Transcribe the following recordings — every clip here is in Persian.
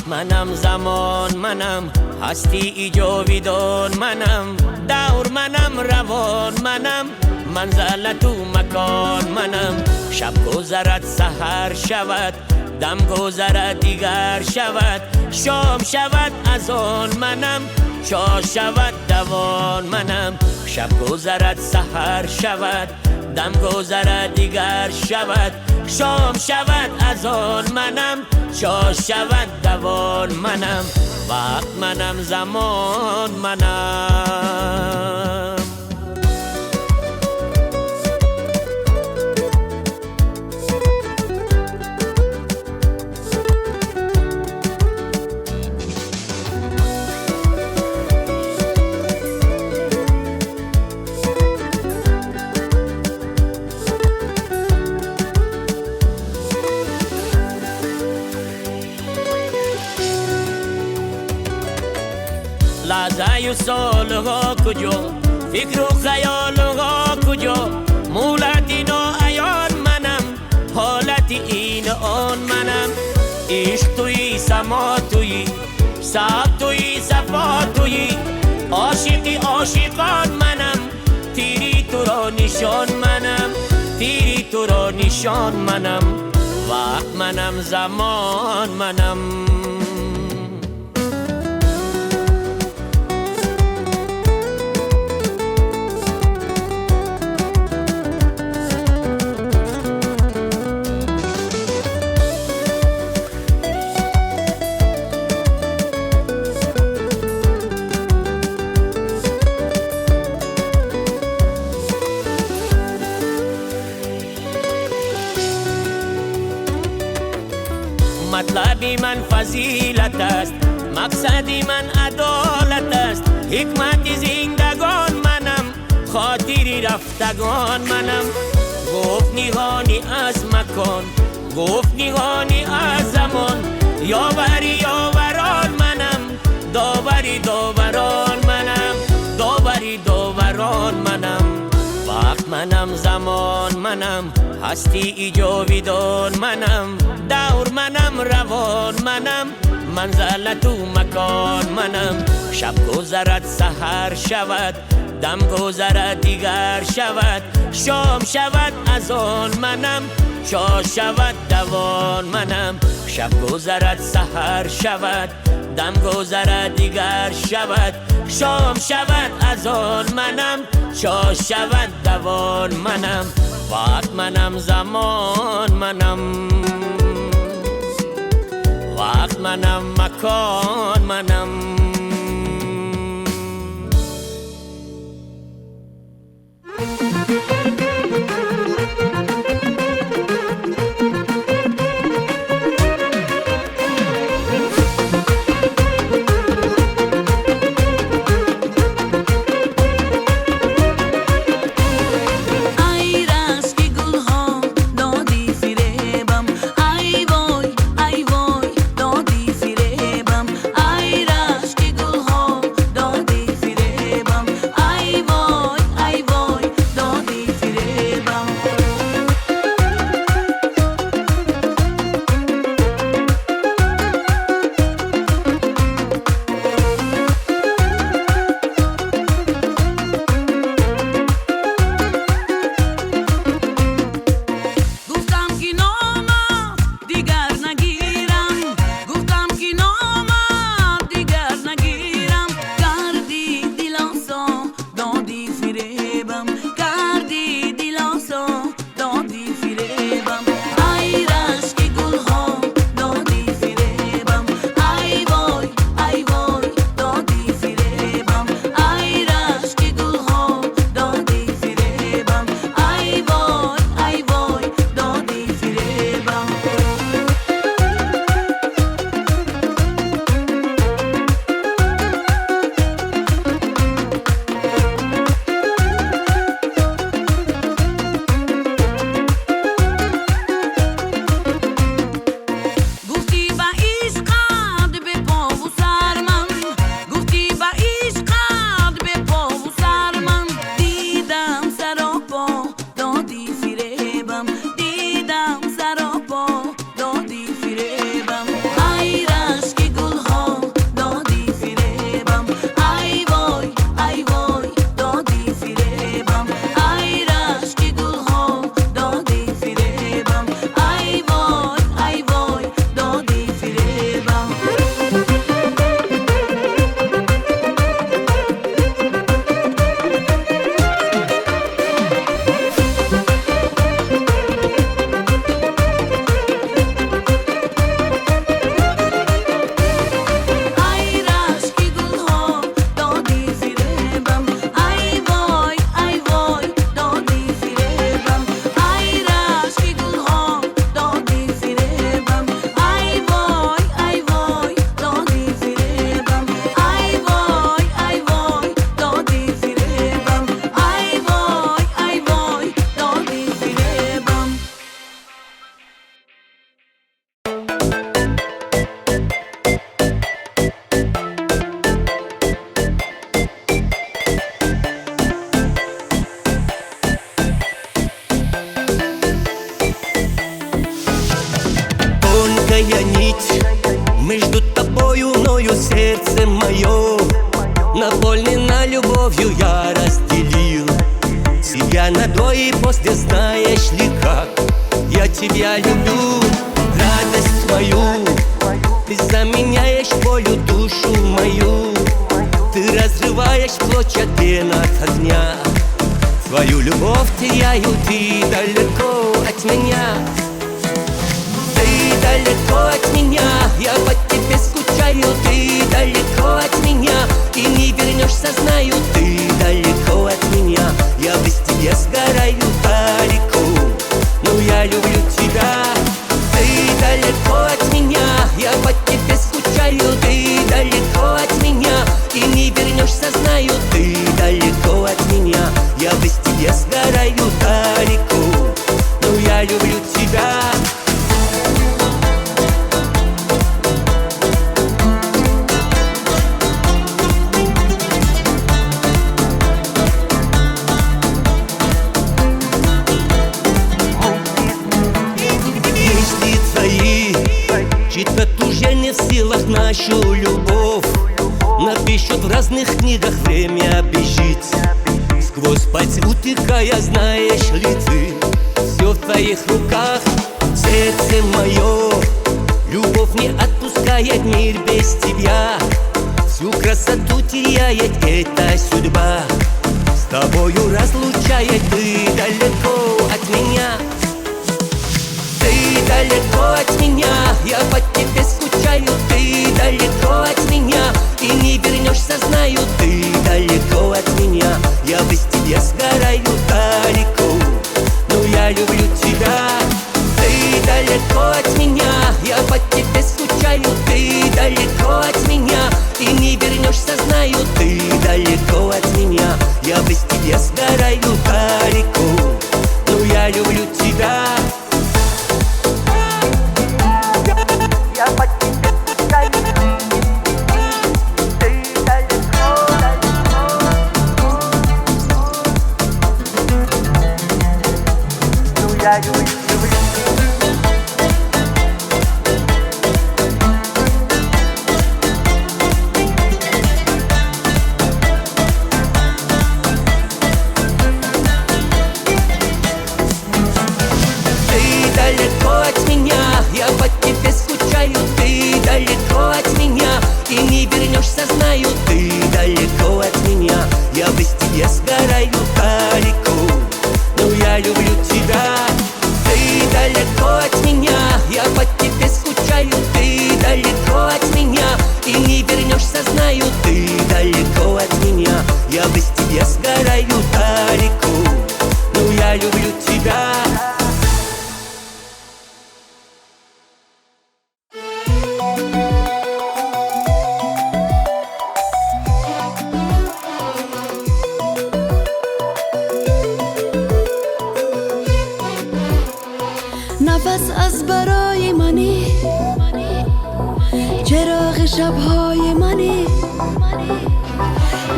منم زمان منم هستی جاویدان منم دور منم روان منم منزل تو مکان منم شب گذرد سحر شود دم گذرد دیگر شود شام شود از آن منم چا شود دوان منم شب گذرد سحر شود دم گذرد دیگر شود شام شود از آن منم چا شود دوان منم وقت منم زمان منم لحظه و سالها کجا فکر و خیالها کجا مولت اینا عیان منم حالت این آن منم عشق توی سما توی صاحب توی صفا توی عاشقی عاشقان منم تیری تو را نشان منم تیری تو را نشان منم وقت منم زمان منم مطلبی من فضیلت است مقصدی من عدالت است حکمت زندگان منم خاطری رفتگان منم گفت نهانی از مکان گفت نهانی از زمان یاوری یاوران منم داوری داوران منم داوری داوران منم وقت منم زمان منم هستی جاویدان منم دور منم روان منم منزل تو مکان منم شب گذرد سحر شود دم گذرد دیگر شود شام شود از آن منم چا شود دوان منم شب گذرد سحر شود دم گذرد دیگر شود شام شود از آن منم چا شود دوان منم وقت منم زمان منم وقت منم مکان منم ای тонкая нить между тобою, мною, сердце мое. Наполнена любовью я разделил себя на двое, после знаешь ли как я тебя люблю. Радость твою ты заменяешь болью душу мою. Ты разрываешь клочья день от огня. Твою любовь теряю, ты далеко от меня. Ты далеко от меня, я по тебе скучаю. Ты далеко от меня, и не вернешься, знаю. Ты далеко от меня, я без тебя сгораю далеко. Но я люблю тебя. Ты далеко от меня, я по тебе скучаю. Ты далеко от меня, и не вернешься, знаю. Ты далеко от меня, я без тебя сгораю далеко. Но я люблю тебя. Читать уже не в силах нашу любовь. Напишут в разных книгах, время бежит. Сквозь пальцы утекая, знаешь ли ты, все в твоих руках, сердце мое. Любовь не отпускает мир без тебя. Всю красоту теряет эта судьба. С тобою разлучает, ты далеко от меня. Ты далеко от меня, я по тебе скучаю. Ты далеко от меня, и не вернешься, знаю. Ты далеко от меня, я без тебя сгораю далеко. Но я люблю тебя. Ты далеко от меня, я по тебе скучаю. Ты далеко от меня, и не вернешься, знаю. Ты далеко от меня, я без тебя сгораю далеко. Но я люблю тебя. نفس از برای منی، چراغ شبهای منی.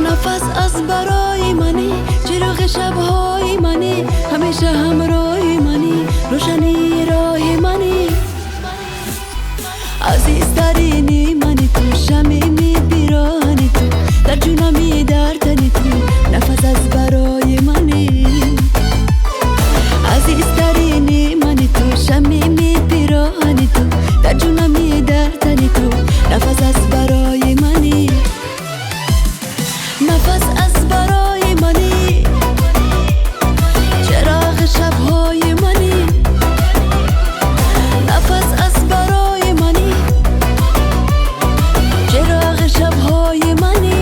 نفس از برای منی، چراغ شبهای منی. همیشه همراه منی، روشنی راه منی. عزیزترینی منی تو، شمیمی بیرانی تو، در جونمی در تنی تو. نفس از برای منی، عزیزترینی منی تو، شمیمی بیرانی تو، در جونمی در تنی تو. نفس از برای منی، نفس از برای منی، چراغ شبهای منی. نفس از برای منی، چراغ شبهای منی.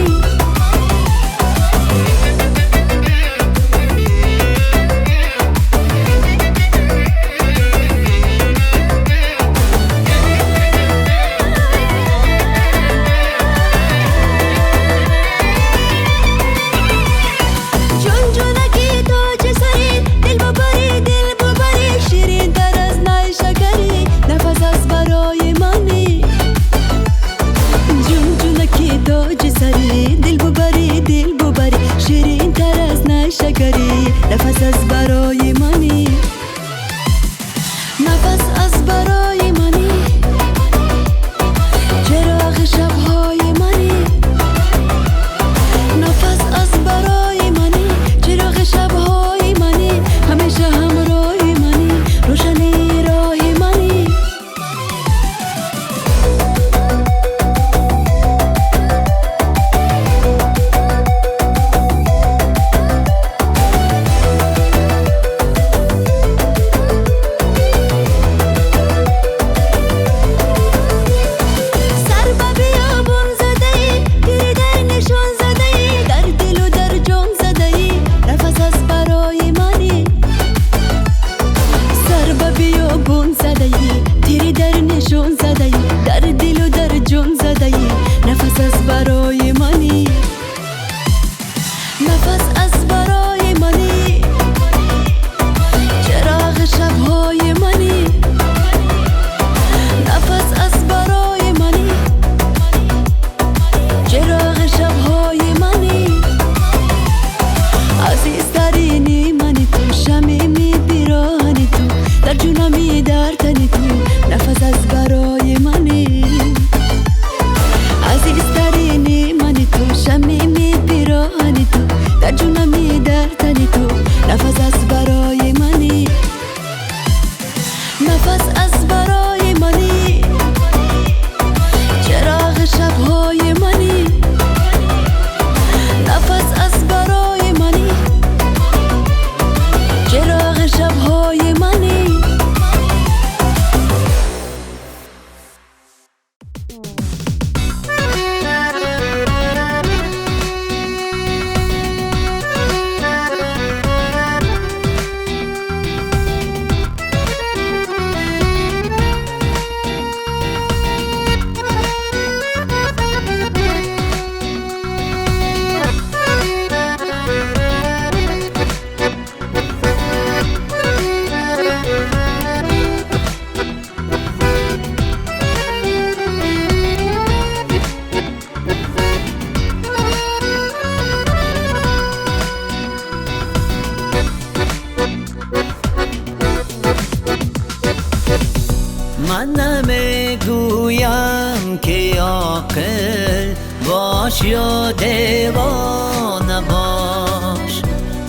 گویم که عاقل باش یا دیوانه باش،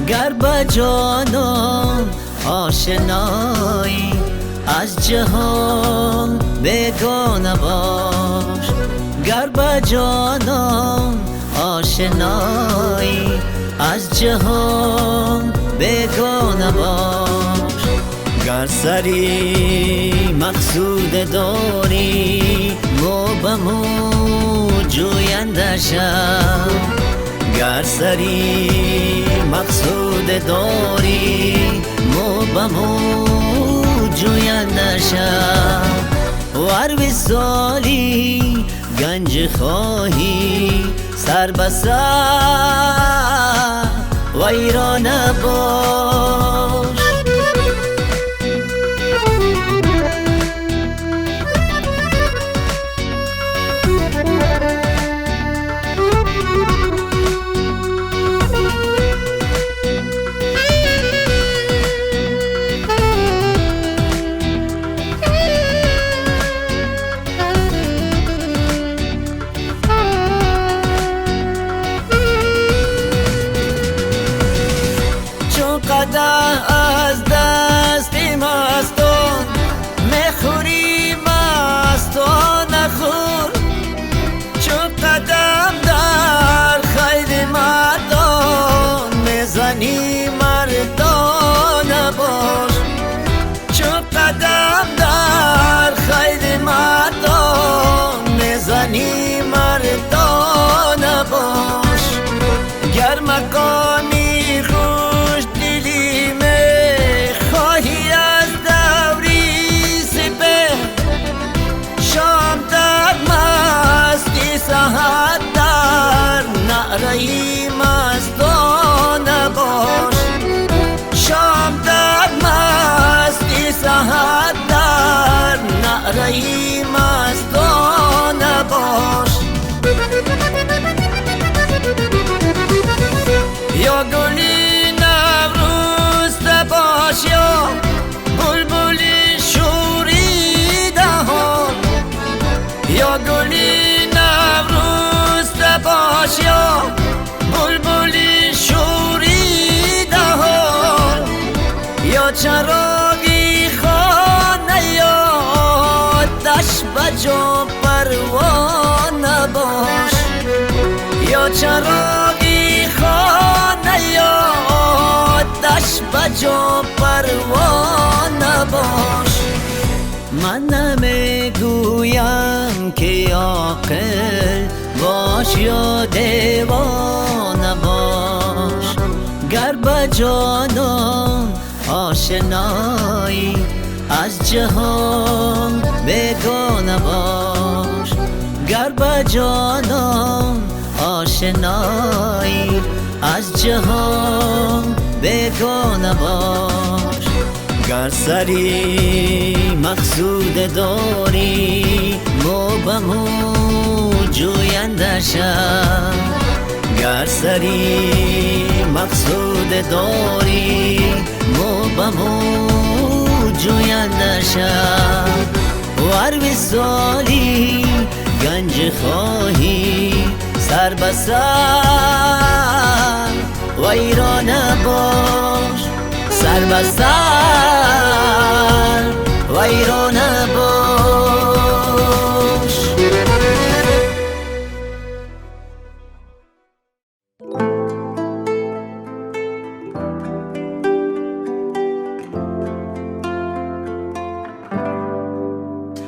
گر به جانم آشنایی از جهان بیگانه باش، گر به جانم آشنایی از جهان بیگانه باش، گر سری مقصود داری مو به مو جوینده شم، گر سری مقصود داری مو به مو جوینده شم، ور وصالی گنج خواهی سر به سر ویرانه باش. قدم از دست مستان میخوری مستان خور، چو قدم در خیل مردان میزنی مردان باش، چو قدم در خیل مردان میزنی مردان باش، گر مقامی سهر در نعره مستانه باش، شام در مستی سهر در نعره مستانه باش، یا گلی نوروز باش یا بلبلی شوریده ها، یا گلی باش یا بلبلی شوریده ها، یا چراغی خانه یا آتش بجا پروانه باش، یا چراغی خانه یا آتش بجا پروانه باش، من نمیگویم که عاقل باش یا دیوانه باش، گر به جانم آشنایی از جهان بیگانه باش، گر به جانم آشنایی از جهان بیگانه باش، گر سری مقصود داری مو به مو جوینده شم، گر سری مقصود داری مو به مو جوینده شم، ور وصالی گنج خواهی سر به سر ویرانه باش، سر به سر ویرانه باش.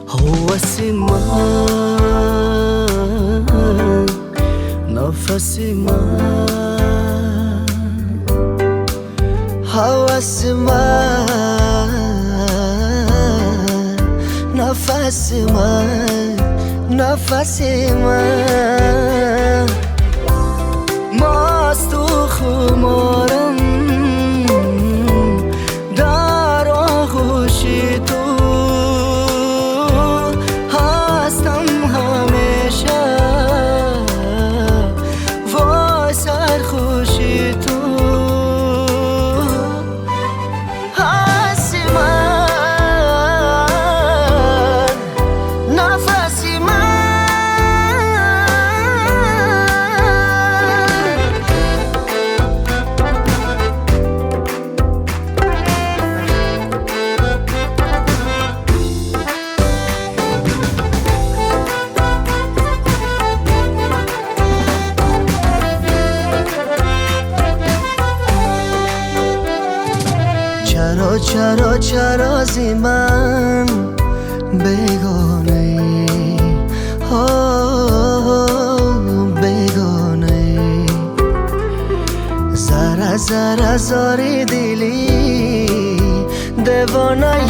هوس من نفس من، هوس من نفس من، نفس من ماست و خمارم در آغوش تو هستم همیشه، وای سرخوش تو هست من، نفسی من چرا زی من بگانه ای بگانه ای زره زاری دیلی دیوانه ای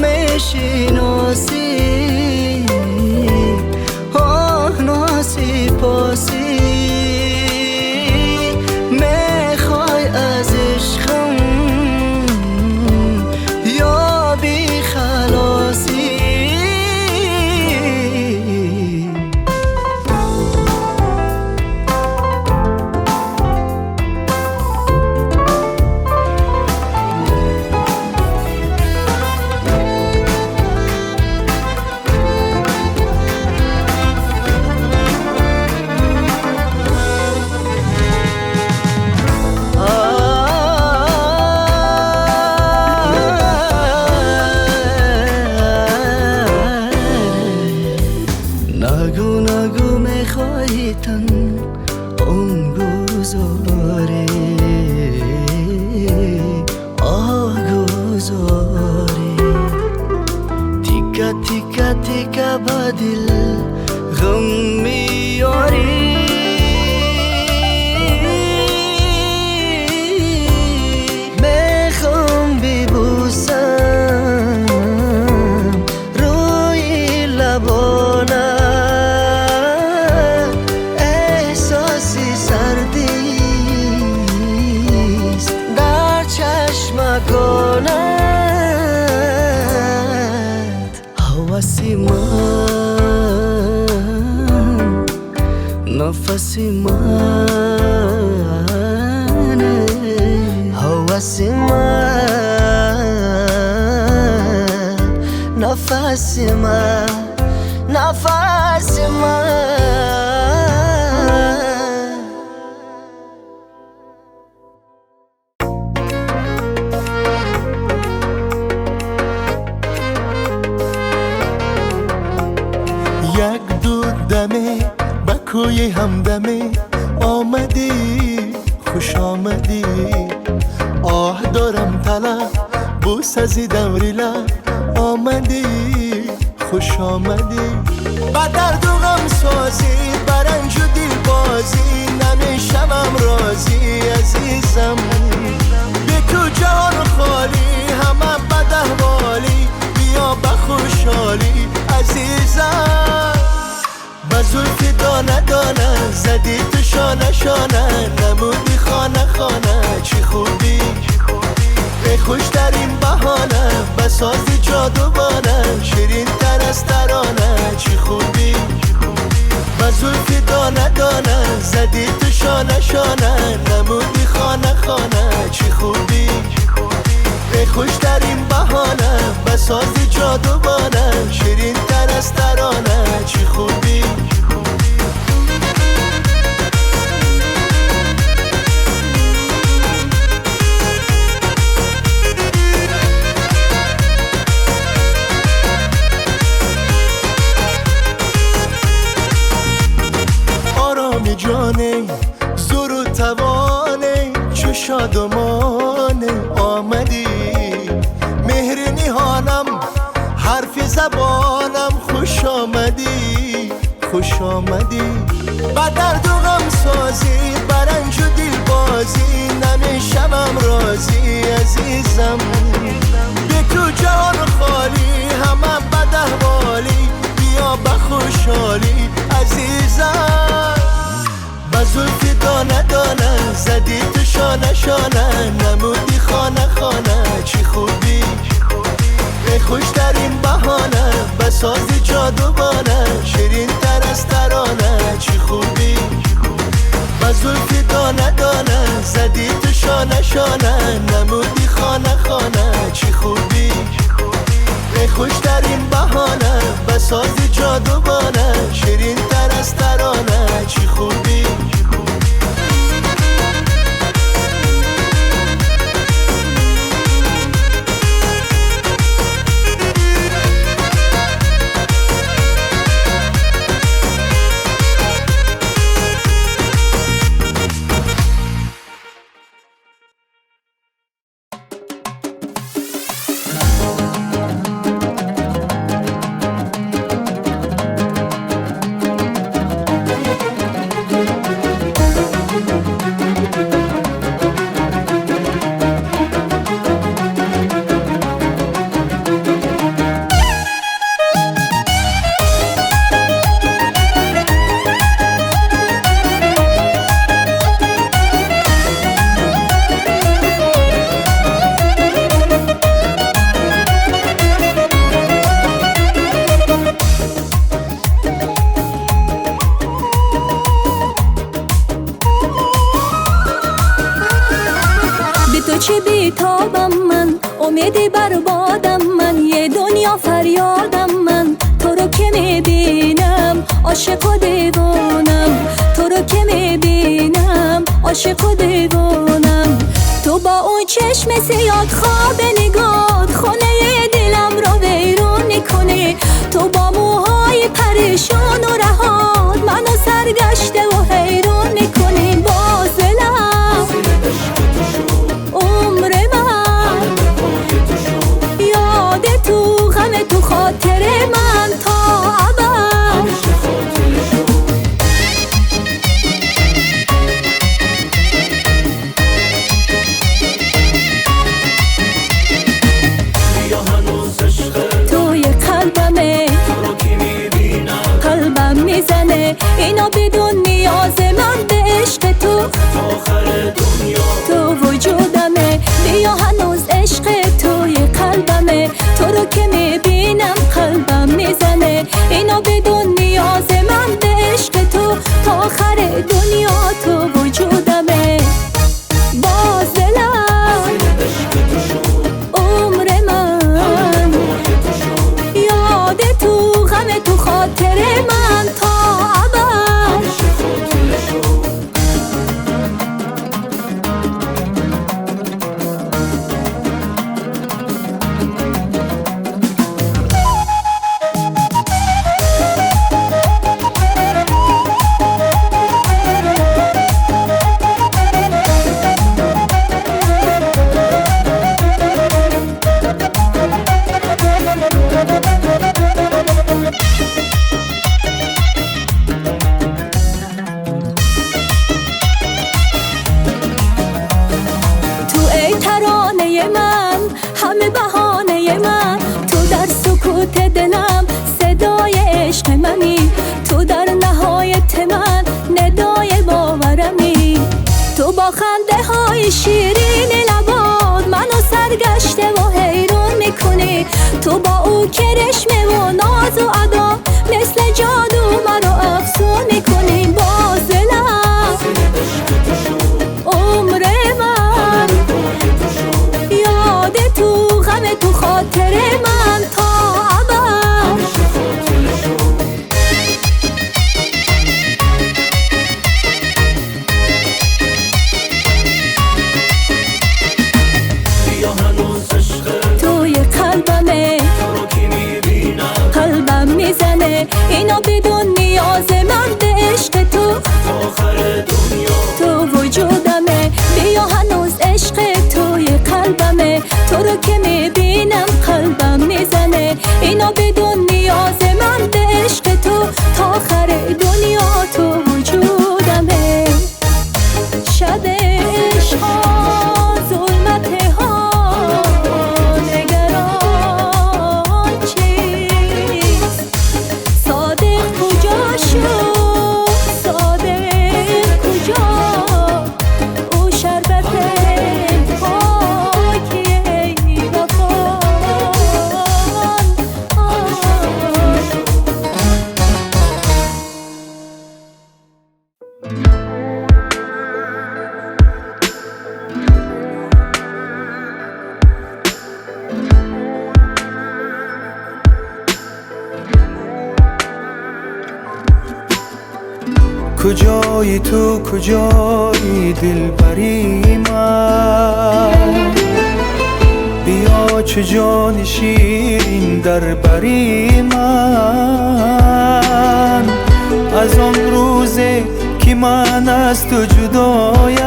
نمیشناسی ناسی پاسی نگو میخوایی تن اون گذاری تیکه با دل غم میاری میخوام ببوسم روی لبانه احساسی سردیست در چشمکانه حواسی من نفسی من حواسی من نفسی من یک دود دمه به کوی همدمه آمدی خوش آمدی آه دارم طلب بوس از دوری لب آمدی خوش آمدی با درد و غم سازی برنج و دل بازی نمیشمم راضی عزیزم به تو جهان خالی همه بد احوالی بیا به خوشحالی عزیزم با زلف دانه دانه زدی تو شانه شانه نمودی خانه خانه چی خوبی ای خوش در این بهانه بسازی جادوانه شیرین تر از ترانه چی خوبی با زلف دانه دانه زدی تو شانه شانه نمودی خانه خانه چی خوبی ای خوش در این بهانه بسازی جادوانه شیرین تر از ترانه چی خوبی آرام جانه زور و توانه چو شادمانه آمدی مهر نهانم حرف زبانم خوش آمدی خوش آمدی با درد و غم سازی برنج و دل بازی نمیشمم راضی عزیزم به تو جهان خالی همه بد احوالی بیا به خوشحالی عزیزم با زلف دانه دانه زدی تو شانه شانه نمودی خانه خانه چی خوبی ای خوش در این بهانه بسازی جادوانه شیرین تر از ترانه چی خوبی با زلف دانه دانه زدی تو شانه شانه شانه نمودی خانه خانه چی خوبی ای خوش در این بهانه بسازی جادوانه شیرین تر از ترانه چی خوبی چه بیتابم من امیدی بربادم من یه دنیا فریادم من تو رو که میبینم عاشق و دیوانم تو رو که میبینم عاشق و دیوانم تو با اون چشم سیاد خواب نگات خونه دلم رو ویرون میکنی تو با موهای پریشان و رهات منو سرگشته و حیران میکنی باز دلم عمر من یاد تو غم تو خاطر من تا ابد توی قلبمه قلبم میزنه اینا بدون نیاز من به عشق تو تو وجودمه بیا هنوز عشق توی قلبمه تو رو که میبینم قلبم میزنه اینا بدون نیاز من به عشق تو تا آخر دنیا تو وجودمه باز دلم عمر من یاد تو غم تو خاطر من تا ابد همه بهانه من تو در سکوت دلم صدای عشق منی تو در نهایت من ندای باورمی تو با خنده های شیرین لبات منو سرگشته و حیران میکنی تو با او کرشمه و ناز و ادا مثل جادو منو افسون میکنی باز دلم عمر من یاد تو غم تو خاطر من تا ابد توی قلبمه قلبم میزنه اینا بدون نیاز من به عشق تو تو وجودمه بیا هنوز عشق توی قلبمه تو رو که میبینم قلبم میزنه اینا بدون نیاز من به عشق تو تا آخر دنیا تو وجودمه شب عشقا ظلمت ها کجایی تو کجایی دلبری من، بیا چو جان شیرین در بری من. از آن روزه که من از تو جدایم،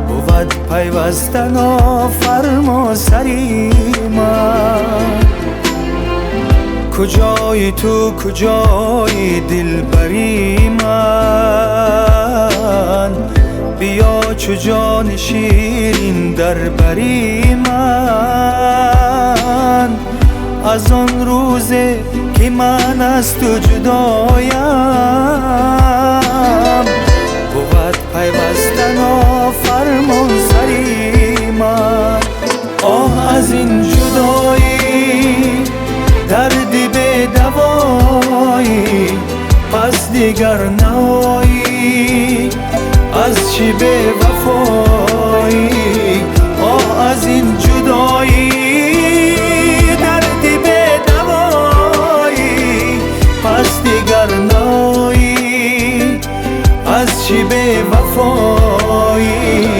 بود پیوستن فرما سری من. کجایی تو کجایی دلبری من، بیا چو جان شیرین در بری من. از آن روزه که من از تو جدایم، بود پیوستن فرمان سری من. آه از این جدایی دردی به دوایی، پس دیگر نایی از چی به وفایی. آه از این جدایی دردی به دوایی، پس دیگر نایی از چی به وفایی.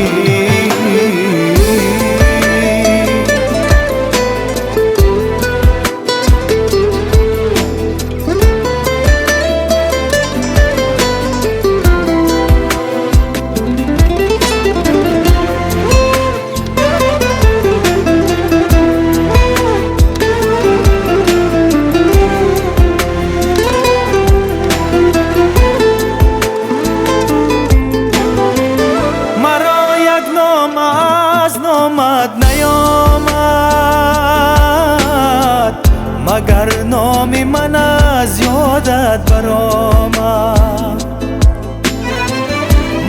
مگر نام من از یادت برآمد،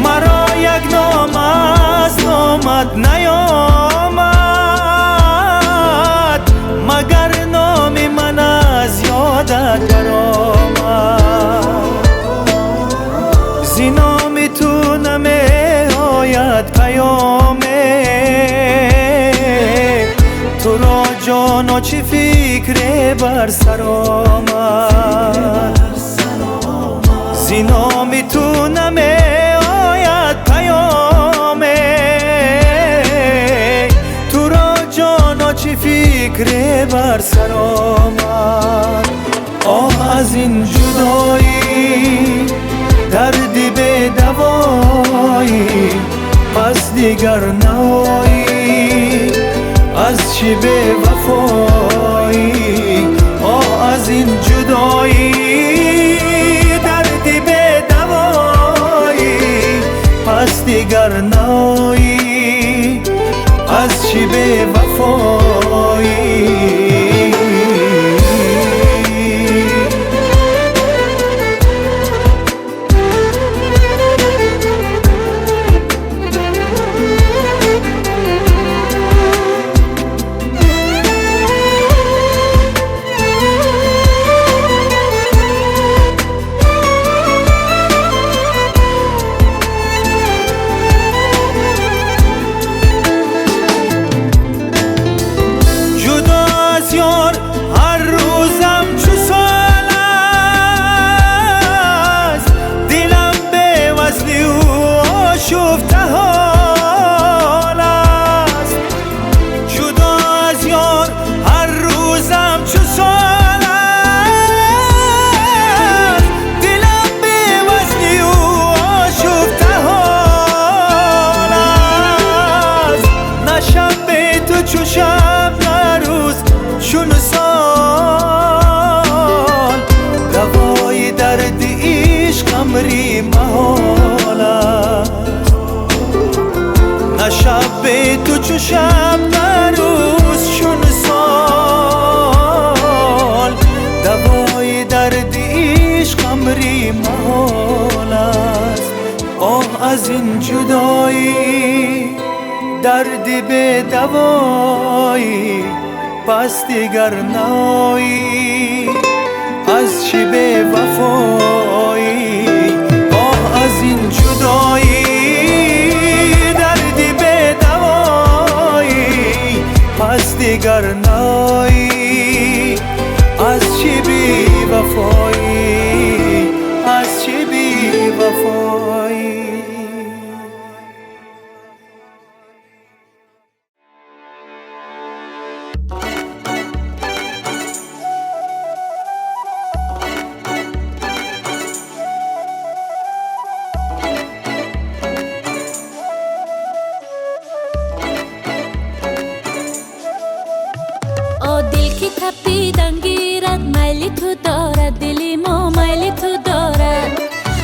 مرا یک نام از نامت نیامد. مگر نام من از یادت برآمد، زی نام تو نمی آید پیامه. تو را جانا چی فکر بر سر آمد، زی نام تو نمی آید پیامه. تو را جانا چی فکر بر سر آمد. آه از این جدایی دردی به دوایی، پس دیگر نایی از چی به وفایی. آه از این جدایی دردی به دوایی، پس دیگر نایی از چی به وفایی. هر روزم چو سال است، دلم به وصل او آشفته حال است. جدا از یار هر روزم چو سال است، دلم به وصل او آشفته حال است. نه شب به تو چو شب نه روز چون سال، دوای درد عشق امری محال است. نه شب به تو چو شب نه روز چون سال، دوای درد عشق امری محال است. آه از این جدایی دردی به دوایی، پس دیگر نایی از چی به وفایی. آه از این جدایی دردی به دوایی، پس دیگر نایی از چی به وفایی. تپیدن گیرد میلی تو دارد دلی ما میلی تو دارد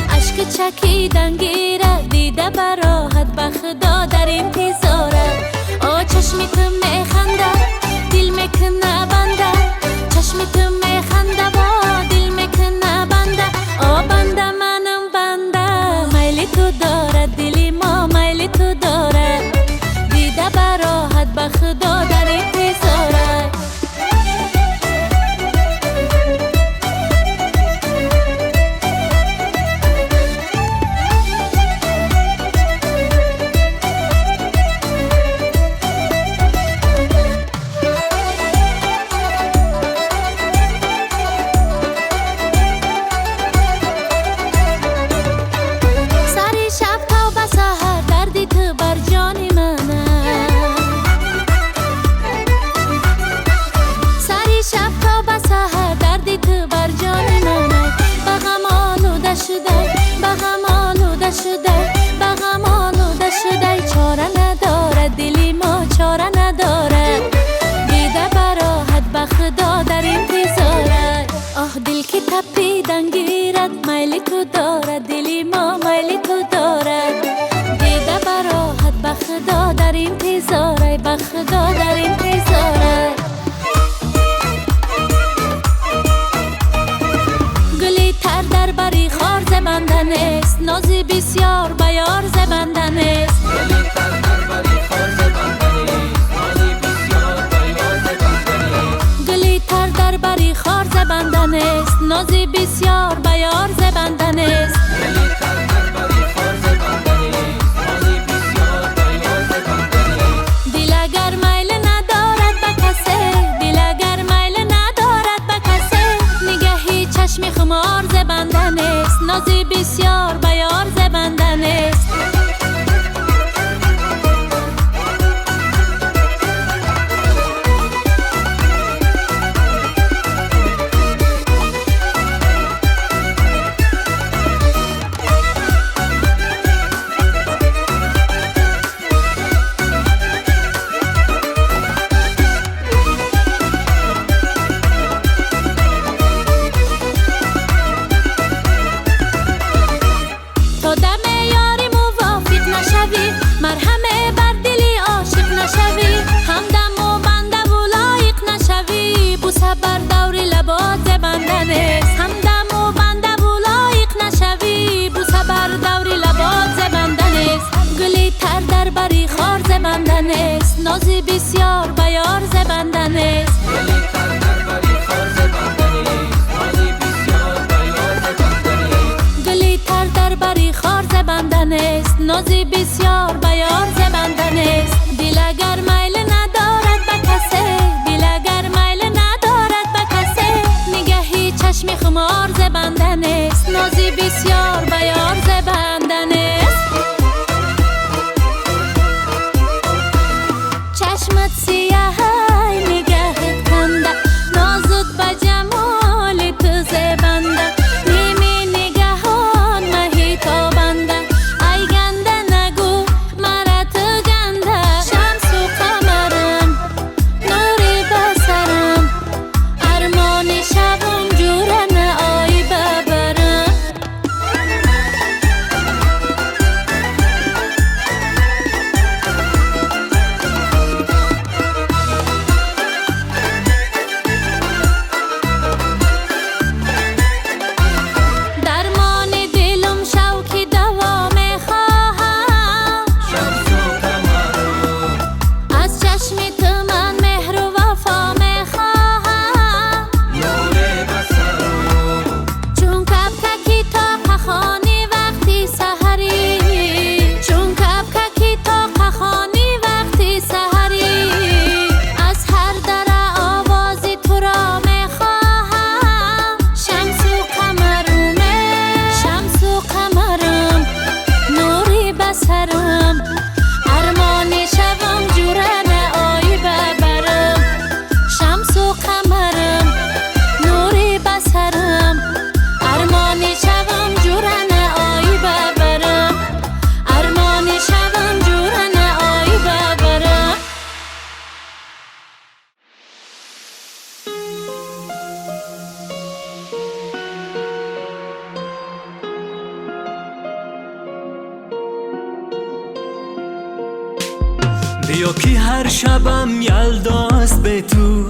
عشق چکیدن گیرد دیده براحت بخدا در انتظارد چشمی تو میخنده دل میکنه بنده چشمی تو میخنده با دل میکنه بنده بنده منم بنده میلی تو دارد دلی ما میلی تو دارد دیده براحت بخدا در انتظارد چاره ندارد دلی ما چاره ندارد دیده براحت بخدا در انتظارد دل که تپیدن گیرد میلی تو دارد دلی ما میلی تو دارد دیده براحت بخدا در انتظارد بخدا در انتظارد گلی تر در بری خار زبندن است نازی بسیار بیار زبندن است گلی تر در بری خار زبندن است نازی بسیار بیار زبندن است دل اگر میل ندارد به کسی دل اگر میل ندارد به کسی نگهی چشم خمار زبندن است نازی بسیار بیار زبندن است نازی بسیار بیار زبندن است گلی تر در بری خار زبندن است نازی بسیار بیار زبندن است دل اگر میل ندارد به کسی دل اگر میل ندارد به کسی نگهی چشم خمار زبندن است نازی بسیار بیار زبندن است چشمت سیاهی نگهت کنده نازت به جمال تو زبنده نیمی نگهان مهی تابنده ای گنده نگو مرا تو گنده شمس و قمرم نوری بسرم ارمان شبم جوره نه آی ببرم بیا که هر شبم یلداست به تو،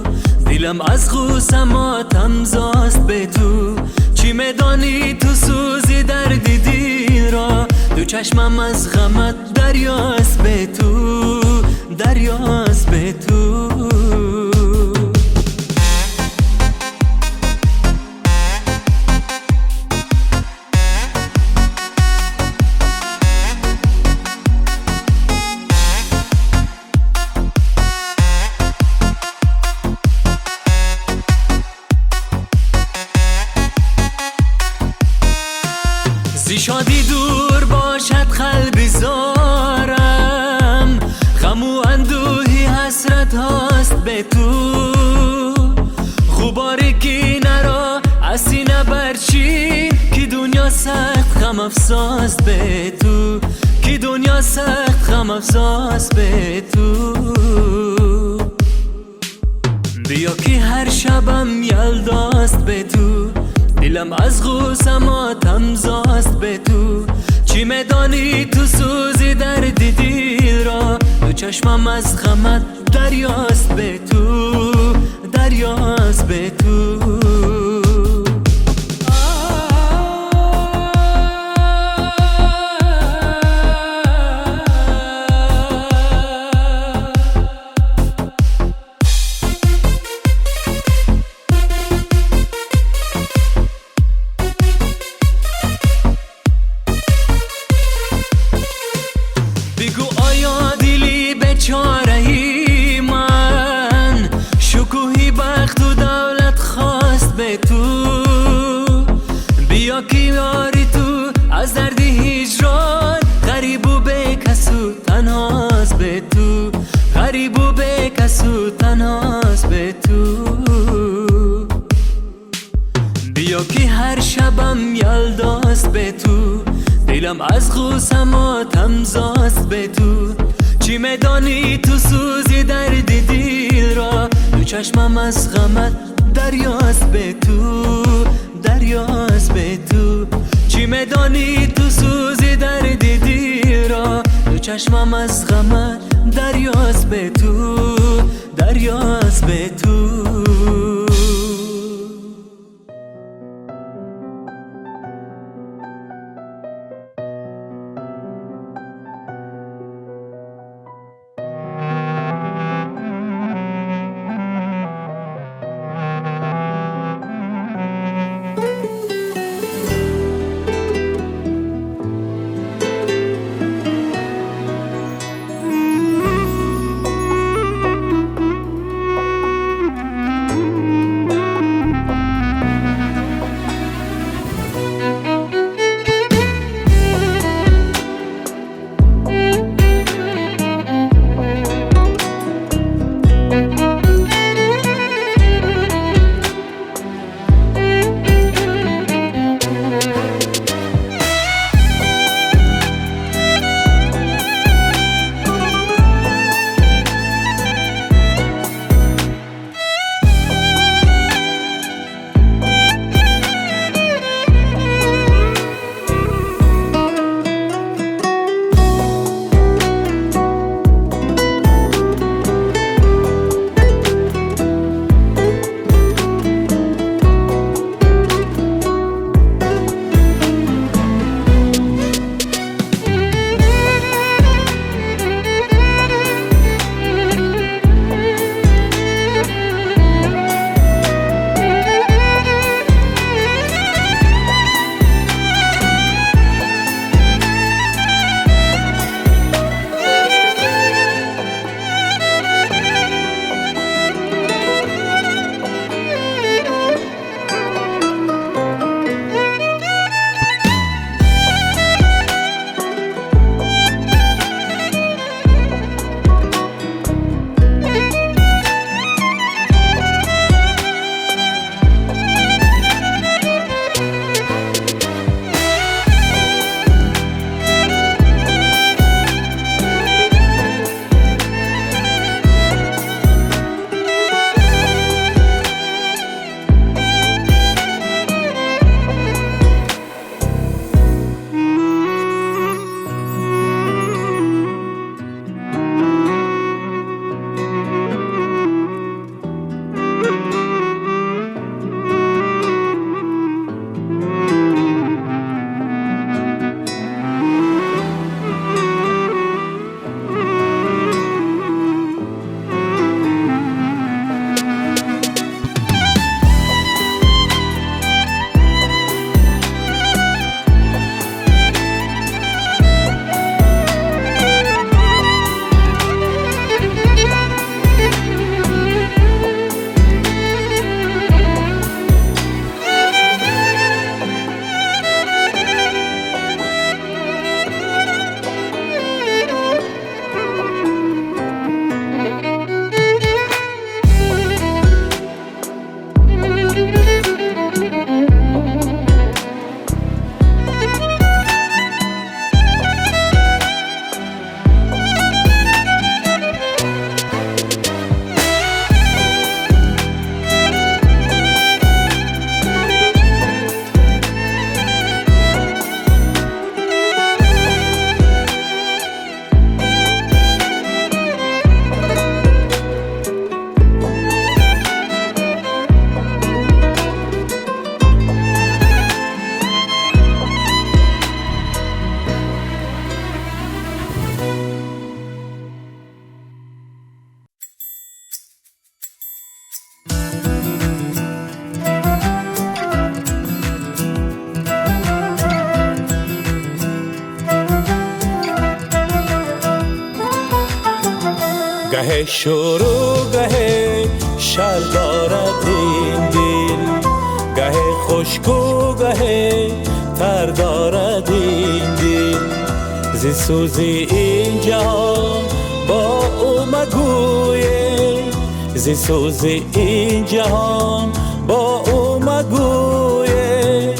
دلم از غوسم آتمزاست به تو. چی میدانی تو سوزی درد دل را، دو چشمم از غمت دریاست به تو، دریاست به تو. زی شادی دور باشد قلبی زارم، غم و اندوهی حسرت هاست به تو. غباری که نرا از سینه برچین، که دنیا سخت غم افزاست به تو، که دنیا سخت غم افزاست به تو. بیا که هر شبم یلداست به تو، دلم از غوسم آتمزاست به تو. چی میدانی تو سوزی درد دل را، دو چشمم از غمت دریاست به تو، دریاست به تو. بگو آیا دلی بیچاره‌ای من، شکوهی بخت و دولت خواست به تو. بیا که یاری تو از درد هجران، غریب و بیکس و تنهاست به تو، غریب و بیکس و تنهاست به تو. بیا که هر شبم یلداست به تو، دلم از غوسم آتمزاست به تو. چی میدانی تو سوزی درد دل را، دو چشمم از غمت دریاست به تو، دریاست به تو. چی میدانی تو سوزی درد دل را، دو چشمم از غمت دریاست به تو، دریاست به تو. گه شروع گه شر دارد این دل، گه خشکو گه تر دارد این دل. ز سوز این جهان با او مگویه، ز سوز این جهان با او مگویه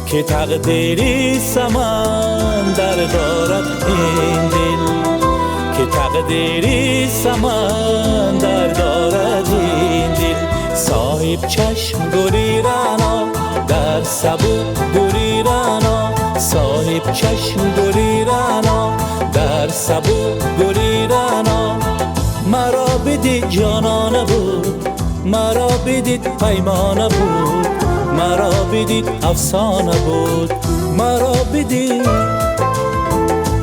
که تقدیری سمندر دارد این دل، که تقدیری سمندر دارد این دل. صاحب چشم گریرانا در سبو گریرانا، صاحب چشم گریرانا در سبو گریرانا. مرا بدید جانانه بود، مرا بدید پیمانه بود، مرا بدید افسانه بود، مرا بدید،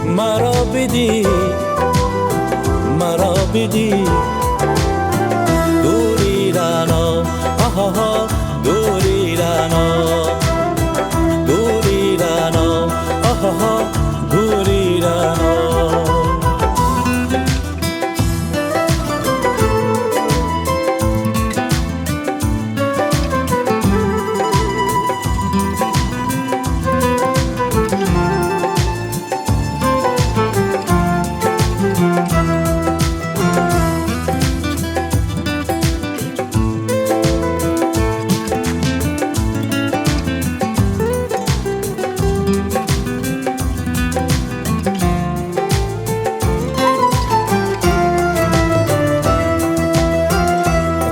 مرا بدید، مرا بدید گریرانا. آها گریرانا، گریرانا، آها گریرانا.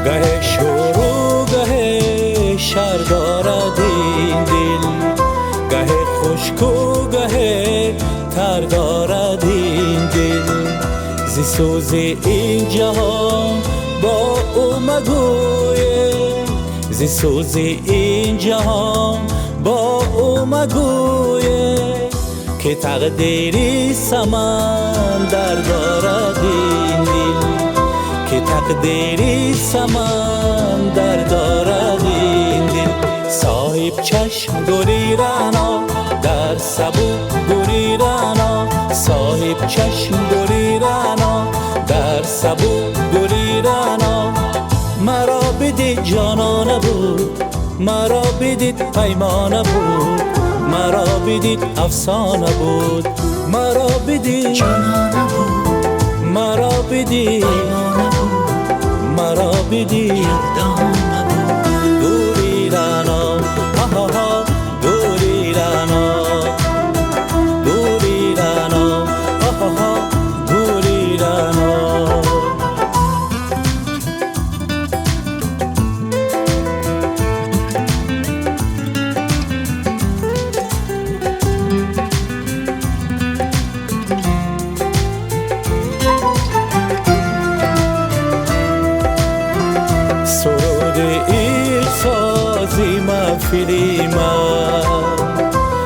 گه شروع گه شر دارد این دل، گه خشکو گه تر دارد این دل. ز سوز این جهان با او مگویه، ز سوز این جهان با او مگویه که تقدیری سمندر دارد این دل، که تقدیری سمندر دارد این دل. صاحب چشم گریرانا در سبو گریرانا، صاحب چشم گریرانا در سبو گریرانا. مرا بدید جانانه بود، مرا بدید پیمانه بود، مرا بدید افسانه بود، مرا بدید جانانه بود، مرا بدید پیمانه بود، مرا بدید یادانه بود. گریرانا آها گریرانا، گریرانا آها گریرانا. سرود عشق سازی محفلی من،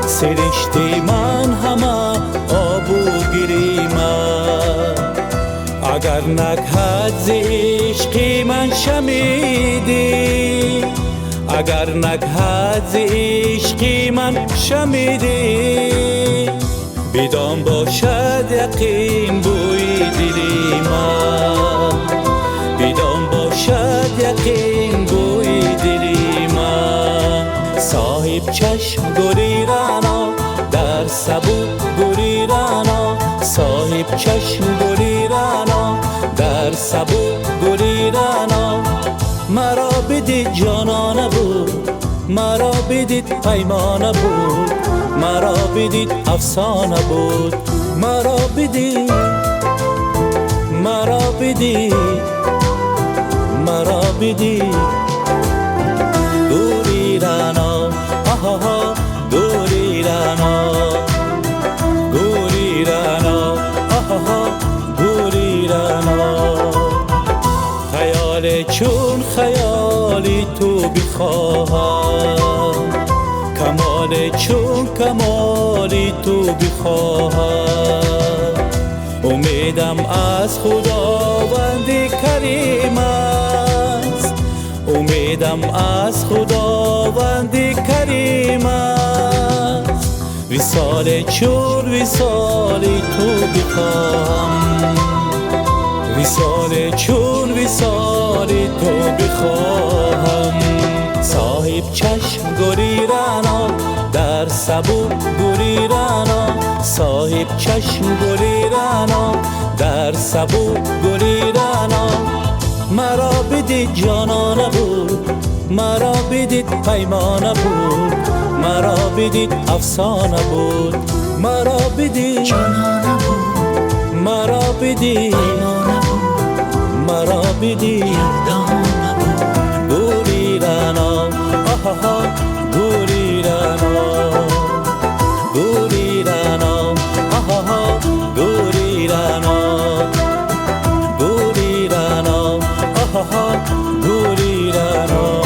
سرشتی من همه آبو گیری من. اگر نکهد ز عشقی من شمیدی، اگر نکهد ز عشقی من شمیدی، بدان باشد یقین بوی دلی من، بدان باشد یقین بوی دلی من. صاحب چشم گریرانا در سبو گریرانا، صاحب چشم گریرانا در سبو گریرانا. مرا بدید جانانه بود، مرا بدید پیمانه بود، مرا بدید افسانه بود، مرا بدید، مرا بدید، مرا بدید گریرانا آها گریرانا، گریرانا آها گریرانا. خیال چون خیالی تو بخواهم، کمال چون کمالی تو بخواهم. امیدم از خداوند کریم است، امیدم از خداوند کریم است. وصال چون وصال تو بخواهم، وصال چون وصال تو بخواهم صاحب چشم گلی رنا در سبو گلی رنا صاحب چشم گلی رنا در سبو گلی رنا مرا بدید جانانه بود مرا بدید پیمانه بود مرا بدید افسانه بود مرا بدید جانانه بود مرا بدید پیمانه بود مرا بدید یادانه بود گلی رنا آها گلی رنا گلی رنا آها گلی رنا گلی رنا آها گلی رنا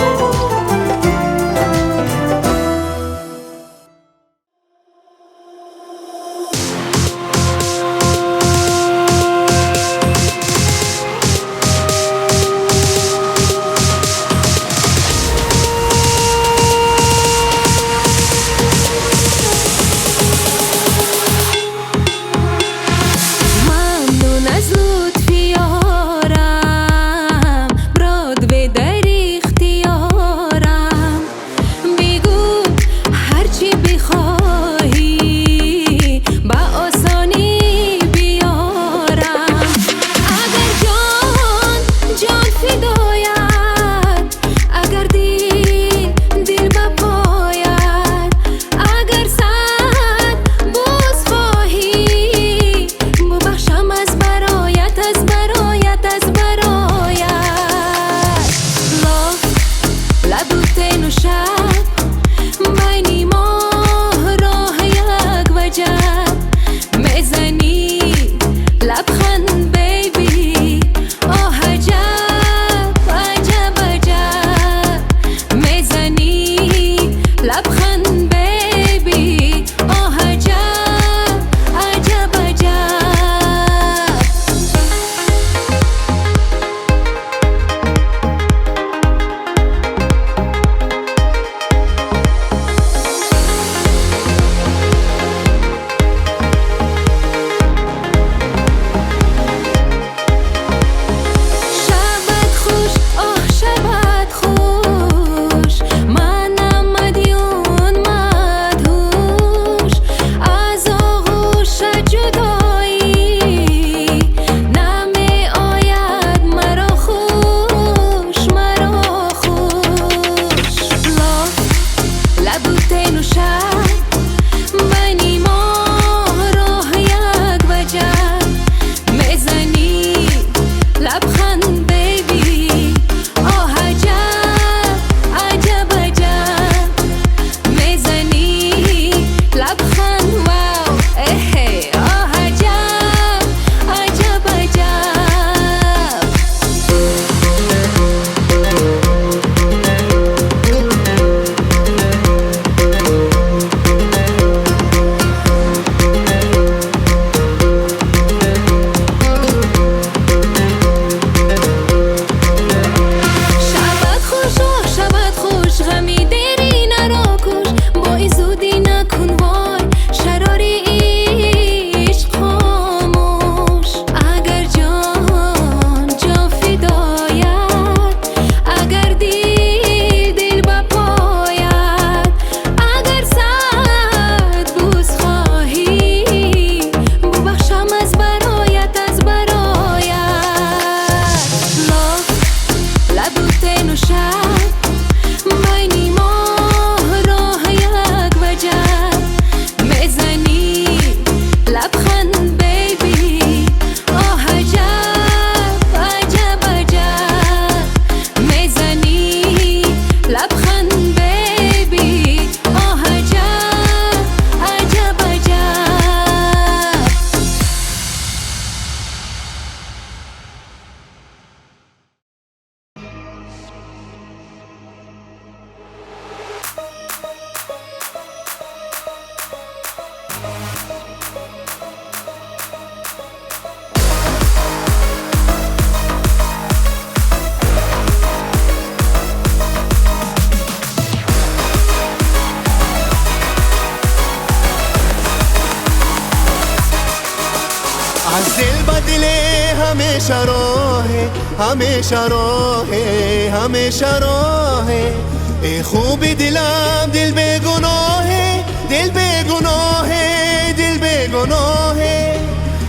همیشه راهه همیشه راهه ای خوبی دلم دل بگناهه دل بگناهه دل بگناهه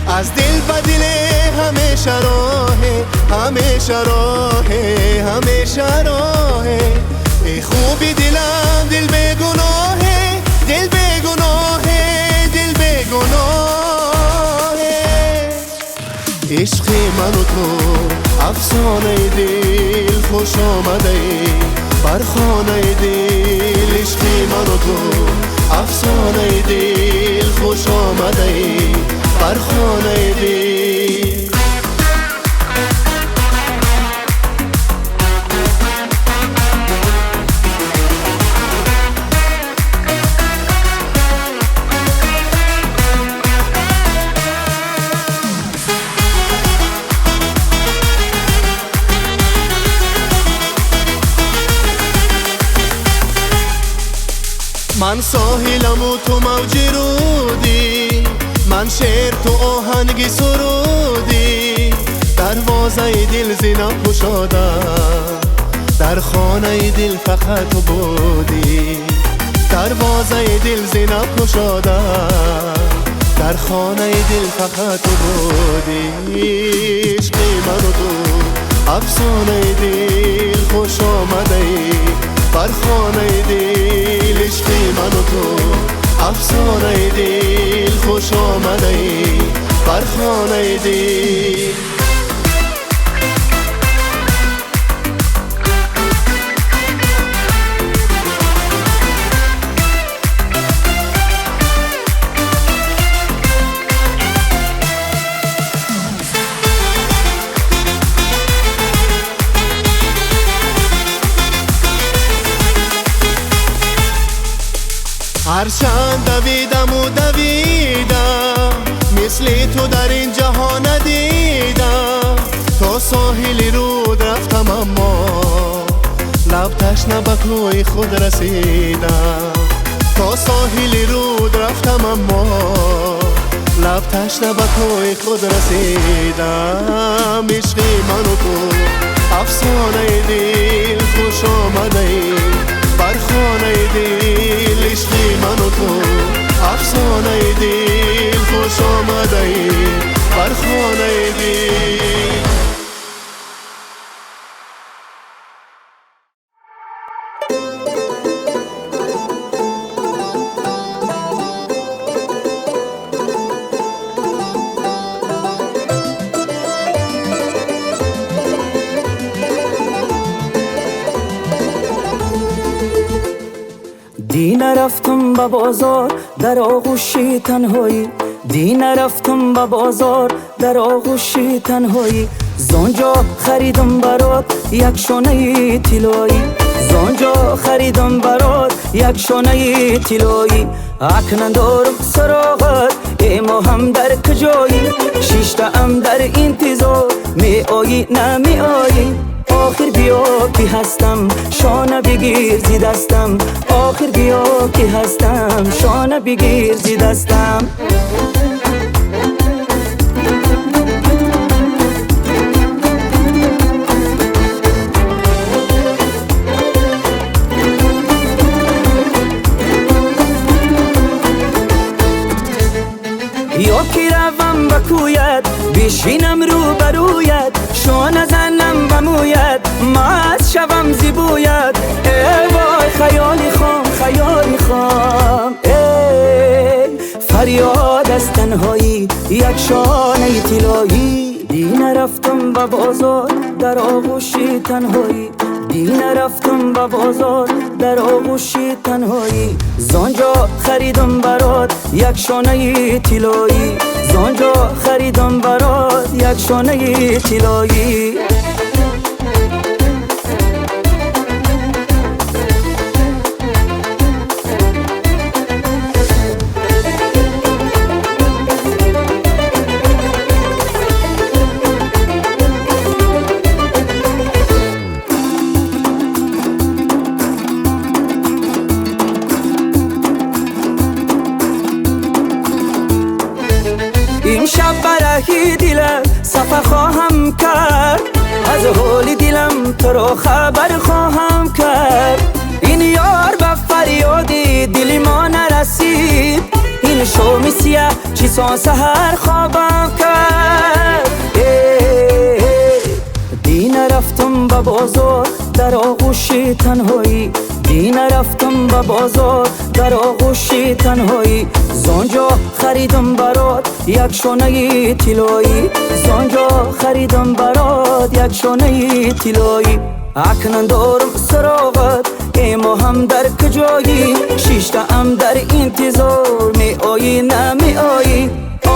از دل به دل همیشه راهه همیشه راهه همیشه راهه ای خوبی دلم دل بگناهه دل بگناهه دل بگناهه عشق من و تو افسانه دل خوش آمده بر خانه دل عشق من و تو افسانه دل خوش آمده بر خانه دل من ساحلم و تو موجی رودی من شعر تو آهنگی سرودی دروازه دل زینم گشادم در خانه دل فقط تو بودی دروازه دل زینم گشادم در خانه دل فقط تو بودی عشقی من و تو افسانه دل خوش آمده بر خانه دل عشقی من و تو افسانه دل خوش آمده بر خانه دل هرچند دویدم و دویدم مثل تو در این جهان ندیدم تا ساحلی رود رفتم اما لب تشنه به کوی خود رسیدم تا ساحلی رود رفتم اما لب تشنه به کوی خود رسیدم عشقی من و تو افسانه دل خوش آمده بر خانه دل عشقی من و تو افسانه دل خوش آمده بر خانه دل دی نرفتم به بازار در آغوشی تنهایی دی نرفتم به بازار در آغوشی تنهایی زانجا خریدم برات یک شانه طلایی زانجا خریدم برات یک شانه طلایی اکنون دارم سراغت ای ما هم در کجایی شیشته ام در انتظار می آیی نمی آیی آخر بیا که هستم شانه بگیر زی دستم آخر بیا که هستم شانه بگیر زی دستم یا که روم بکوید بشینم رو بروید شانه زنم بموید مست شوم زیبوید ای وای خیالی خام خیالی خام ای فریاد از تنهایی یک شانه طلایی دی نرفتم به بازار در آغوشی تنهایی دی نرفتم به بازار در آغوشی تنهایی زانجا خریدم برات یک شانه طلایی زانجا خریدم برات یک شانه طلایی امشب برای دلت صفا خواهم کرد از تو خبر خواهم کرد. این یار به فریادی دل ما نرسید، این شومی سیاه چی سان سهر خوابم کرد. دی نرفتم به بازار در آغوش تنهایی، دی نرفتم به بازار در آغوش تنهایی. زانجا خریدم برات یک شانه طلایی، زانجا خریدم برات یک شانه طلایی. اکنون دارم سراغت ای ما هم در کجایی، شیشته هم در انتظار می آیی نه می آیی.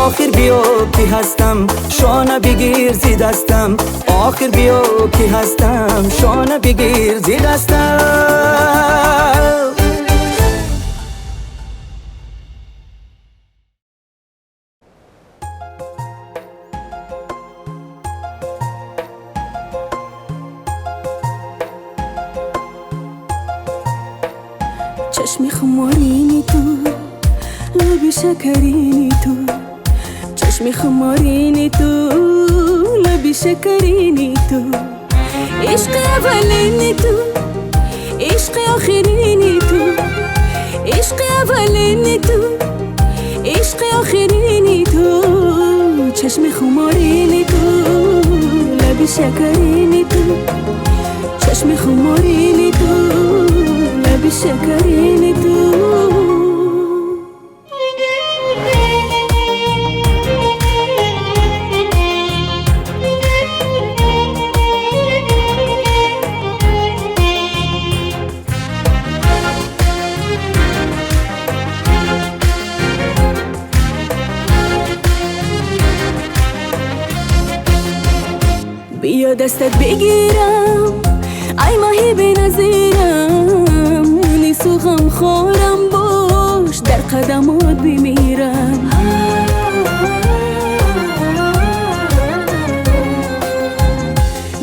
آخر بیا کی هستم شانه بگیر زی دستم، آخر بیا کی هستم شانه بگیر زی دستم. چشم خمارینی تو، لب شکرینی تو، چشم خمارینی تو، لب شکرینی تو. عشق اولینی تو، عشق آخرینی تو، عشق اولینی تو، عشق آخرینی تو. چشم خمارینی تو، لب شکرینی تو، چشم خمارینی تو، لب شکرینی تو. بیا دستت بگیرم ای ماهی بنظیرم، نیست و غم خورم باش در قدمات بمیرم.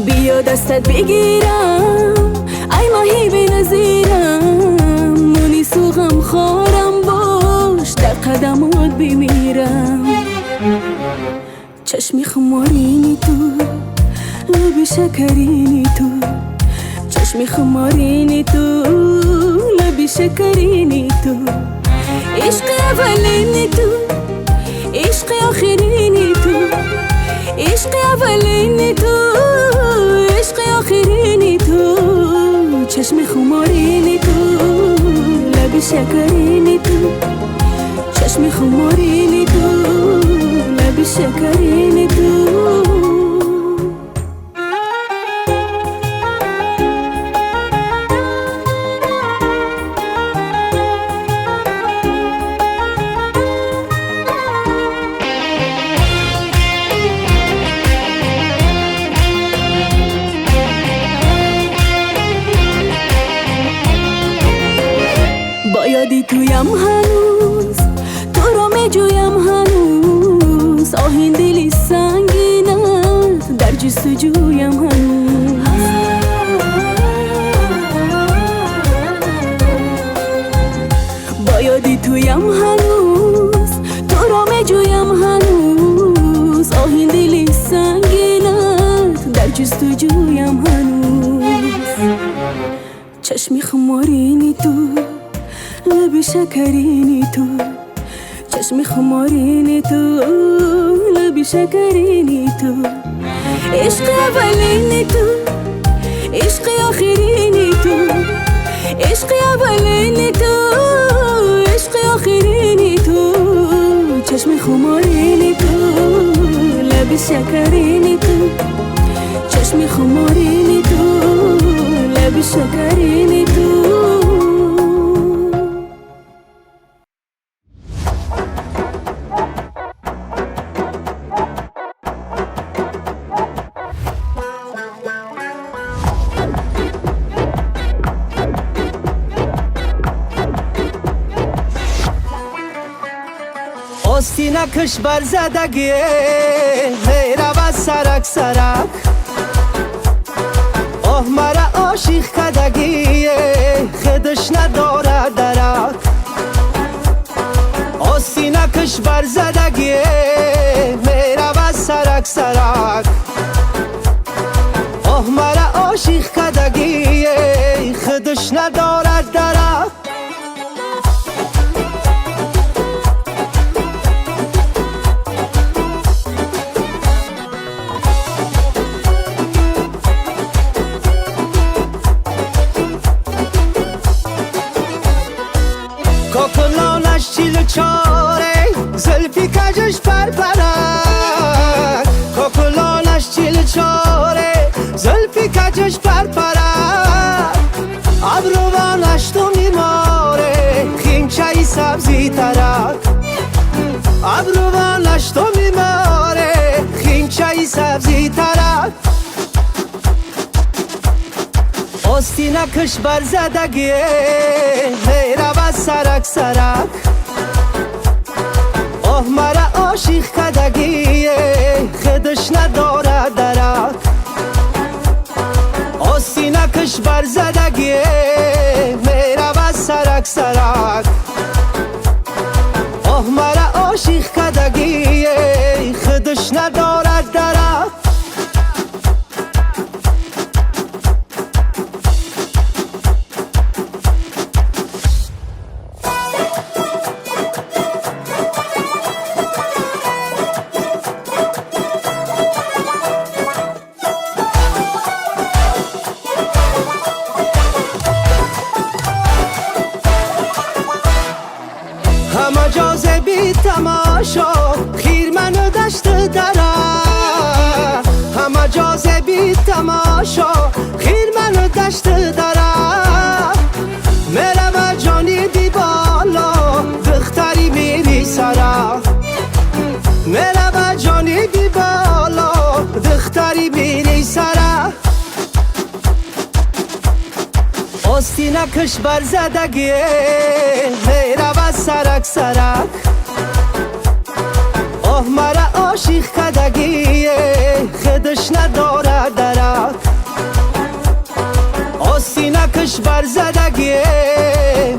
بیا دستت بگیرم ای ماهی بنظیرم، نیست و غم خورم باش در قدمات بمیرم. چشم خمارینی تو، لب شکرینی تو، چشم خمارینی تو، لب شکرینی تو. عشق اولینی تو، عشق آخرینی تو، عشق اولینی تو، عشق آخرینی تو. چشم خمارینی تو، لب شکرینی تو، چشم خمارینی تو، لب شکرینی تو. یادی تویم هنوز، تو رو می جویم هنوز، آهین دلی سنگینت در جستجویم هنوز. با یادی تویم هنوز، تو رو می جویم هنوز، آهین دلی سنگینت در جستجویم هنوز. چشمی خمارینی تو، لب شکرینی تو، چشم خمارینی تو، لب شکرینی تو. عشق اولینی تو، عشق آخرینی تو، عشق اولینی تو، عشق آخرینی تو. چشم خمارینی تو، لب شکرینی تو، چشم خمارینی تو، لب شکرینی تو. آستینکش بر زدگی میره و سرک سرک، آه مرا عاشق کدگی خودش نداره درک. آستینکش بر زدگی میره و سرک سرک، آه مرا عاشق کدگی خودش ندارد درک کوکلانش چیل چاره زلفی کجش پرپرک کوکلانش چیل چاره زلفی کجش پرپرک ابروانش تو میماره خینچه سبزی ترک ابروانش تو میماره خینچه سبزی ترک آستینکش برزدگی میره و سرک سرک آه مرا عاشق کدگی خودش نداره درک آستینکش برزدگی میره و سرک سرک آه مرا عاشق کدگی خودش نداره درک همه جازه بی تماشا خیر منو دشت داره همه جازه بی تماشا خیر منو دشت داره میره و جانی بی بالا دختری میری سره میره و جانی بی بالا دختری میری سره آستینکش برزدگی میره و سرک سرک آه مرا عاشق کدگی خودش نداره درک آستینکش برزدگی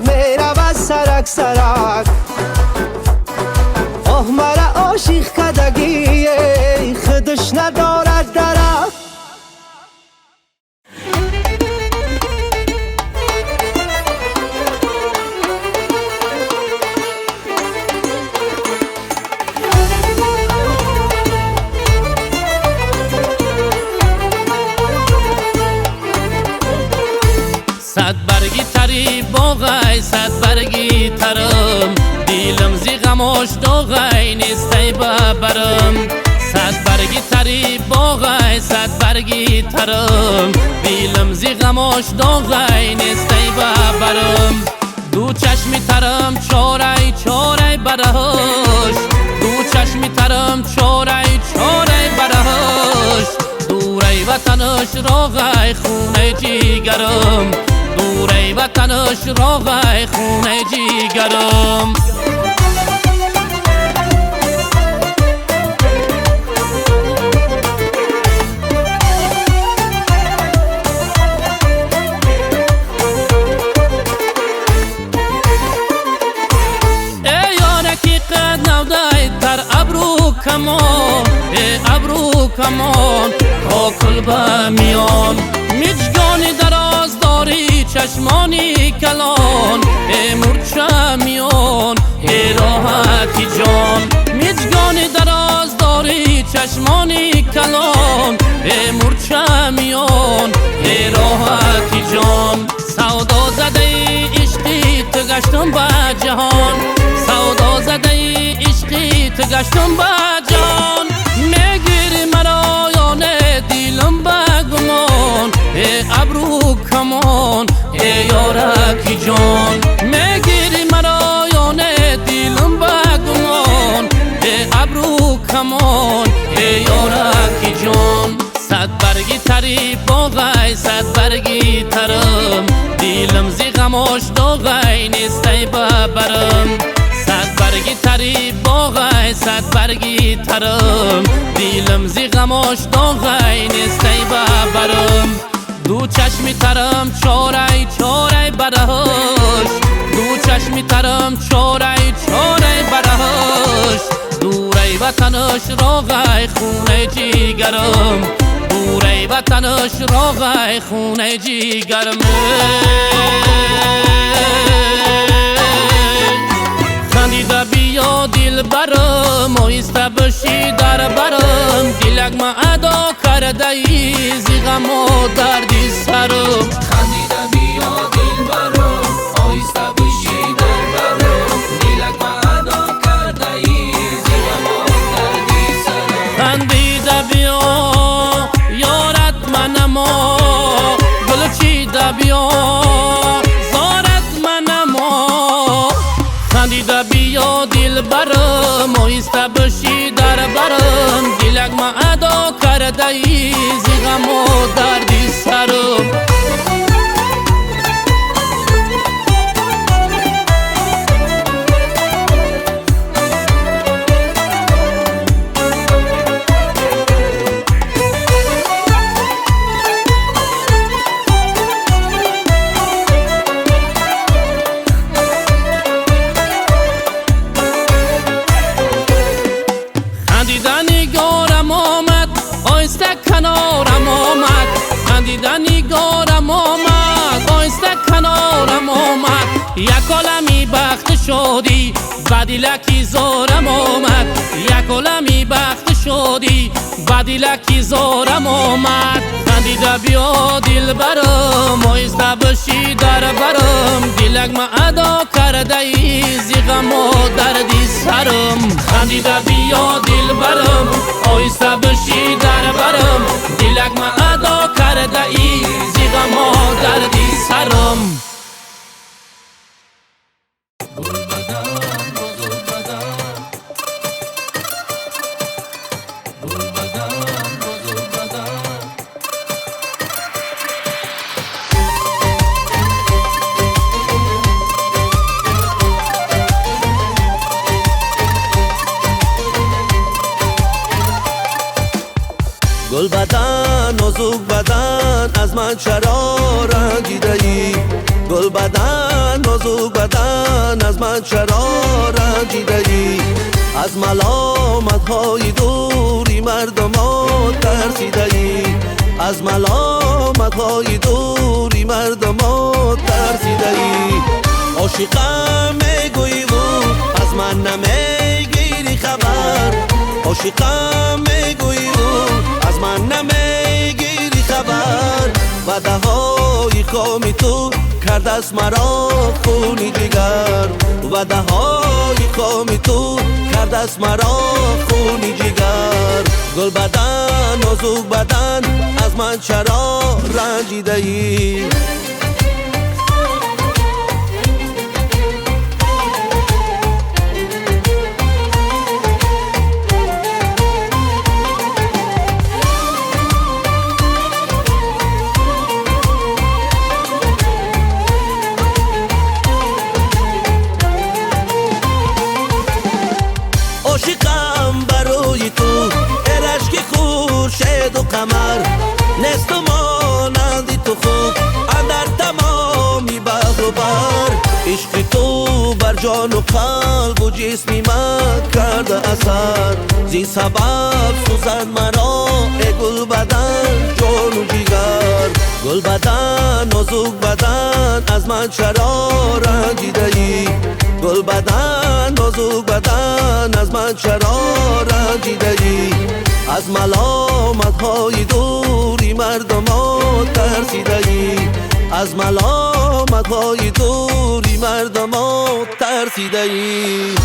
میره و سرک سرک آه مرا عاشق کدگی خودش نداره درک صد برگی تری باغای صد برگی ترم دیلم زی غماش داغای نیستی ببرم صد برگی تری باغای صد برگی ترم دیلم زی غماش داغای نیستی ببرم دو چشمی ترم چاره چاره برهاش دو چشمی ترم چاره چاره برهاش دوره وطنش راغای خونه جیگرم دوره وطنش راغای خونه جیگرم ای یارکی قد نودای در ابرو کمان ای ابرو کمان کاکل با میان میجگانی دراز داری چشمانی کلان ای مرچه میان ای راحتی جان میجگانی دراز داری چشمانی کلان ای مرچه میان ای راحتی جان سودا زده عشقی تو گشتم با جهان سودا زده عشقی تو گشتم با جان میگیری مرا یانه دیلم با گمان ای ابرو کمان ای یارکی جان میگیری مرا یانه دیلم با گمان ای ابرو کمان ای یارکی جان صد برگی تری باغای صد برگی ترم دیلم زی غماش داغای نیستی ببرم صد برگی تری باغای صد برگی ترم دیلم زی غماش داغای نیستی ببرم دو چشمی ترم چاره چاره برهاش دو چشمی ترم چاره چاره برهاش دوره وطنش راغای خونه جیگرم نوره وطنش راغه خونه جیگرم خندیده بیا دل برم آیسته بشی در برم دلک ما ادا کرده ای زیغم و دردی سرم خندیده بیا دل برم آیسته بشی در برم دلک ما ادا کرده ای زیغم و دردی سرم خندیده بیا یارت منما گل چیده بیا زارت منما خندیده بیا دل برم آیسته بشی در برم دلک ما ادا کرده ای زیغم و دردی سرم خندیده نگارم آمد آیسته کنارم آمد یک عالمی بخت شدی بدیلکی زارم آمد یک عالمی بخت شدی بدیلکی زارم آمد خندیده بیا دل برم آیسته بشی در برم دلک ما ادا کرده ای زیغم و دردی سرم خندیده بیا دل برم آیسته بشی در برم دلک ما ادا کرده ای زیغم و دردی سرم گل بدن نازک بدن از من چرا رنجیده ای گل بدن نازک بدن از من چرا رنجیده ای از ملامت های دوری مردما ترسیده ای از ملامت های دوری مردما ترسیده ای عاشقم میگویی و از من نمیگیری خبر عاشقم میگویی از من نمیگیری خبر وعده های خامی تو کرده است مرا خونی جگر وعده های خامی تو کرده است مرا خونی جگر گل بدن نازک بدن از من چرا رنجیده ای عاشقم برای تو ارشک خورشید و قمر نست و مانندی تو خوب اندر تمامی بحر و بر عشق تو بر جان و قلب و جسمی من کرده اثر زی سبب سوزد مرا ای گل بدن جان و جگر گل بدن نازک بدن از من چرا رنجیده ای گل بدن نازک بدن از من چرا رنجیده ای از ملامت های دوری مردما ترسیده ای از ملامت های دوری مردما ترسیده ای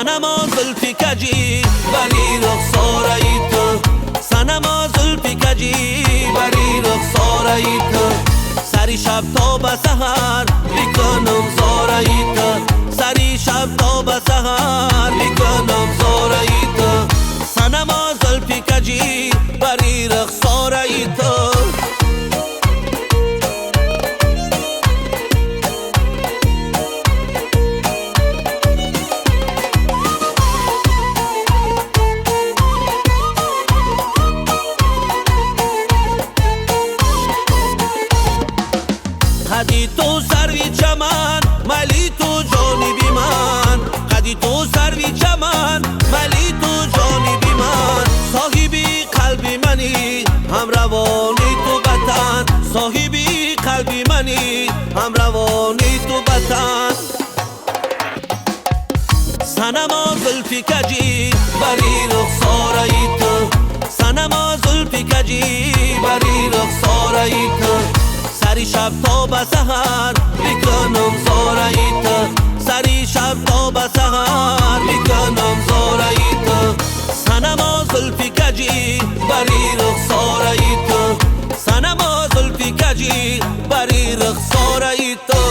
صنما زلفی کجی بری رخساره ای تو صنما زلفی کجی بری رخساره ای تو سری شب تا به سحر میکنم زاره ای تو سری شب تا به سحر میکنم زاره ای تو صنما زلفی کجی بری رخساره ای تو بی چمن ولی تو جانی بی من صاحبی قلبی منی هم روانی تو وطن صاحبی قلبی منی هم روانی تو وطن سنما زلفی کجی بری رخساره ای تو سنما زلفی کجی بری رخساره ای تو سری شب تا به سحر میکنم زاره ای تو سری شب تا به سحر میکنم زاره ای تو سنما زلفی کجی بری رخساره ای تو سنما زلفی کجی بری رخساره ای تو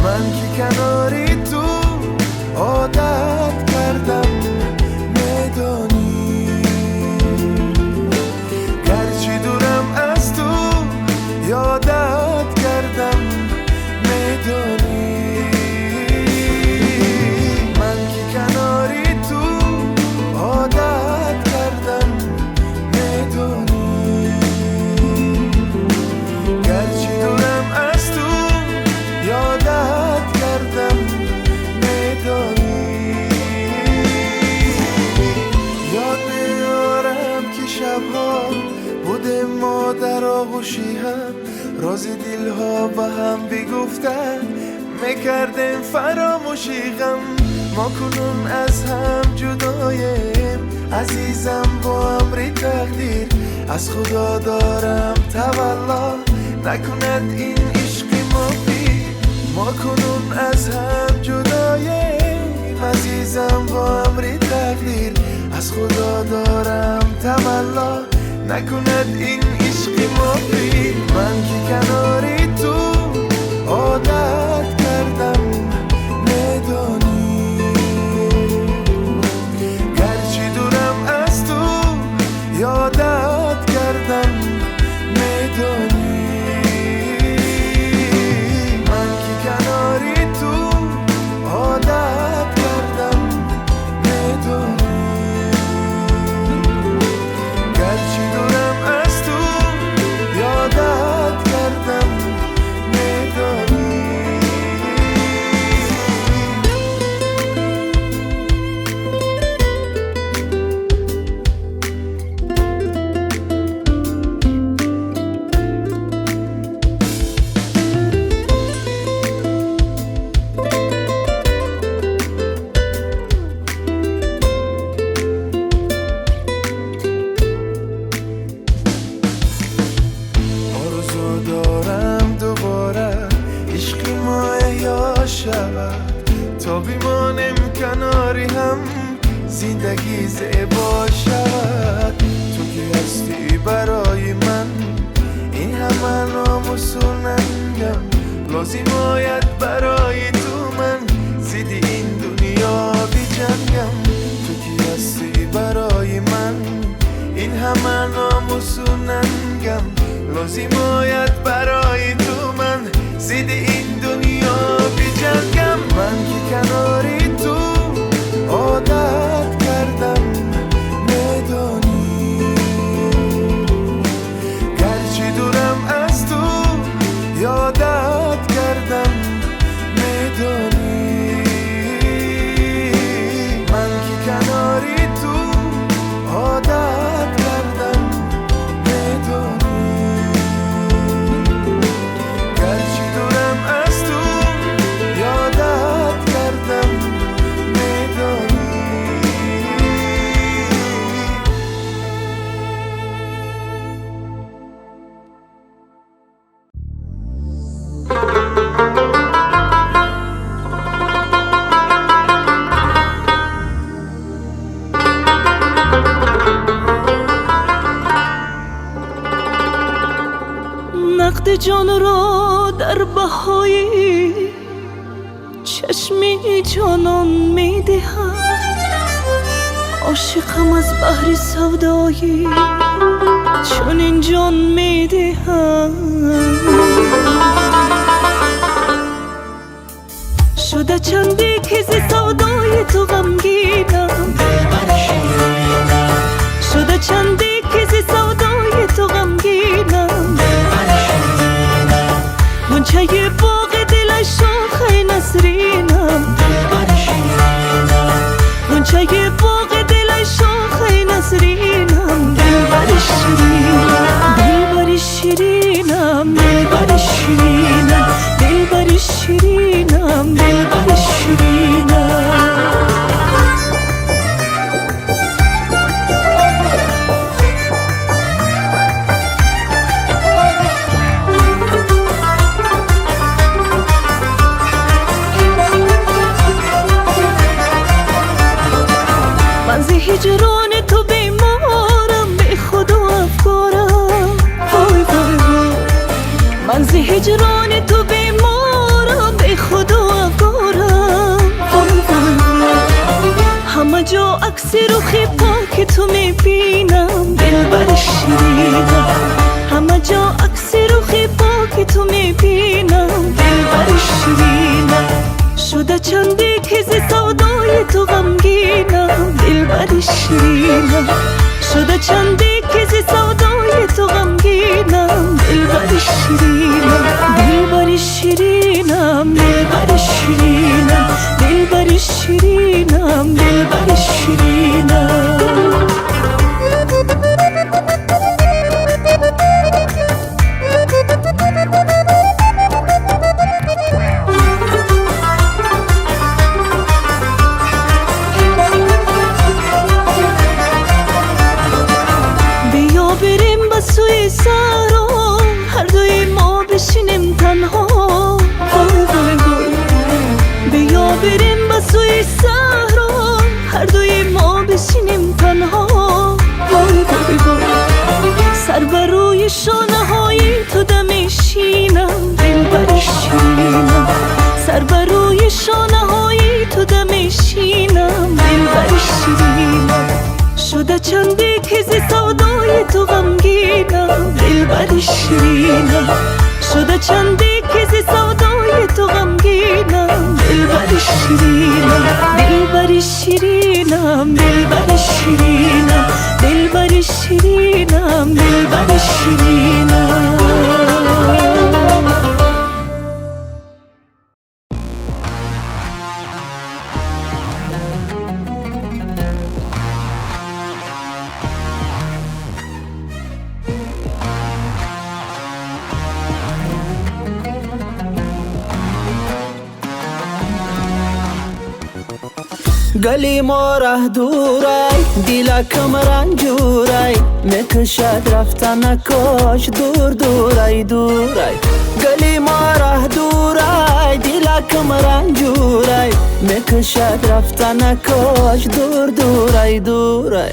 من که کناری تو عادت کردم میدانی گرچه دورم از تو یادت کردم میدانی من که کناری تو عادت کردم میدانی گرچه دورم از تو یادت کردم میدانی یاد میارم که شبها بودیم ما در آغوشی هم راز دلها با هم بگفتن میکردیم فراموشی غم ما کنون از هم جداییم عزیزم با امر تقدیر از خدا دارم تولا نکند این عشق ما بی ما کنون از هم جداییم عزیزم با امر تقدیر از خدا دارم تولا نکند این عشق ما بی من که کناری تو عادت کردم میدانی گرچه دورم از تو یادت کردم میدانی من که کناری تو عادت کردم میدانی گرچه دورم از تو یادت کردم میدانی آرزو دارم دوباره عشق ما احیا شود تا بیمانیم کناری هم زندگی زیبا شود تو که هستی برای من این همه ناموس و ننگم لازم آید برای تو من زید این دنیا بی جنگم تو که هستی برای من این همه ناموس و ننگم لازم آید برای تو من زید این دنیا بی جنگم من که کناری تو عادت کردم میدانی گرچه دورم از تو یادت کردم میدانی من که کناری تو عادت کردم میدانی گرچه دورم از تو یادت کردم میدانی نقد جان را در بهای چشمی جانان میدهم عاشقم از بحر سودایی چون این جان میدهم شده چندی که ز سودای تو غمگینم دلبر شیرینم شده چندی که ز سودای تو غمگینم دلبر شیرینم غنچه باغ دل شاخ نسرینم دلبر شیرینم غنچه باغ دل شاخ نسرینم دلبر شیرینم دلبر شیرینم دلبر شیرینم دلبر شیرینم دلبر شیرینم من ز هجران تو بیمارم به خدا افکارم وای وای وای من ز هجران تو بیمارم به خدا افکارم وای وای وای همه جا عکس رخ پاک تو میبینم دلبر شیرینم همه جا عکس رخ پاک تو میبینم دلبر شیرینم شده چندی که ز سودای تو غمگینم دلبر شیرینم شده چندی که ز سودای تو غمگینم دلبر شیرینم دلبر شیرینم دلبر شیرینم دلبر شیرینم دلبر شیرینم سوی سارا هر دوی ما بشینیم تنها وای وای وای بیا بریم با سوی سارا هر دوی ما بشینیم تنها وای وای وای سر بر روی شانه های تو دمیشینم دلبر شیرینم سر بر روی شانه های تو دمیشینم دلبر شیرینم شده چندی که ز سودای تو غمگینم دلبر شیرینم شده چندی که ز سودای تو غمگینم دلبر شیرینم دلبر شیرینم دلبر شیرینم دلبر شیرینم دلبر شیرینم گلی ما ره دورای دیلکم رنجورای میکشد رفتن کاش دور دورای دورای گلی ما ره دورای دیلکم رنجورای میکشد رفتن کاش دور دورای دورای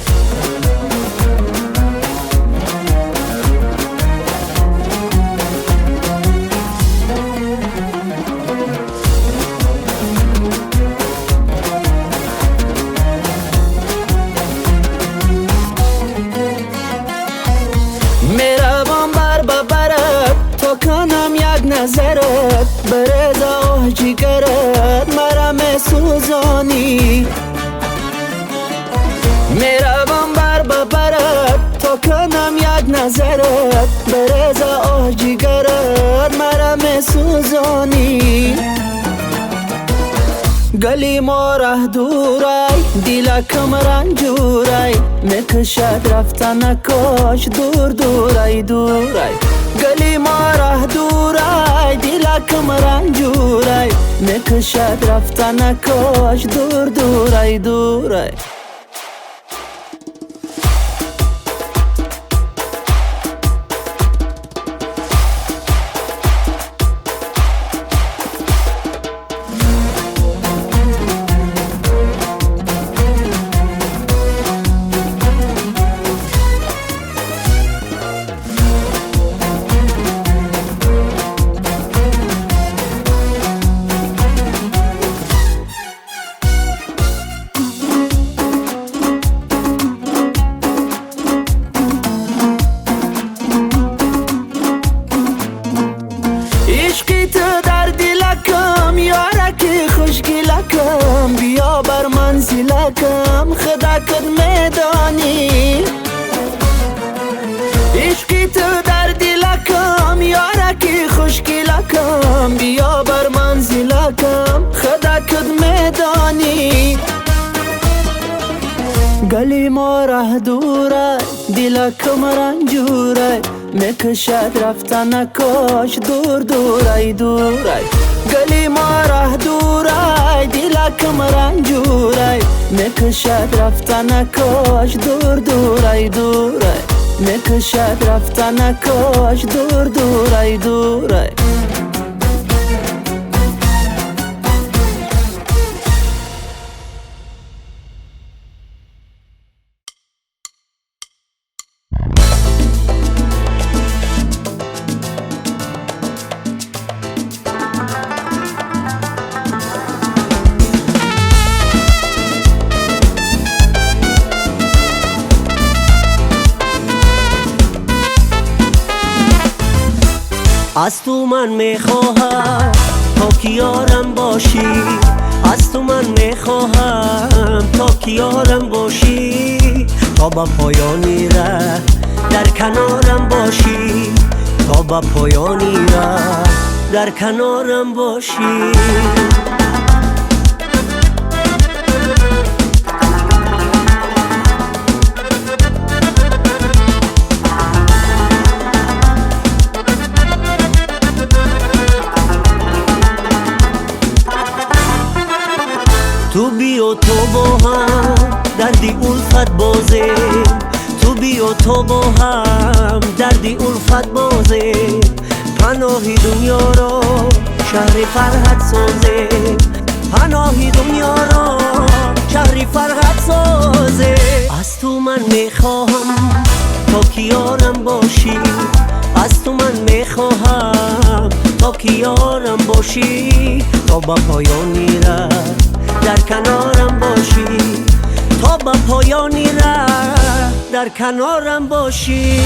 نظرت برزا و جگرت مرا میسوزانی میروم بر ببرت تا کنم یک نظرت برزا و جگرت مرا میسوزانی گلی ما ره دورای دیلکم رنجورای میکشد رفتن کاش دور دورای دورای گلی ما ره دورای دیلکم رنجورای میکشد رفتن کاش دور دورای دورای خدا کد میدانی عشقی تو در دلکم یارکی خوشگلکم بیا بر منزلکم خدا کد میدانی گلی ما ره دوره دلکم رنجوره میکشد رفتن کاش دور دوره دوره گلی ما ره دوره دلکم رنجوره میکشد رفتن کاش دور دوره دوره میکشد رفتن کاش دور دوره دوره از تو من میخواهم تا که یارم باشی از تو من میخواهم تا که یارم باشی تا با پایانی ره در کنارم باشی تا با پایانی ره در کنارم باشی تو بیا تو با هم دردی الفت بازه تو بیا تو با هم دردی الفت بازه پناهی دنیا را شهر فرحت سازه پناهی دنیا را شهر فرحت سازه از تو من میخواهم تا که یارم باشی از تو من میخواهم تا که یارم باشی تا با پایانی ره در کنارم باشی تا با پایانی ره در کنارم باشی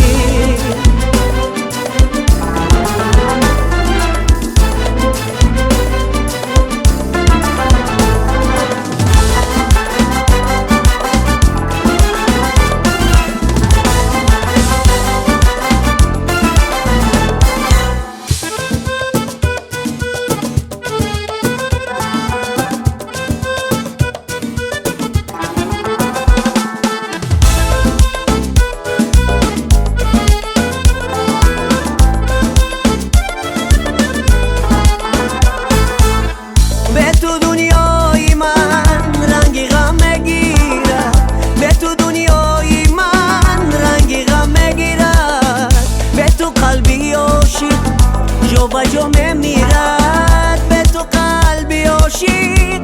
جا میمیرد به تو قلبی عاشق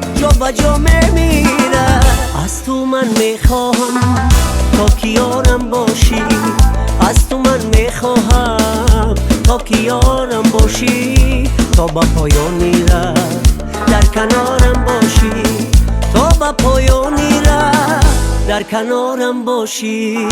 جا میمیرد از تو من میخواهم تا که یارم باشی از تو من میخواهم تا که یارم باشی تا با پایانی ره در کنارم باشی تا با پایانی ره در کنارم باشی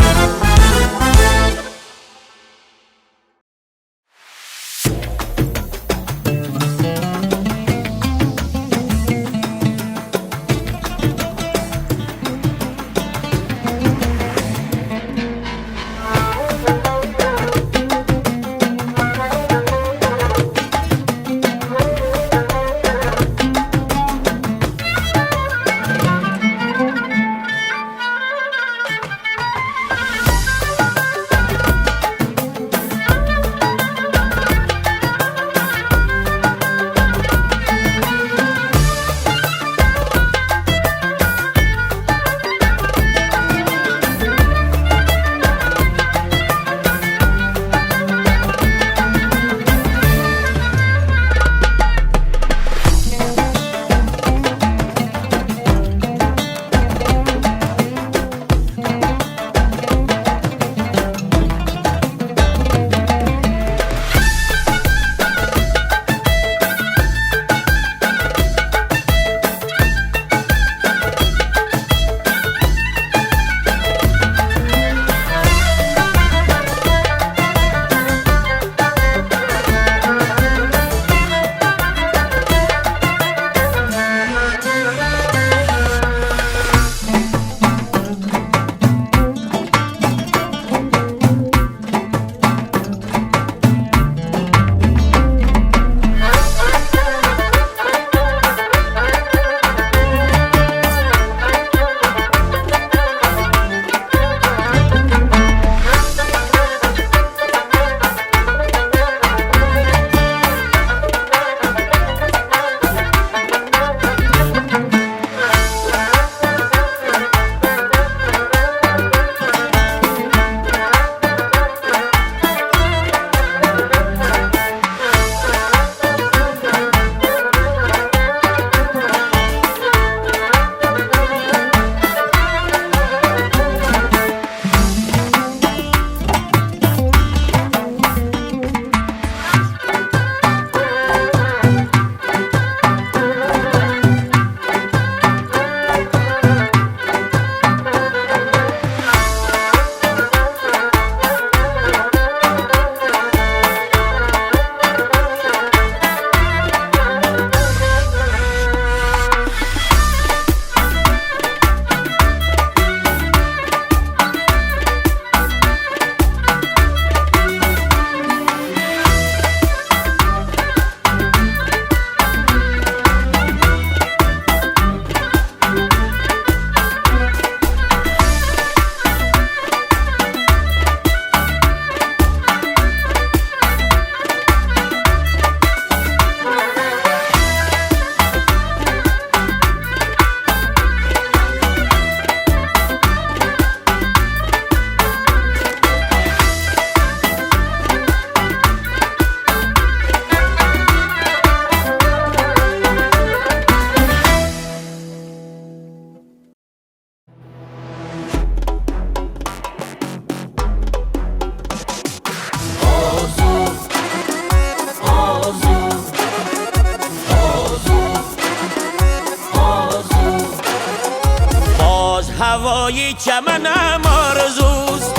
هوای چمنم آرزوست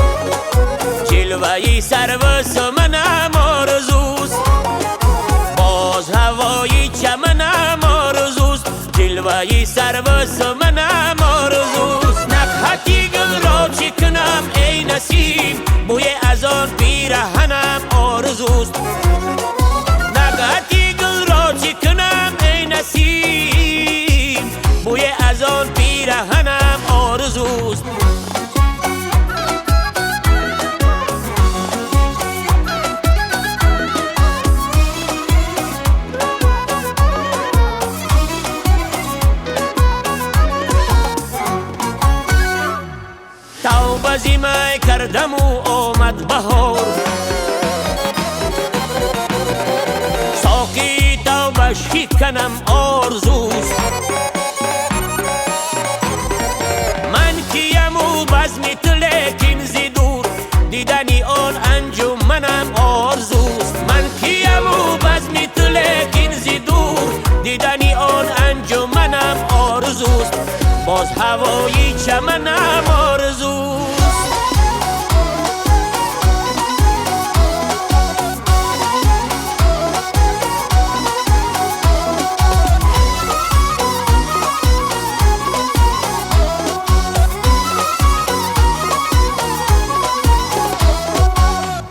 جلوه‌ی سرو سمنم آرزوست باز هوای چمنم آرزوست جلوه‌ی سرو سمنم آرزوست نکهتی گل را چی کنم ای نسیم بوی از آن پیرهنم آرزوست نکهتی گل را چی کنم ای نسیم بوی از آن پیرهنم آرزوست توبه زیمه کردم و آمد بهار ساقی توبه شکنم آرزوست من کیم و بزم تو لیکن زی دور دیدنی آن انجمنم آرزوست من کیم و بزم تو لیکن زی دور دیدنی آن انجمنم آرزوست باز هوای چمنم آرزوست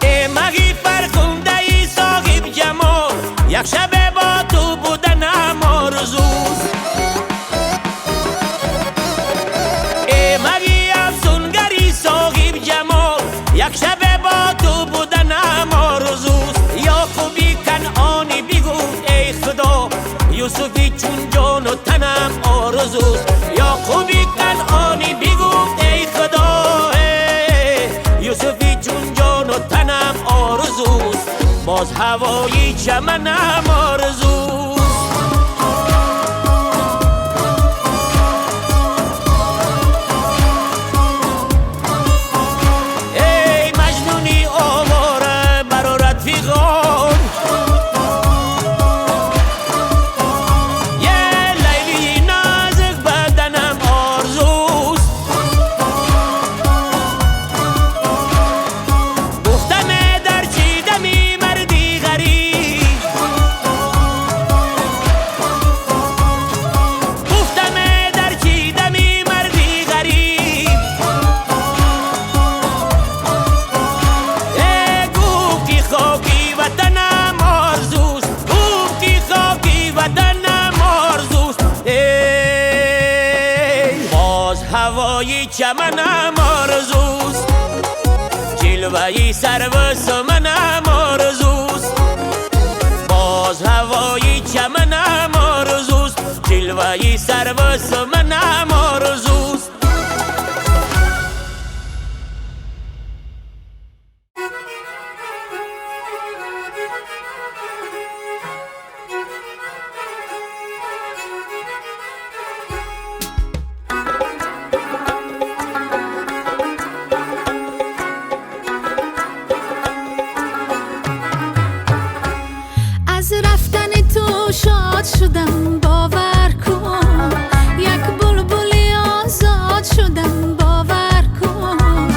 ای مگی فرخنده ای صاحب جمال یک شب با تو بودنم آرزوست یک شب با تو بودنم آرزوست یا خوبی کنعانی بگو ای خدا یوسفی چون جان و تنم آرزوست یا خوبی کنعانی بگو ای خدا یوسفی چون جان و تنم آرزوست باز هوای چمنم آرزوست هوای چمنم آرزوست جلوه‌ی سرو سمنم آرزوست باز هوای چمنم آرزوست جلوه‌ی سرو سمنم آرزوست شدم باور کن یک بلبلی آزاد شدم باور کن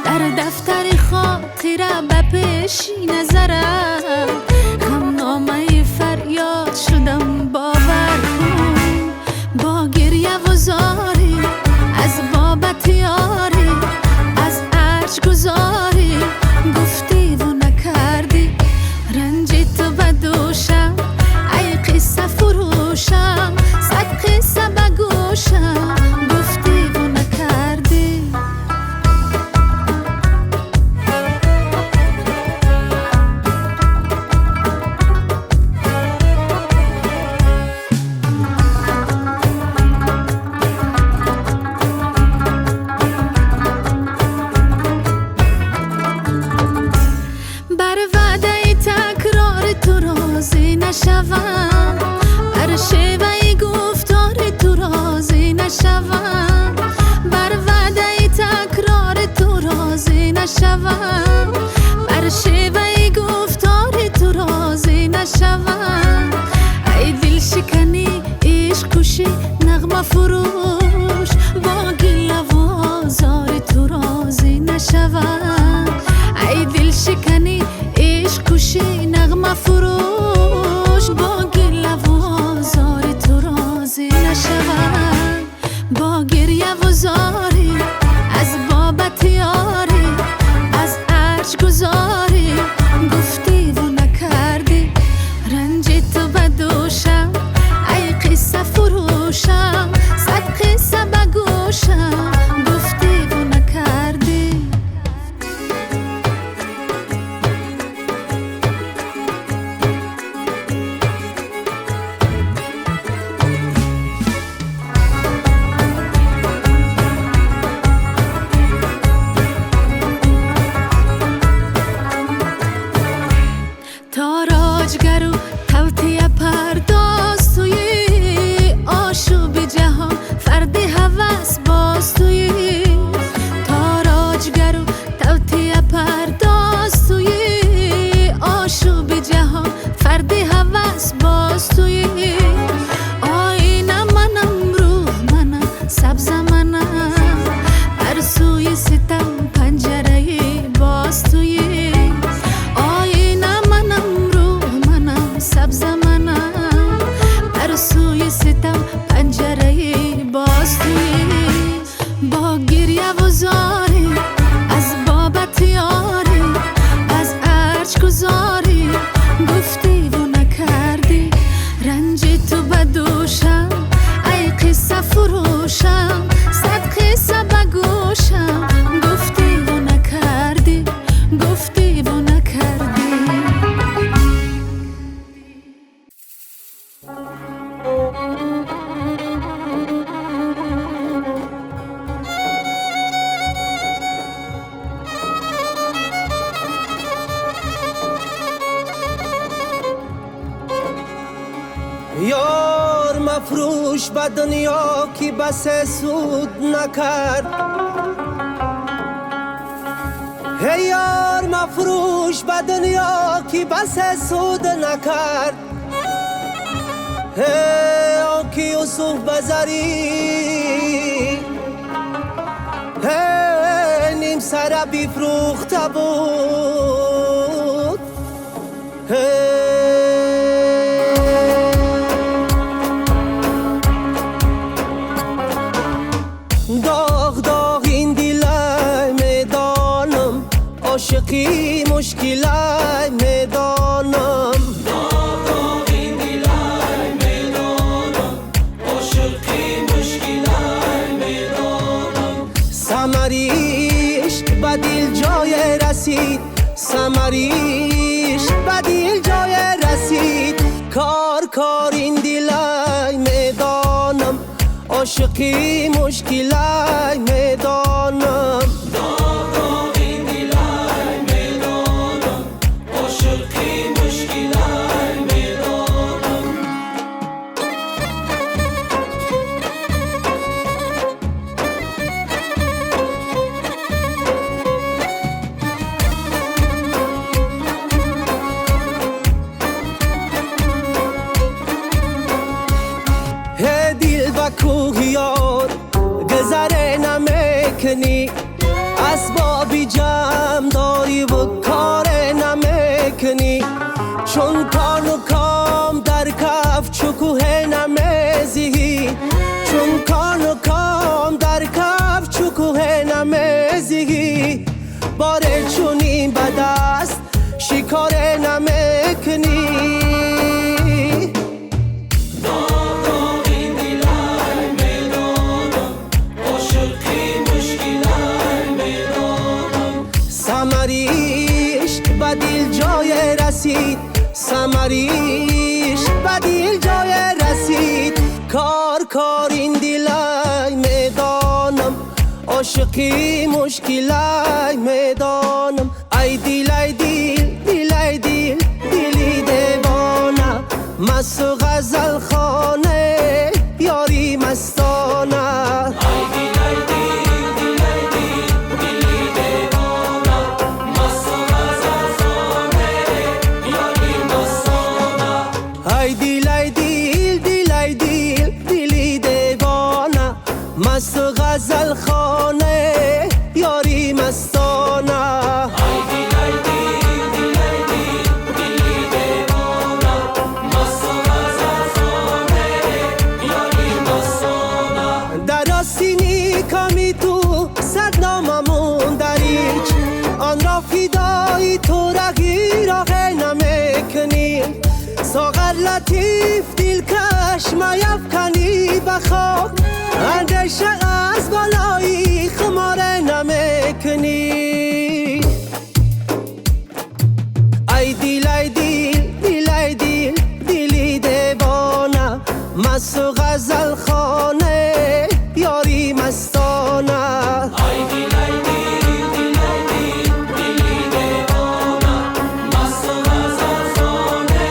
در دفتر خاطره به پیشی نظرم هم نامه فریاد شدم باور کن با گریه و زاری از بابت یاری از عرج گذاری گفتی و نکردی رنجی تو بدوشم ای قصه فروشم صد قصه بگوشم گفتی و نکردی بر وعده تکرار تو راضی نشوم بر شیوه گفتار تو راضی نشوم بر وعده تکرار تو راضی نشوم بر شیوه گفتار تو راضی نشوم ای دل شکنی عشق کشی نغمه فروش با گله و نشوم با گریه و زاری از بابت یاری از ارج گذاری گفتی و نکردی رنج تو بدوشم ای قصه فروشم صد قصه بگوشم گفتی و نکردی تاراجگرو توتیه پرداز توی آشوب جهان فرد هوس باز توی تاراجگرو توتیه پرداز توی آشوب جهان فرد هوس باز توی آینه منم روح منم سبز منم بر سوی ستم پنجره باز توی سبز منم بر سوی ستم پنجره باز توی با گریه و زاری از بابت یاری از ارج گذاری گفتی و نکردی رنج تو بدوشم ای قصه فروشم صد قصه بگوشم گفتی و نکردی گفتی و نکردی یار مفروش به دنیا کی بس سود نکرد هی یار مفروش به دنیا کی بس سود نکرد هی آنکی یوسف بزری هی نیم سر بیفروخته بود داغ داغ این دلای میدانم عاشقی مشکلای میدانم داغ داغ این دلای میدانم عاشقی مشکلای میدانم ثمریش به دل جای رسید ثمریش به دل جای رسید کار این دلای میدانم عاشقی مشکلای میدانم داغ داغ این دلای میدانم عاشقی مشکلای میدانم هی دل و کوه یار گذره نمیکنی اسبابی جمع داری و کار نمیکنی چون کان و کام در کف چکوه نمیزی چون کان و کام در کف چکوه نمیزی باره چونی به دست شکار نمیکنی ثمریش به دل جای رسید ثمریش به دل جای رسید کار این دلای میدانم عاشقی مشکلای میدانم ای دل ای دل دل ای دل دلی دیوانه مست و غزل خانه یاری مستانه مست و غزل خانه یاری مستانه نیفکنی به خاک اندیشه از بالایی خمار نمیکنی ای دیل ای دیل دیل ای دیل دیلی دیوانه مست و غزل خانه یاری مستانه ای دیل ای دیل دیل ای دیل دیلی دیوانه مست و غزل خانه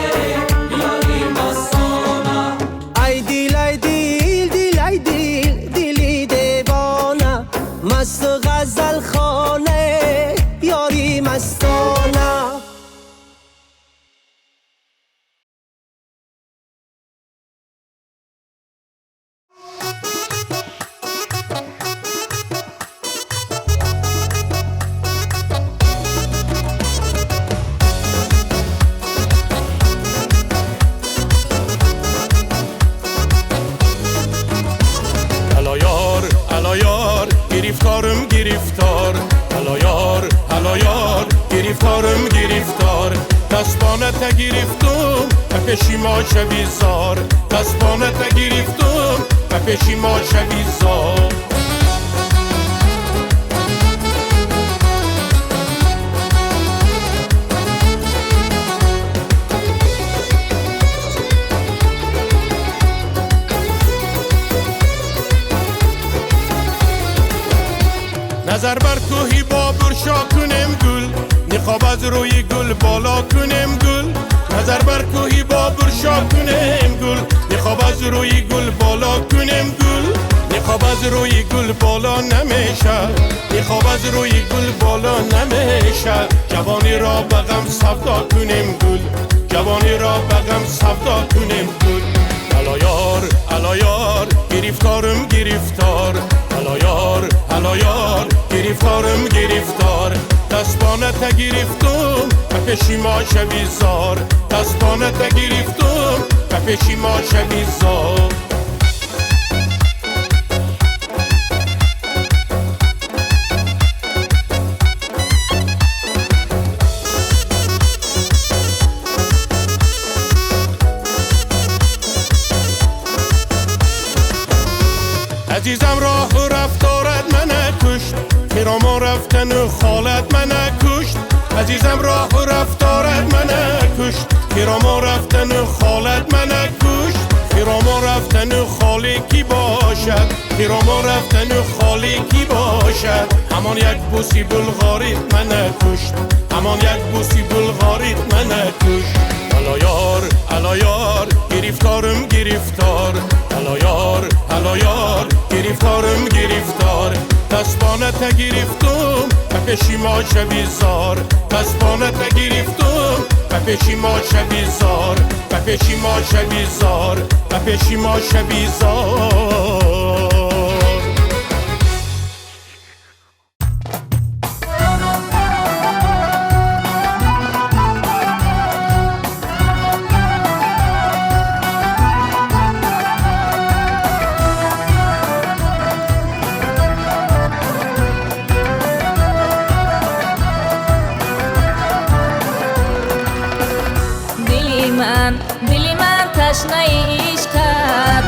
یاری مستانه ای دیل ای دیل دیل ای دیل دیلی دیوانه مست و غزل خانه یاری مستانه گرفتارم گرفتار هلا یار هلا یار گرفتارم گرفتار دستانت گرفتم و پشیما شوی زار دستانت گرفتم و پشیما شوی زار نظر بر کوهی با برشا کنم گل نقاب از روی گل بالا کنم گل نظر بر کوهی با برشا کنم گل نقاب از روی گل بالا کنم گل نقاب از روی گل بالا نمیشه نقاب از روی گل بالا نمیشه جوانی را بغم سودا کنم گل جوانی را بغم سودا کنم گل هلا یار گرفتارم گرفتار هلا یار گرفتارم گرفتار دستانت گرفتم و پشیما شوی زار دستانت گرفتم و پشیما شوی زار عزیزم راه و رفتارت من کشت پیراما رفتن و خالت من کشت عزیزم راه و رفتارت من کشت پیراما رفتن و خالت من کشت پیراما رفتن و خالی کی باشد پیراما رفتن و خالی کی باشد همان یک بوسی بلغاریت من کشت همان یک بوسی بلغاریت من کشت هلا یار گرفتارم گرفتار هلا یار گرفتارم گرفتار دستانت گرفتم و پشیما شوی زار دستانت گرفتم و پشیما شوی زار و پشیما شوی زار و پشیما شوی زار دلی من تشنه عشق کرد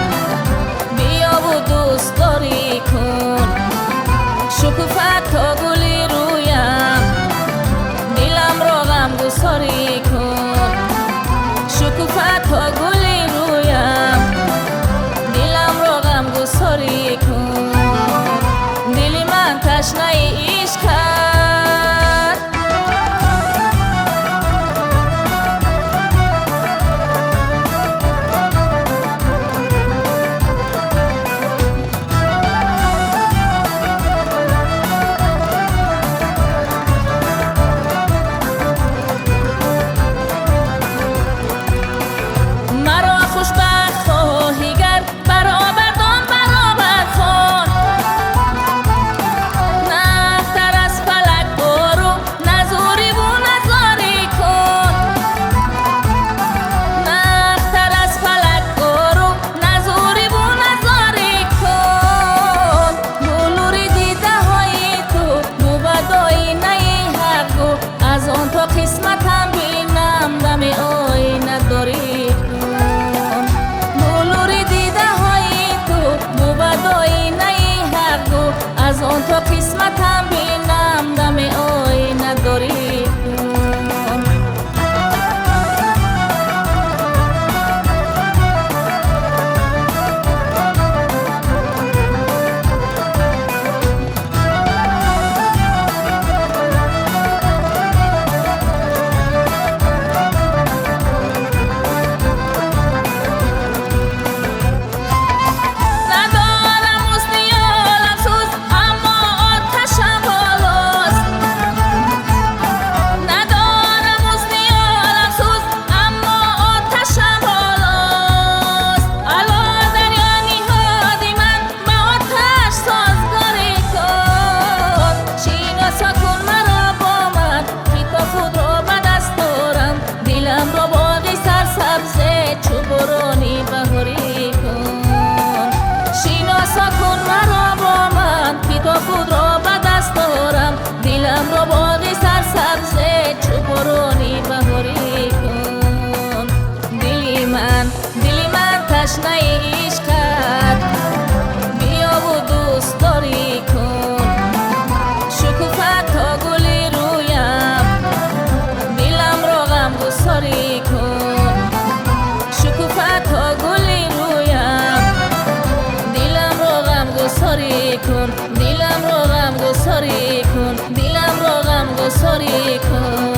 کن دیلم رو غم گساری کن دیلم رو غم گساری کن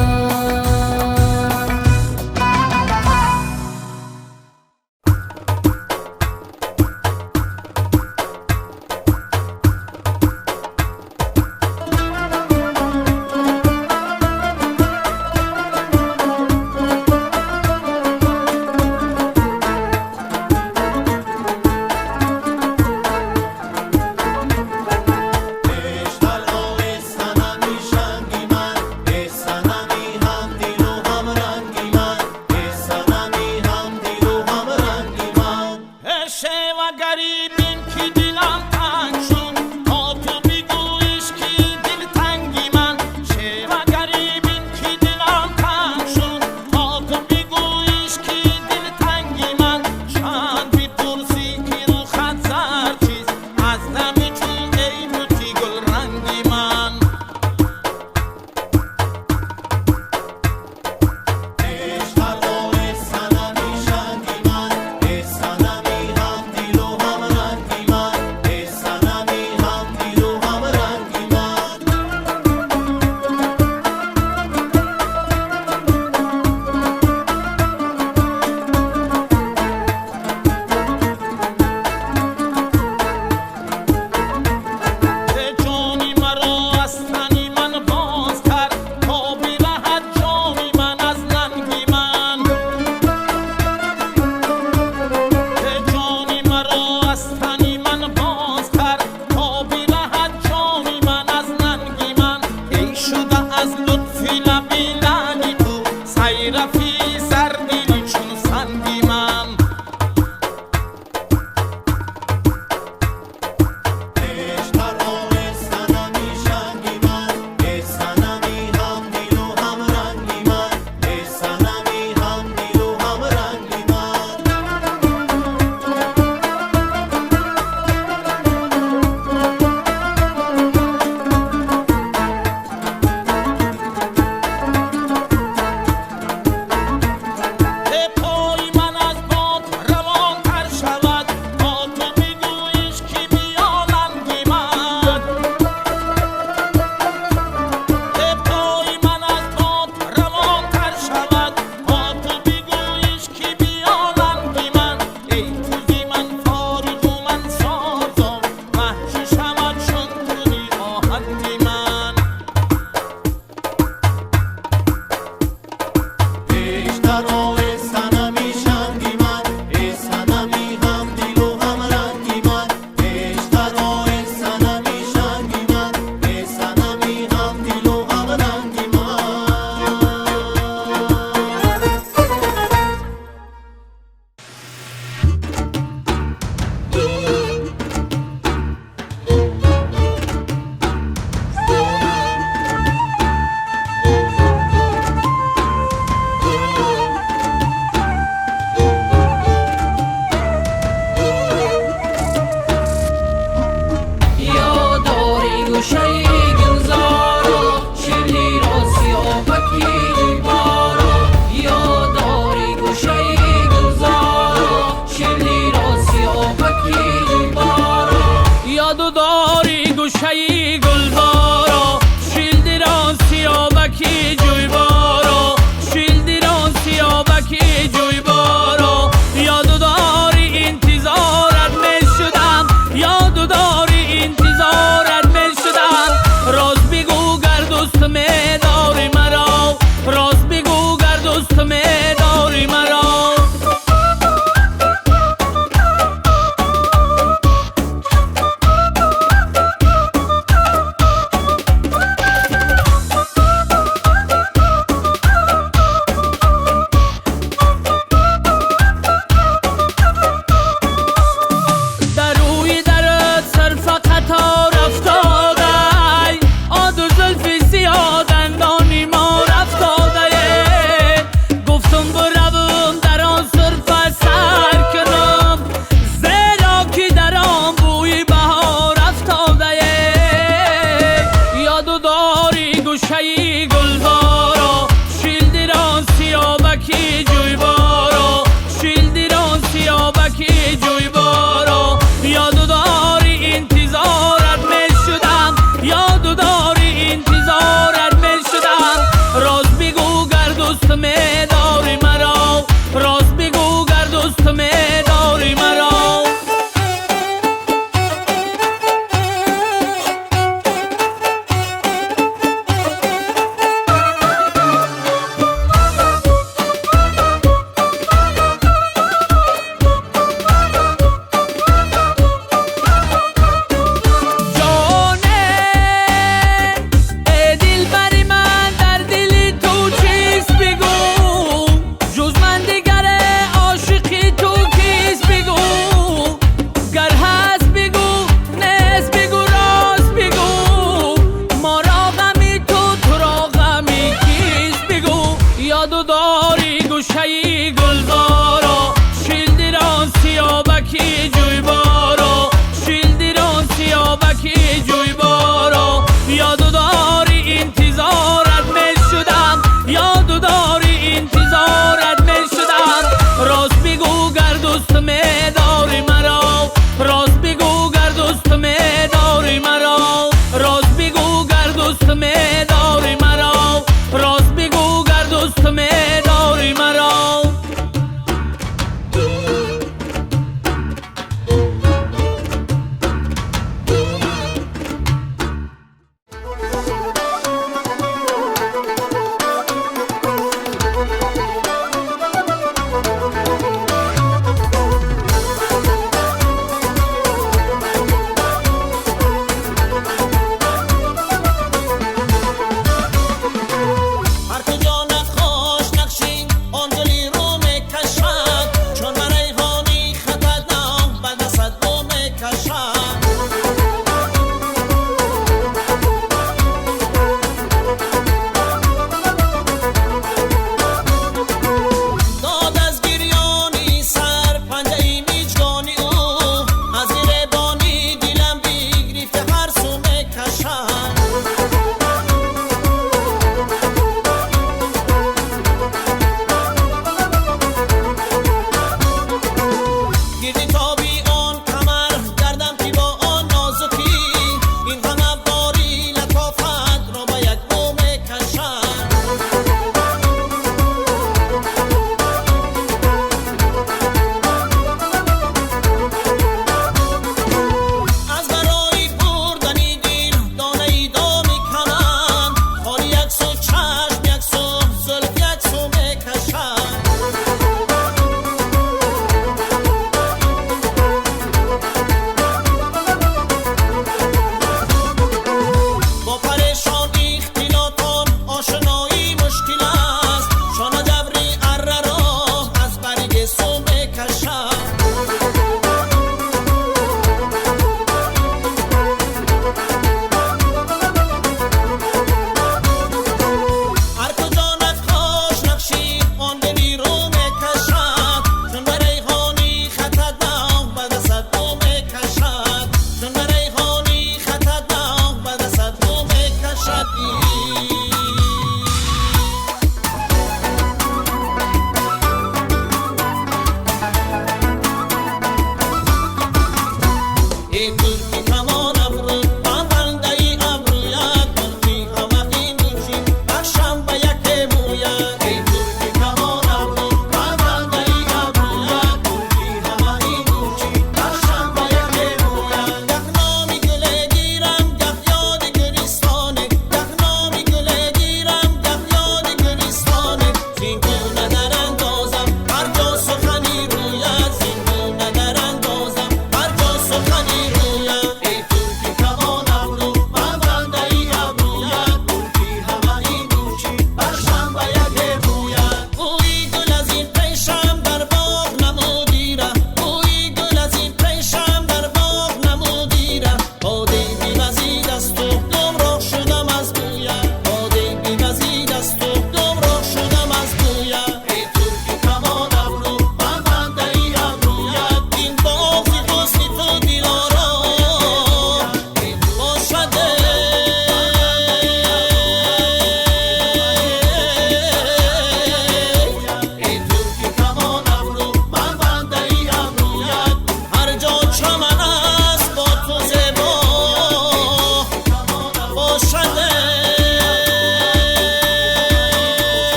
Sana دوست می‌داری مرا راز بگو گر دوست می‌داری مرا راز بگو گر دوست می‌داری مرا گردی تا بی آن کمر گردم که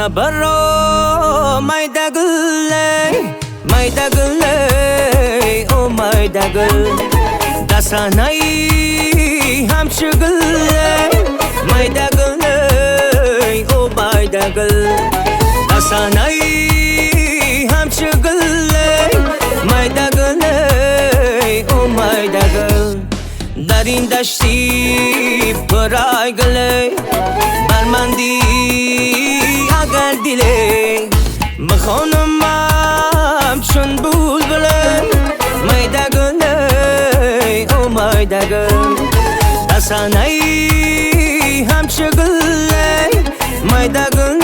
Ana barro mayda gul oh mayda gul dasanai hamshu gul mayda gul oh mayda gul dasanai hamshu gul mayda gul oh mayda gul dar in dashti paray gale barmandi agar dile مخانم چون بلبله mayda gul oh mayda gul dasanai hamshu gul mayda gul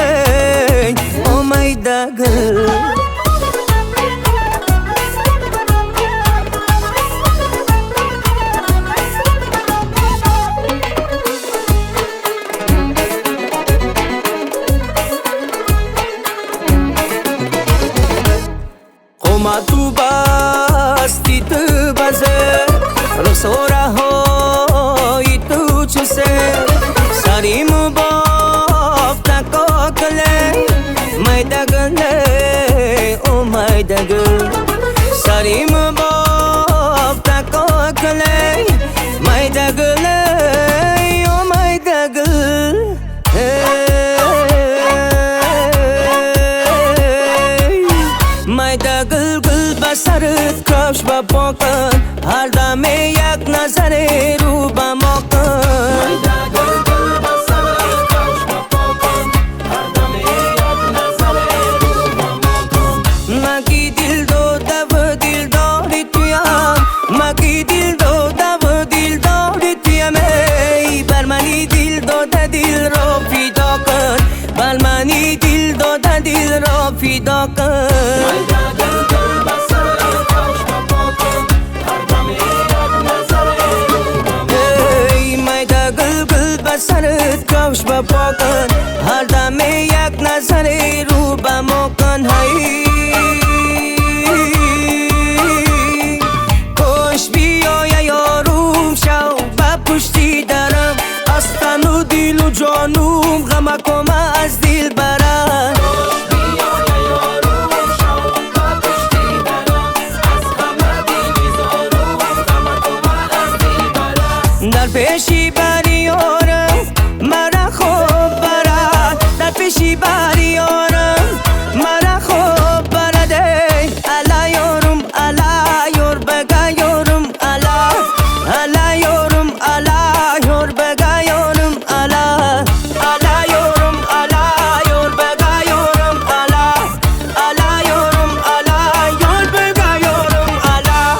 oh mayda gul ما تو بستی تو بزه رخصوره های تو چسه سریمو باف تکا کله mayda gul oh mayda gul سریمو باف تکا کله mayda gul oh mayda gul mayda gul سرت کاش با پاکن هر دم یک نظر رو با ما کن mayda gul با سرت کاش با پاکن هر دم یک نظر رو با ما کن مگی دل داده و دل داری تویم مگی دل داده و دل داری تویم ای بر منی دل داده دل را فدا کن بر منی دل داده دل را فدا کن mayda gul سرت کاش با پاکن هر دم یک نظر رو با ما کن کاش بیای یاروم شو با پشتی درم از تن و دل و جانوم غمکم از دل برم در پیشی بریارم مرا خوب برد در پیشی بریارم مرا خوب برد الا یارم الا یار بگا یارم الا یارم الا یار بگا یارم الا یارم الا یار بگا یارم الا یارم الا یار بگا یارم الا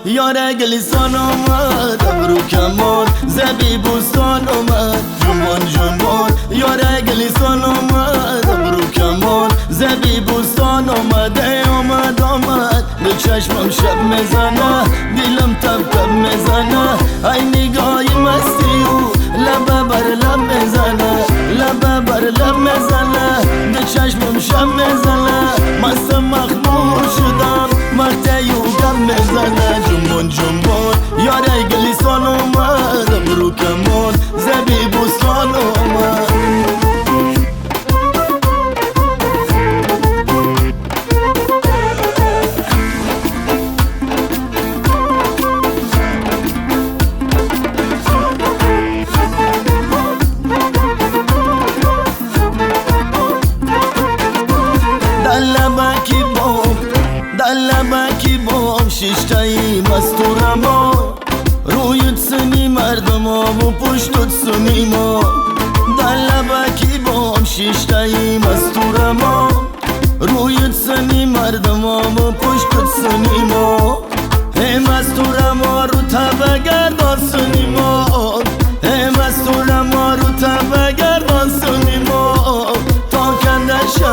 یار گلیسان آمد ابرو کمان زبی بوستان آمد جنبان یار گلیسان آمد ابرو کمان زبی بوستان آمده آمد به چشمم شب میزنه دلم تب میزنه ای نگاهی مستی او لب بر لب میزنه لب بر لب میزنه به چشمم شب میزنه مست مخمور شدم مقته یوگم میزنه جنبان یار گلیسان آمد ابرو کمان زبی بوستان آمد شیشتایی مستورم رویت سنی مردم و پشتت سنی ما در لبکی بام شیشتایی مستورم رویت سنی مردم و پشتت سنی ما هم مستورم رو تبگردان سنی ما هم مستورم رو تبگردان سنی ما تا کنده شد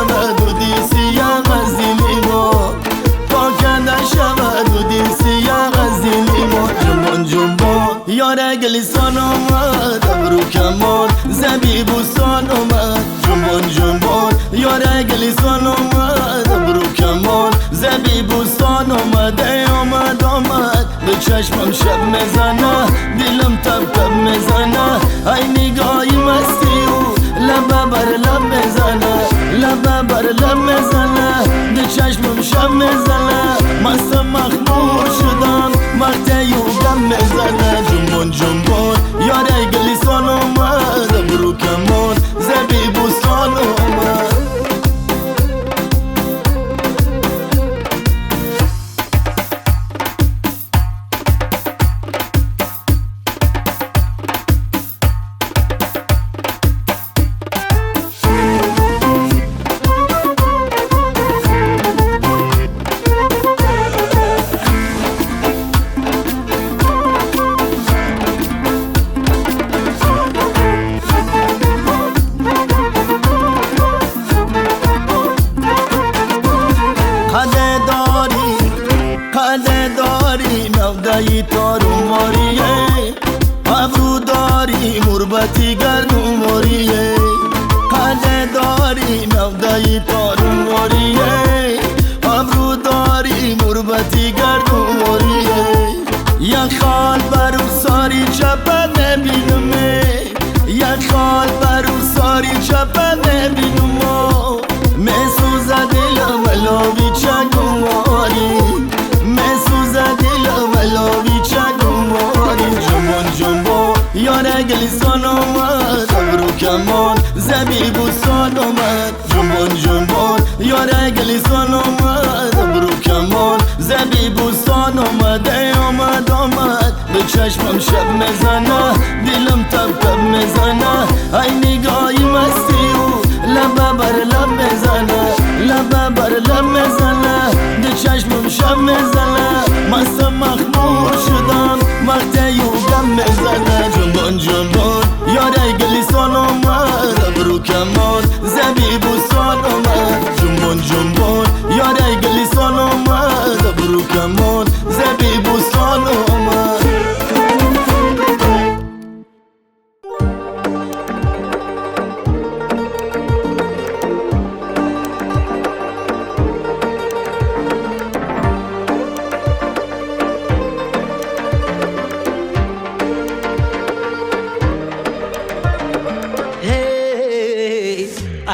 یار گلیسان آمد ابرو کمان زبیبوستان آمد جنبان جنبان یار گلیسان آمد ابرو کمان زبیبوستان آمد ای آمد آمد به چشمم شب میزنه دلم تب تب میزنه ای نگاهی مستی و لبه بر لب میزنه لبه بر لب میزنه به چشمم شب میزنه مستم مخمور شدم وقتی یوگم میزنه جنبان جنبان یاره گلیسان آمد ابرو کمان زبیبوستان آمد نودایی تارو ماریه ابرو داری مربتی گردو ماریه قده داری نودایی تارو ماریه ابرو داری مربتی گردو ماریه یک خال برو ساری چپه نبینمه یک خال برو ساری چپه نبینم میسوزه دلم علاوی چگو ماری میسوزه دلم علاوی چگو ماری جنبان جنبان یاره گلیسان آمد ابرو کمان زبیبوستان آمد جنبان جنبان یاره گلیسان آمد ابرو کمان زبیبوستان آمد ای آمد آمد به چشمم شب میزنه دلم تب تب میزنه ای نگاهی مستی و لبه بر لب میزنه لبه بر لب میزنه به چشمم شب میزنه مستم مخمور شدم وقتی یوگم میزنه جنبان جنبان یاره گلیسان آمد ابرو کمان زبیبوستان آمد جنبان جنبان یاره گلیسان آمد ابرو کمان زبیبوستان آمد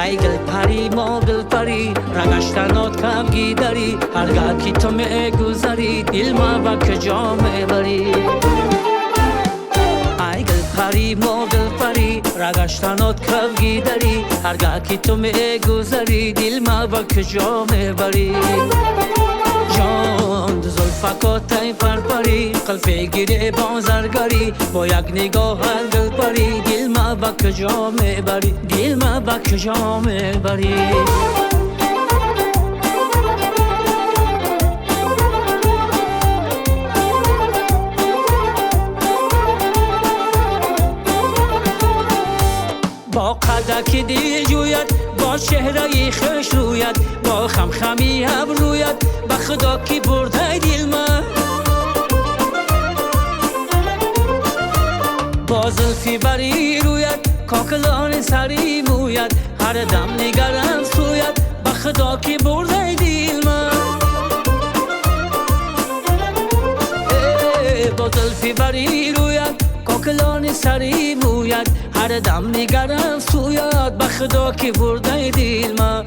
ای گل پری ما گل پری رگشتنات کم گیداری هرگاه که تو میگذری دل ما با کجا میبری ای گل پری ما گل پری رگشتنات کم گیداری هرگاه که تو میگذری دل ما با کجا میبری جان زلفکات ای پرپری قلب گیره بازرگری با یک نگاه گل پری دل ما با کجا میبری دل ما با کجا میبری با قدک دل جوید با چهره خوش روید با خمخمی ابروید به خدا کی برده دل من با زلفی بری روید کاکلان سری موید هر دم نگرم سوید به خدا کی برده دل من با زلفی بری روید کاکلان سری موید هر دم نگرم سوید به خدا کی برده دل من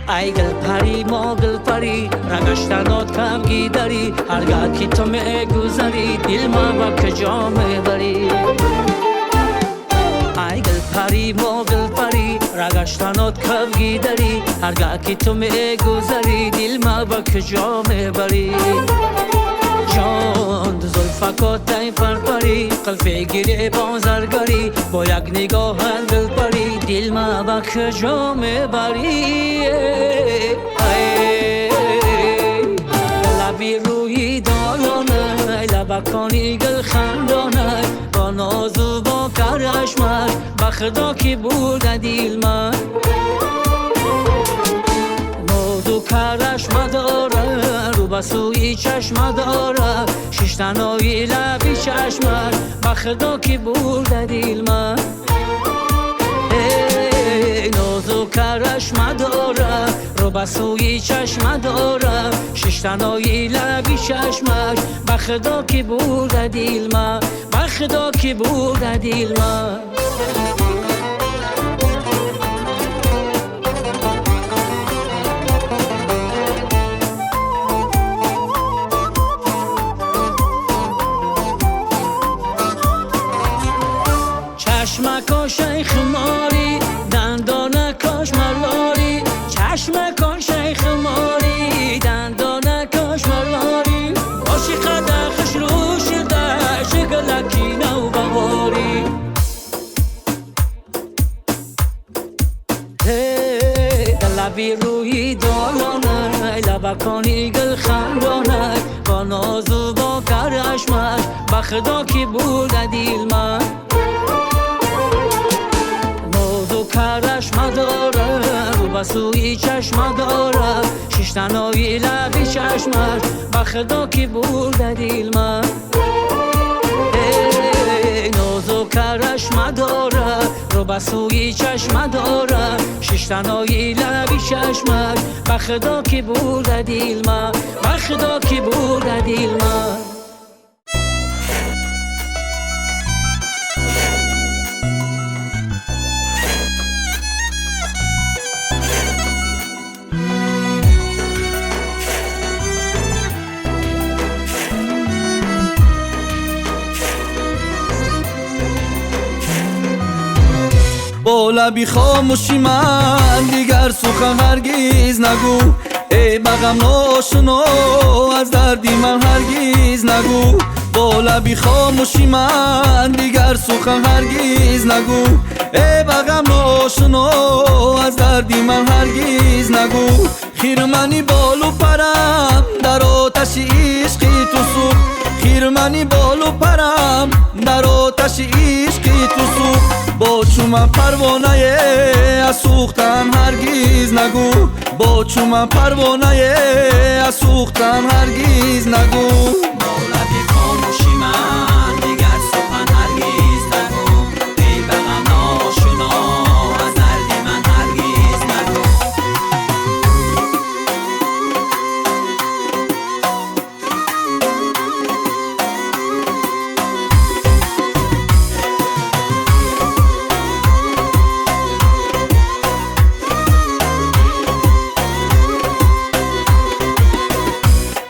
ای گل پری ما گل پری رگشتنات کم گیداری هرگاه که تو میگذری دل ما با کجا میبری ای گل پری ما گل پری رگشتنات کم گیداری هرگاه که تو میگذری دل ما با کجا میبری جان زلفکات ای پرپری قلب گیره بازرگری با یک نگاه دل پری دل ما با کجا میبری لبی روی دایانه لبکانی گل خندانه با ناز و با کرشمش به خدا کی بود دل من ناز و کرشم داره رو به سوی چشم داره ششتنایی لبی چشمش بخدا کی برده دیل من نازو کرش مداره رو به سوی چشم داره ششتنایی لبی چشمش بخدا کی برده دیل من بخدا کی برده دیل من چشم شیخ ماری دندان کاش مراری چشم شیخ ماری دندان کاش مراری باشی قدخش رو شدش گلکی نو بواری دلبی روی دارانه لبکانی گل خندانه با نازو با کرشمش بخدا کی برده دیل من کرش مداره رو بسوی چشم داره ششتنایی لبی چشمش بخدا کی برده دیل من نازو کرش مداره رو بسوی چشم داره ششتنایی لبی چشمش بخدا کی برده دیل من بخدا کی برده دیل من با لبی خاموشی من دیگر سخن هرگیز نگو ای بغم ناشنا از دردی من هرگیز نگو با لبی خاموشی من دیگر سخن هرگیز نگو ای بغم ناشنا از دردی من هرگیز نگو خیرمنی بالو پرم در آتش عشقی تو سوخت خیرمنی بالو پرم در آتش عشقی تو سوخت با چوم پروانه از سوختن هرگیز نگو با چوم پروانه از سوختن هرگیز نگو با لبی خاموشی من دیگر سخن هرگیز نگو ای بغم ناشنا از دردی من هرگیز نگو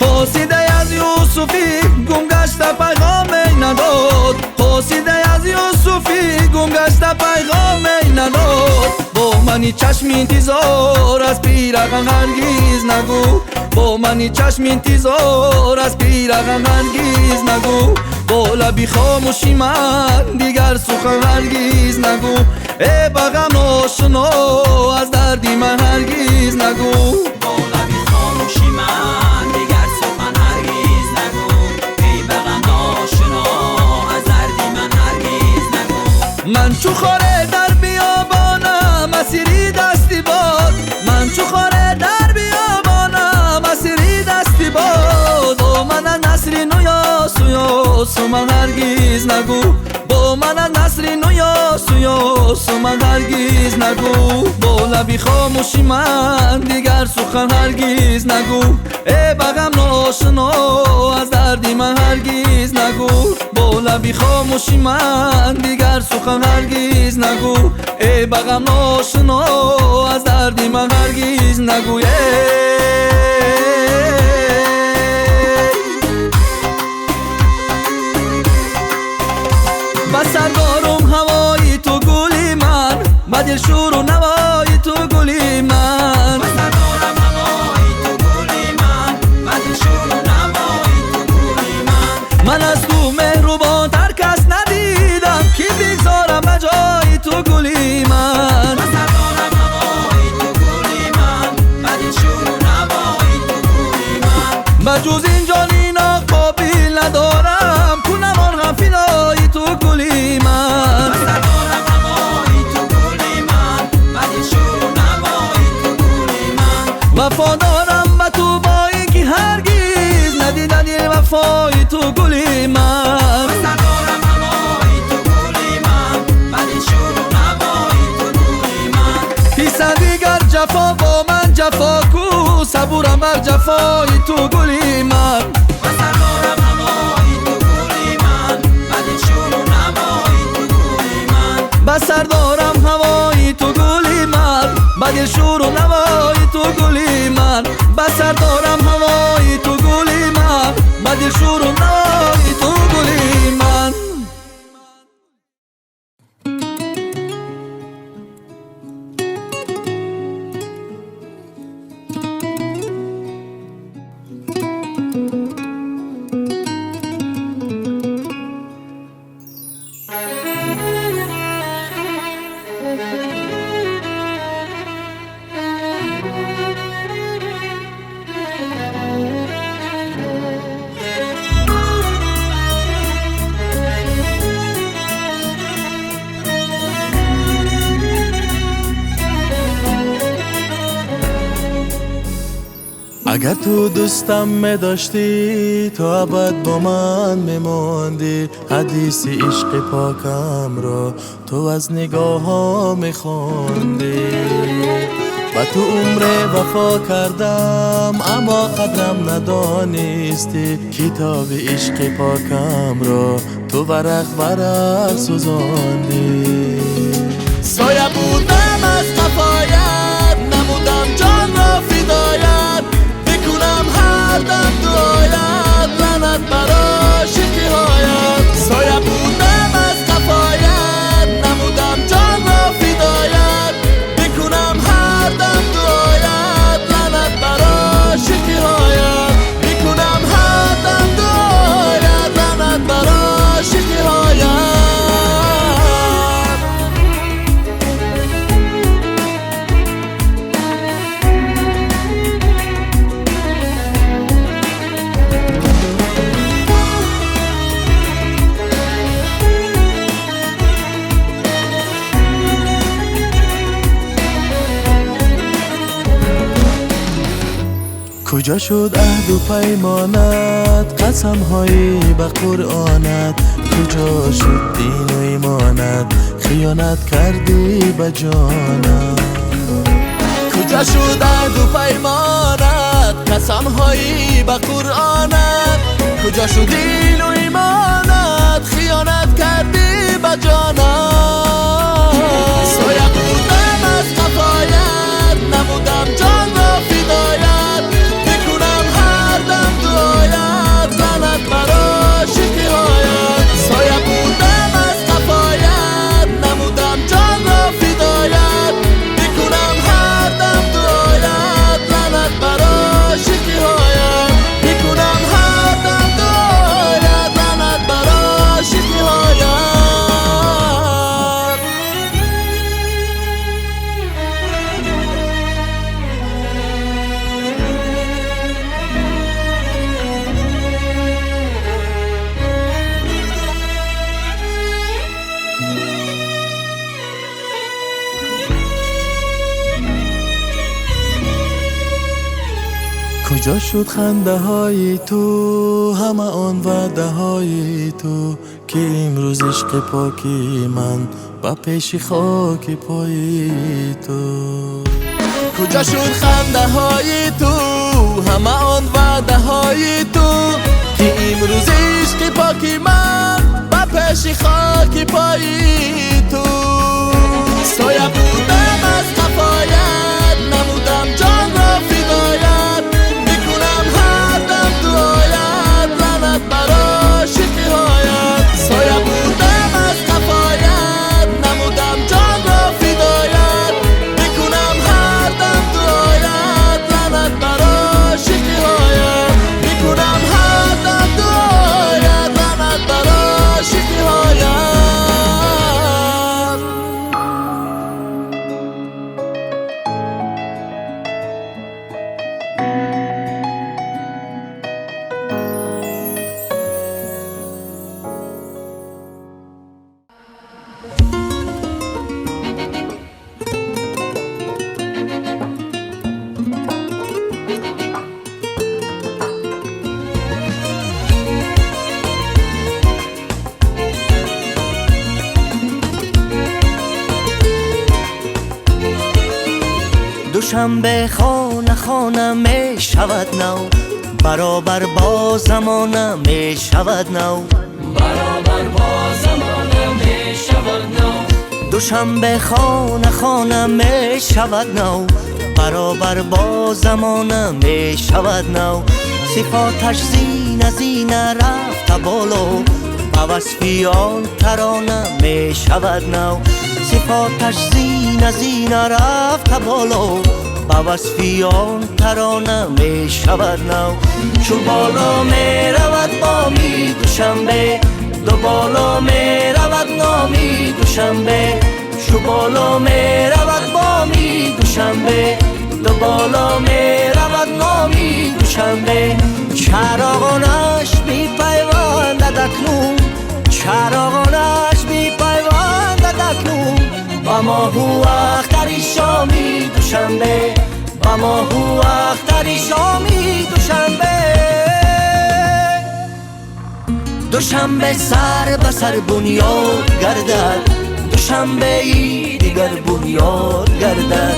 قاصیده از یوسفی گم گشته پیغامی نداد قاصیده از یوسفی گم گشته پیغامی نداد با منی چشم انتظار از پیرهن هرگیز نگو با منی چشم انتظار از پیرهن هرگیز نگو با لبی خاموشی من دیگر سخن هرگیز نگو ای بغم آشنا از دردی من هرگیز نگو با لبی خاموشی من دیگر سخن هرگیز نگو ای بغم آشنا از دردی من هرگیز نگو من چو خاره در بیابانم مسیری دستی باد من چو خاره در بیابانم مسیری دستی باد با من نصری نویا سویا من هرگیز نگو با من نصری نویا سویا من هرگیز نگو با لبی خاموشی من دیگر سخن هرگیز نگو ای بغم ناشنا از دردی من هرگیز نگو با لبی خاموشی من دیگر سخن هرگیز نگو ای بغم ناشنا از دردی من هرگیز نگو با سرگارم هوای تو گلی من با دل شور و نوای تو گلی من با سرگارم هوای تو گلی من با دل شور و نوای تو گلی من من از تو مهربان تر کس ندیدم که بگذارم به جای تو گلی من با سرگارم هوای تو گلی من با دل شور و نوای تو گلی من بجز این جانینا قابل ندارم کنمان هم فدای تو گلی من با سرگارم هوای تو گلی من با دل شور و نوای تو گلی من وفادارم به تو با اینکه هرگیز جفای تو گلی من بسر دارم هوای تو گلی من بعد شور و نوای تو گلی من پیسن دیگر جفا با من جفا کو صبورم بر جفای تو گلی من بسر دارم هوای تو گلی من بعد شور و نوای تو گلی من بسر دارم هوای تو گلی من بعد شور و نوای تو گلی من بسر دارم هوای تو گلی من بعد شور و نوای تو گلی من اگر تو دوستم می‌داشتی تو ابد با من میماندی حدیث عشق پاکم را تو از نگاه ها میخواندی و تو عمر وفا کردم اما قدرم ندانستی کتاب عشق پاکم را تو ورق ورق سوزاندی سایه بودم از قفایت نمودم جان را فدایت بکنم هر دم دعایت لعنت برا شکیهایت سایه بودم از قفایت نمودم جان را فدایت بکنم هر دم دعایت لعنت برا شکیهایت بکنم هر دم دعایت لعنت برا شکیهایت کجا شد عهد و پیمانت قسم هایی به قرآنت کجا شد دین و ایمانت خیانت کردی به جانت کجا شد عهد و پیمانت قسم هایی به قرآنت کجا شد دین و ایمانت خیانت کردی به جانت سایه بودم از قفایت نمودم جان را فدایت لعنت برا شکیهایت سایه بودم از قفایت نمودم جان را فدایت بکنم هر دم دعایت لعنت برا شکیهایت بکنم هر دم دعایت لعنت برا شکیهایت کجا شد خنده های تو همه آن وعده های تو که امروز عشق پاکی من با پیش خاک پای تو کجا شد خنده های تو همه آن وعده های تو که امروز عشق پاکی من با پیش خاک پای تو سایه بودم از قفایت نمودم جان را فدایت بکنم هر دم دعایت لعنت برا شکیهایت سایه بودم از قفایت نمودم جان را فدایت بکنم هر دم دعایت لعنت برا شکیهایت بکنم هر دم دعایت لعنت برا شکیهایت دوشنبه خانه خانه می شود نو، برابر با زمانه می شود نو، برابر با زمانه می شود نو. دوشنبه خانه خانه می شود نو، برابر با زمانه می شود نو. صفاتش زینه زینه رفته بالو، با وصفیان ترانه می شود نو. صفاتش زینه زینه رفته بالو، با وصفیان ترانه می شود نو. چو بالا می رود بامی دوشنبه، دو بالا می رود نامی دوشنبه. چو بالا می رود بامی دوشنبه، دو بالا می رود نامی دوشنبه. چراغانش بی پیوندد اکنون، چراغانش بی پیوندد اکنون. با ماهو اختری شامی دوشنبه، با ماهو اختری شامی دوشنبه. دوشنبه سر به سر بنیاد گردد، دوشنبه ای دیگر بنیاد گردد.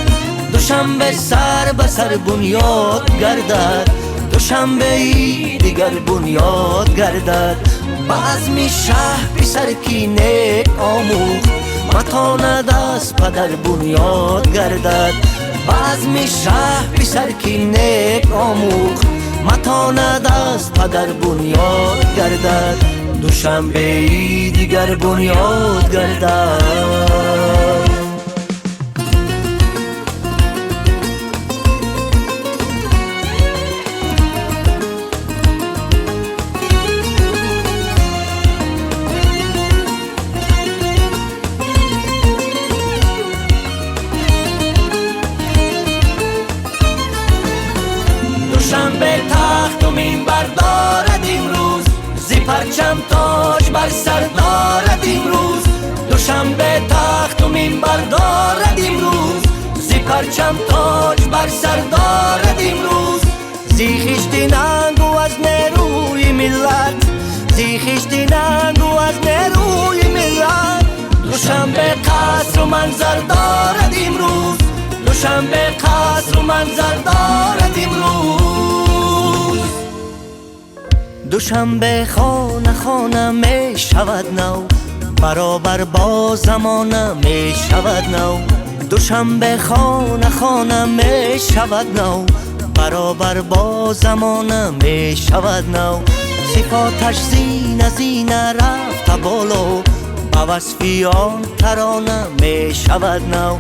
دوشنبه سر به سر بنیاد گردد، دوشنبه ای دیگر بنیاد گردد. با عزم شه پسر کی نیک آموخت، متاند از پدر بنیاد گردد. با عزم شه پسر کی نیک آموخت، متاند از پدر بنیاد گردد. دوشنبه ای دیگر بنیاد گردد. دوشنبه تخت و منبر دارد امروز، زی پرچم تاج بر سر دارد امروز. دوشنبه تخت و منبر دارد امروز، زی پرچم تاج بر سر دارد امروز. زی خشتی ننگو از نیروی ملت، زی خشتی ننگو از نیروی ملت. دوشنبه قصر و منظر دارد امروز، دوشنبه قصر و منظر دارد امروز. دوشنبه خانه خانه می شود نو، برابر با زمانه می شود نو. دوشنبه خانه خانه می شود نو، برابر با زمانه می شود نو. صفاتش زینه زینه رفته بالو، با وصفیان ترانه می شود نو.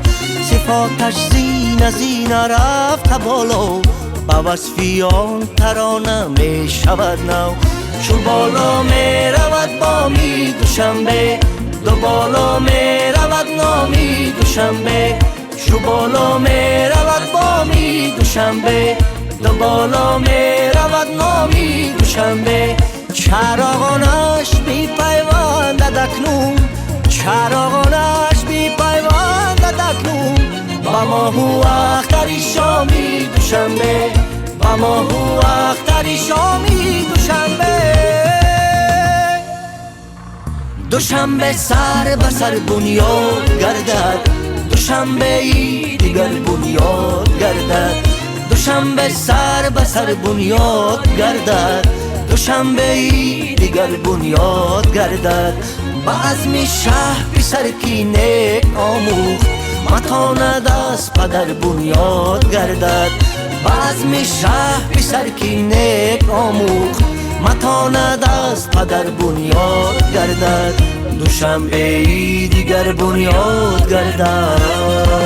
صفاتش زینه زینه رفته بالو، با وصفیان ترانه می شود نو. چو بالا می رود بامی دوشنبه، دو بالا می رود نامی دوشنبه. چو بالا می رود بامی دوشنبه، دو بالا می رود نامی دوشنبه. چراغانش بی پیوندد اکنون، چراغانش بی پیوندد اکنون. با ماهو اختری شامی دوشنبه، با ماهو اختری شامی دوشنبه. دوشنبه سر به سر بنیاد گردد، دوشنبه ای دیگر بنیاد گردد. دوشنبه سر به سر بنیاد گردد، دوشنبه ای دیگر بنیاد گردد. با عزم شه پسر کی نیک آموخت، متاند از پدر بنیاد گردد. با عزم شه پسر کی نیک آموخت، متاند از پدر بنیاد گردد. دوشنبه ای دیگر بنیاد گردد.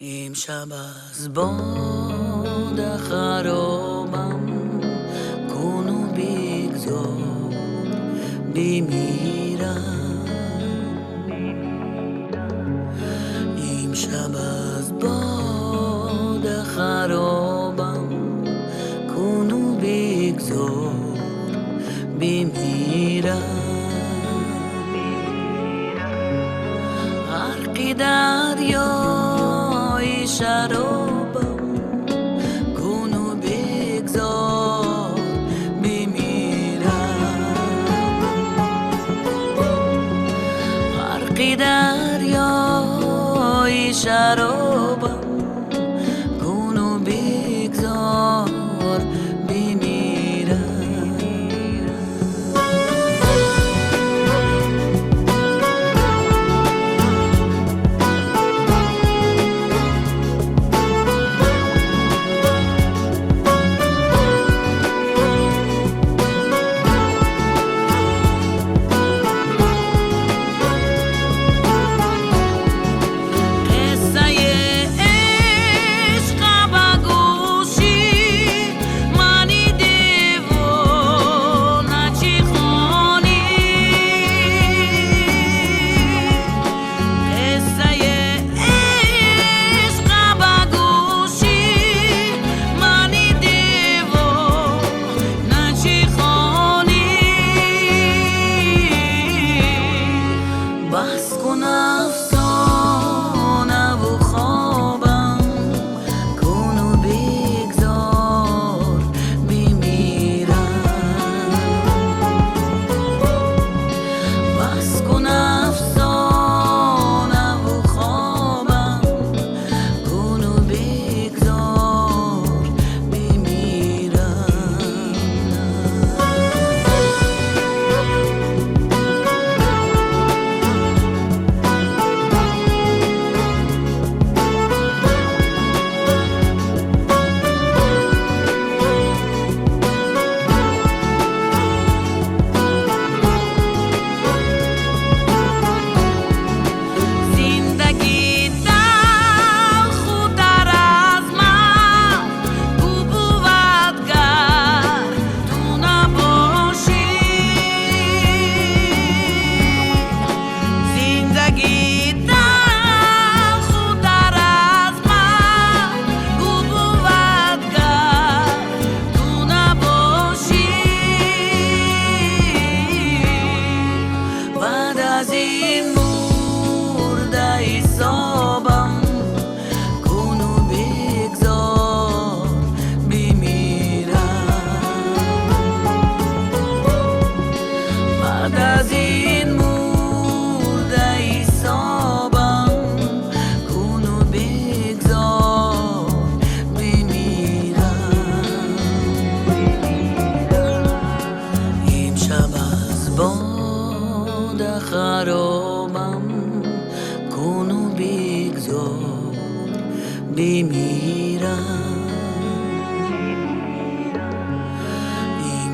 امشب از باد خرابم کن و بگذار بمیرم. امشب از باد بمیرم غرقی دریای شرابم کن و بگذار بمیرم غرقی دریای شرابم کن و بگذار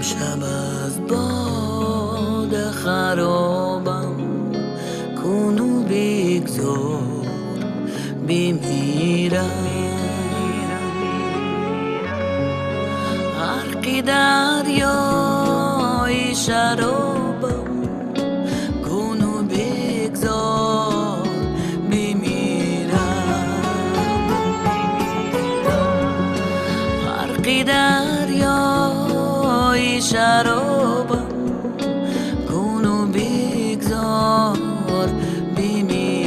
امشب از باد خرابم کن و بگذار بمیرم غرقی دریای شرابم کن و بگذار بمیرم غرقی دریای شرابم کن و بگذار بمیرم.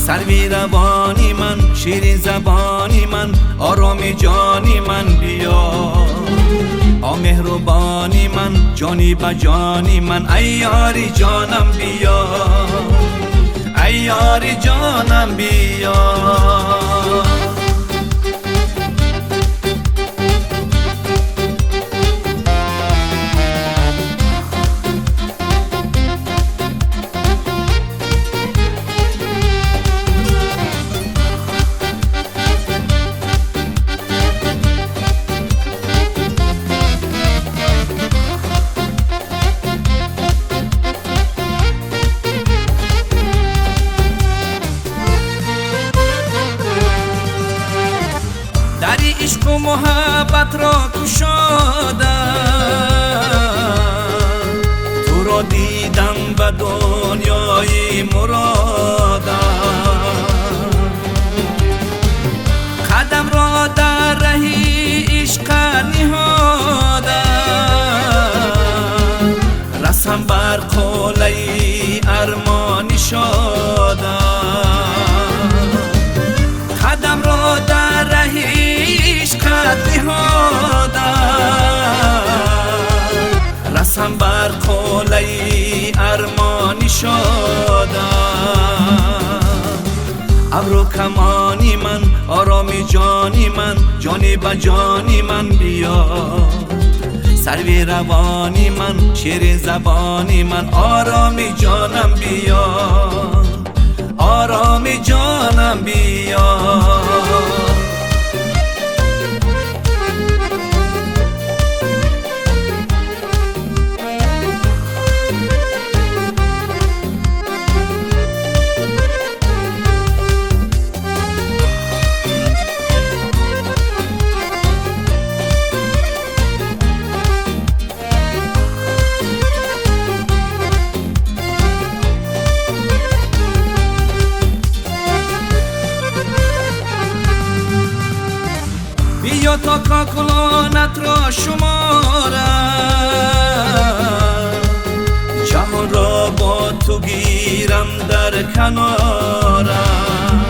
سروی روانی من، شیرین زبانی من، آرامی جانی من بیا مهربانی من، جانی بجانی من، ای یاری جانم بیا ای یاری جانم بیا دری عشق و محبت را کشادم تو را دیدم به دنیای مرادم قدم را در رهی عشق نهادم رسم بر قله ارمانی شادم قدم را در رهی عشقت نهادم رسم بر قله ارمانی شادم ابرو کمانی من آرامی جانی من جانی به جانی من بیا سروی روانی من شیر زبانی من آرامی جانم بیا آرامی جانم بیا بیا تا کاکلانت را شمارم جهان را با تو گیرم در کنارم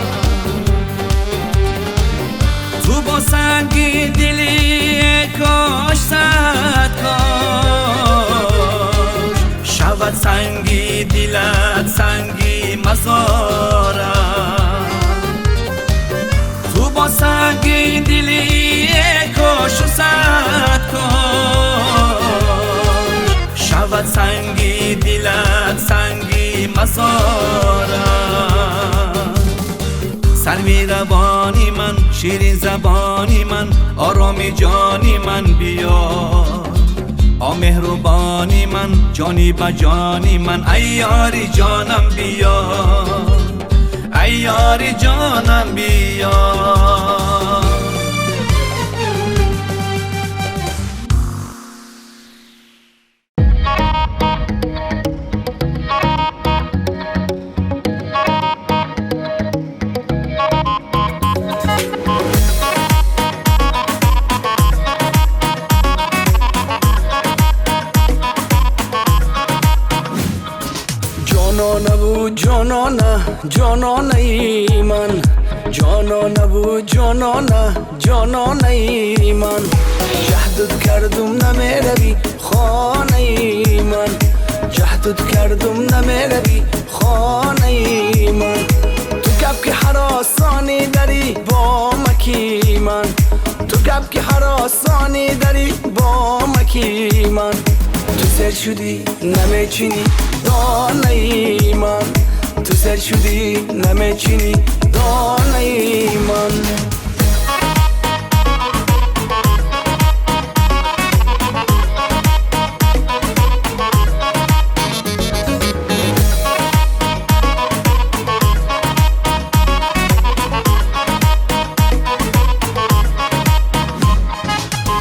تو با سنگی دلی کاش صد کاش شود سنگی دلت سنگی مزارم تو با سنگی دلی کاش و صد کاش شود سنگی دلت سنگی مزارم سروی روانی من شیرین زبانی من آرامی جانی من بیا مهربانی من جانی به جانی من ای یاری جانم بیا ای یاری جانم بیا جانانه بود جانانه جانانه ای من جانانه بود جانانه جانانه ای من جهدت کردم نمیروی خانه ای من جهدت کردم نمیروی خانه ای من تو گپ که حراسانی داری با مکی من تو گپ که حراسانی داری با مکی من تو سر شدی نمیچینی دانه ای من تو سر شدی نمیچینی دانه ای من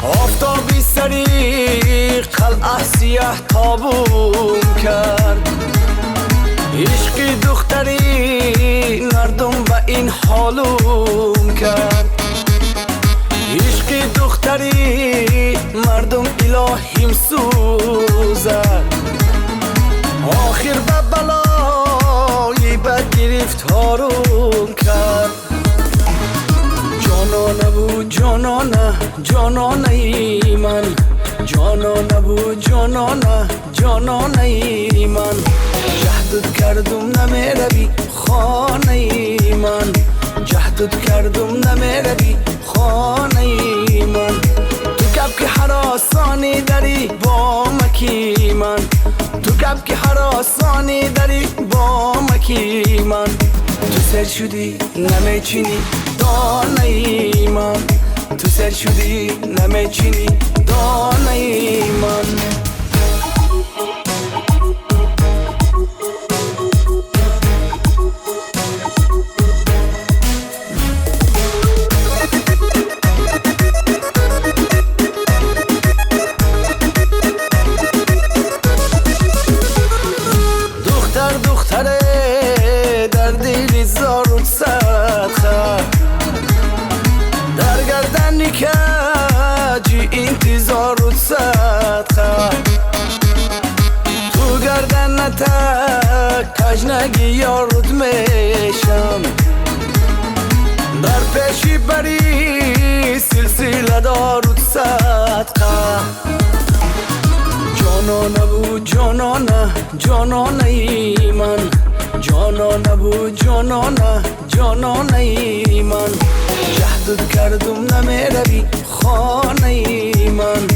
آفتابی سری قلعه سیاه تابون کرد عشقی دختری نردم و این حالوم کرد عشقی دختری مردم الهیم سوزد آخر به بلایی بد گرفتارم کرد جانانه بود جانانه جانانه ای من جانانه بود جانانه جانانه ای من جهدت کردم نمیروی خانه ای من جهدت کردم نمیروی خانه ای من تو کب که حراسانی داری با مکی من تو کب که حراسانی داری با مکی من تو سر شدی نمیچینی دانه ای من تو سر شدی نمیچینی دانه ای من در دیلی زارود صدخه در گردن نکجی انتظارود صدخه تو گردن نتک کجنگی یارود میشم در پیشی بری سلسله دارود صدقه جانانه بود جانانه جانانه ای من جانانه بود جانانه جانانه ای من جهدت کردم نمیروی خانه ای من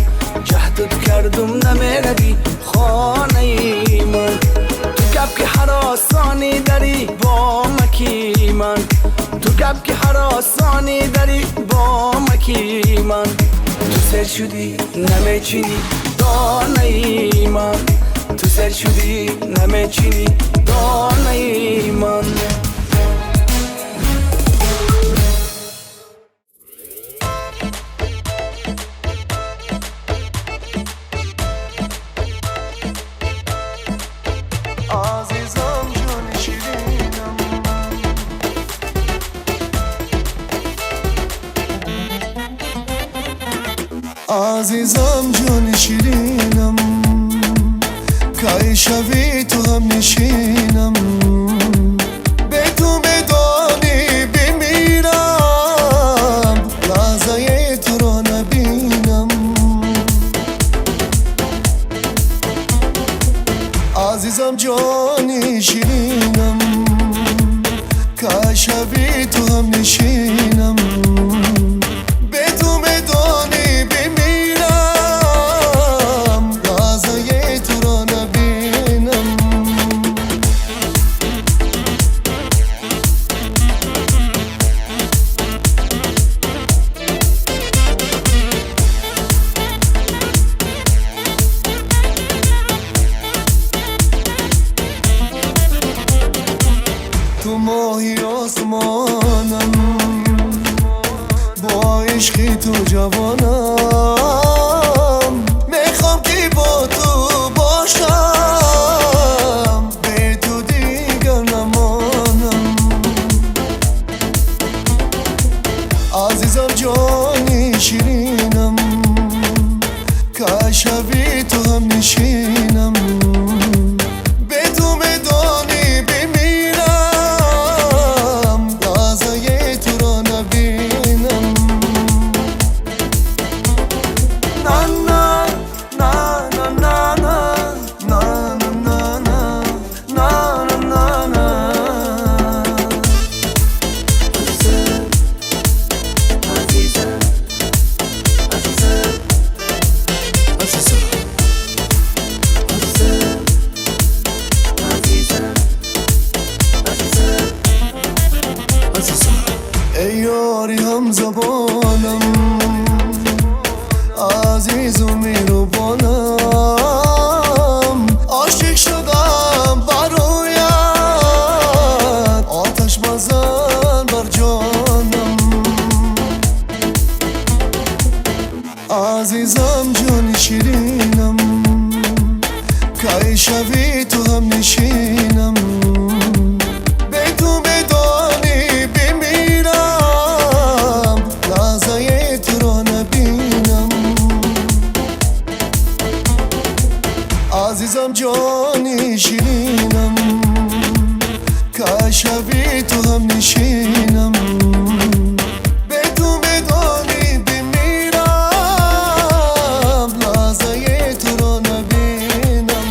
جهدت کردم نمیروی خانه ای من تو کب که حراسانی داری با مکی من تو کب که حراسانی داری با مکی من تو سر شدی نمیچینی دانه ای من تو سر شدی نمیچینی دانه ای من عزیزم جان شیرینم که شوی تو هم نشینم به تو بدانی بمیرم لحظه تو را نبینم عزیزم جان شیرینم که شوی تو هم نشینم به تو بدانی تو ماهی آسمانم با عشقی تو جوانم میخوام که با تو باشم به تو دیگر نمانم عزیزم جانی شیرینم که شبی تو هم نشینم به تو بدانی بمیرم لحظه تو را نبینم نه نه نه نه نه نه نه نه نه نه ای یاری هم زبانم عزیز و میروبانم عاشق شدم برایت آتش مزن بر جانم عزیزم جان شیرینم که شبی تو هم نشینم به تو بدانی بمیرم لحظه تو را نبینم عزیزم جانی شیرینم که شبی تو هم نشینم به تو بدانی بمیرم لحظه تو را نبینم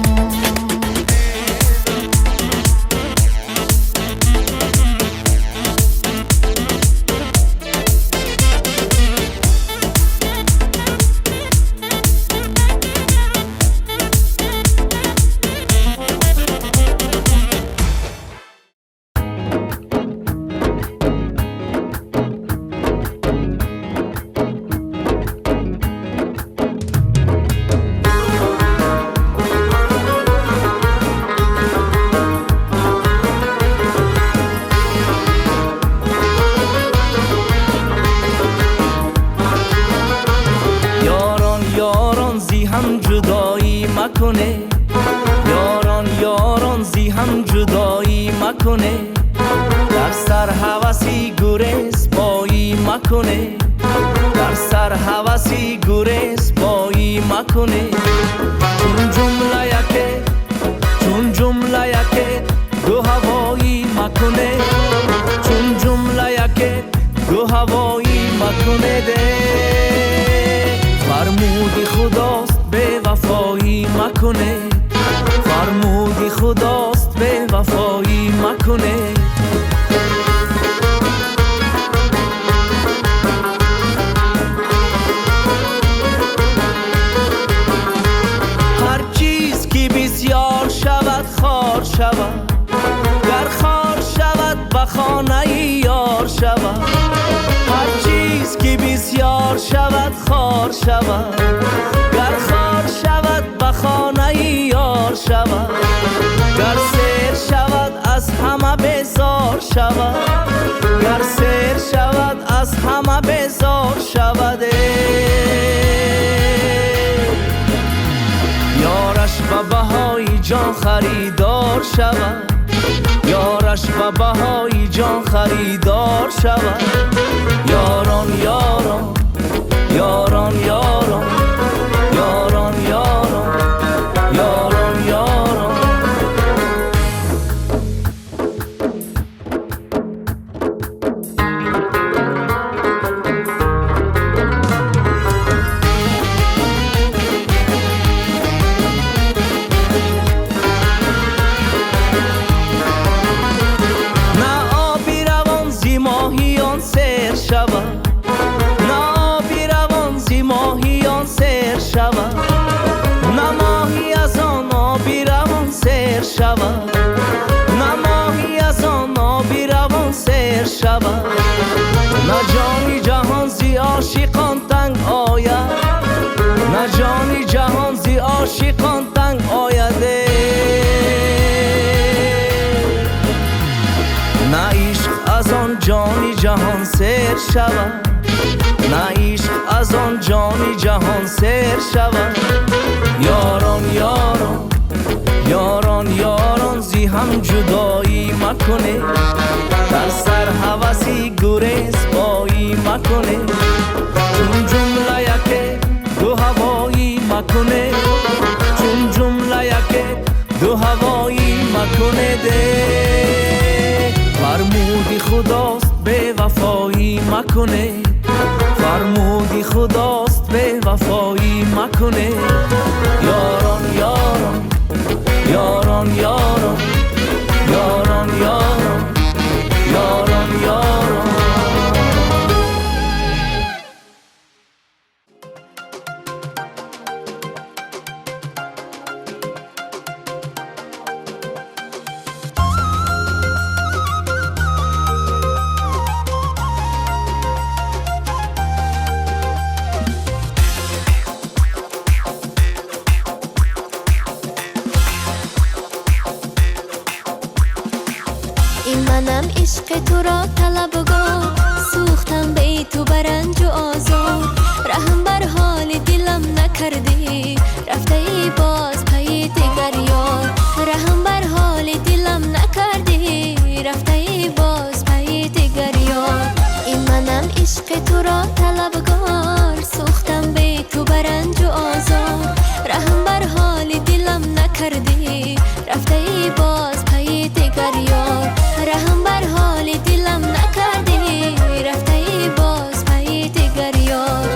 مکنه یاران یاران زی هم جدایی مکنه در سر هوسی گریز پایی مکنه در سر هوسی گریز پایی مکنه چون جمله یکه دو هوایی مکنه چون جمله یکه دو هوایی مکنه ده فرمودی خداست به وفایی مکنه فرمودی خداست به وفایی مکنه هر چیز که بسیار شود خار شود گر خار شود به خانه یار شود هر چیز که بسیار شود خار شود گر خار شود به خانه یار شود گر سیر شود از همه بیزار شود گر سیر شود از همه بیزار شود یارش به بهای جان خریدار شود یارش به بهای جان خریدار شود یاران یاران یاران یاران یاران یاران یاران یاران نماهی از آن آبی روان سیر شود نماهی از آن آبی روان سیر شود نه جانی جهان زی عاشقان تنگ آید نه جانی جهان زی عاشقان تنگ آیده نه عشق از آن جانی جهان سیر شود نه عشق از آن جانی جهان سیر شود یاران یاران یاران یاران زی هم جدایی مکنه در سر هوسی گریز پایی مکنه چون جمله یکه دو هوایی مکنه چون جمله یکه دو هوایی مکنه ده فرمودی خداست به وفایی مکنه فرمودی خداست به وفایی مکنه یاران یاران یاران یاران یاران یاران یاران یاران منم عشق تو را طلبگار سوختم به تو برنج و آزار رحم بر حال دلم نکردی رفته ای باز پی دیگر یار رحم بر حال دلم نکردی رفته ای باز پی دیگر یار این منم عشق تو را طلبگار سوختم به تو برنج و آزار رحم بر حال دلم نکردی رفته ای باز پی دیگر یار رحم بر حال دلم نکردی رفته ای باز پی دیگر یار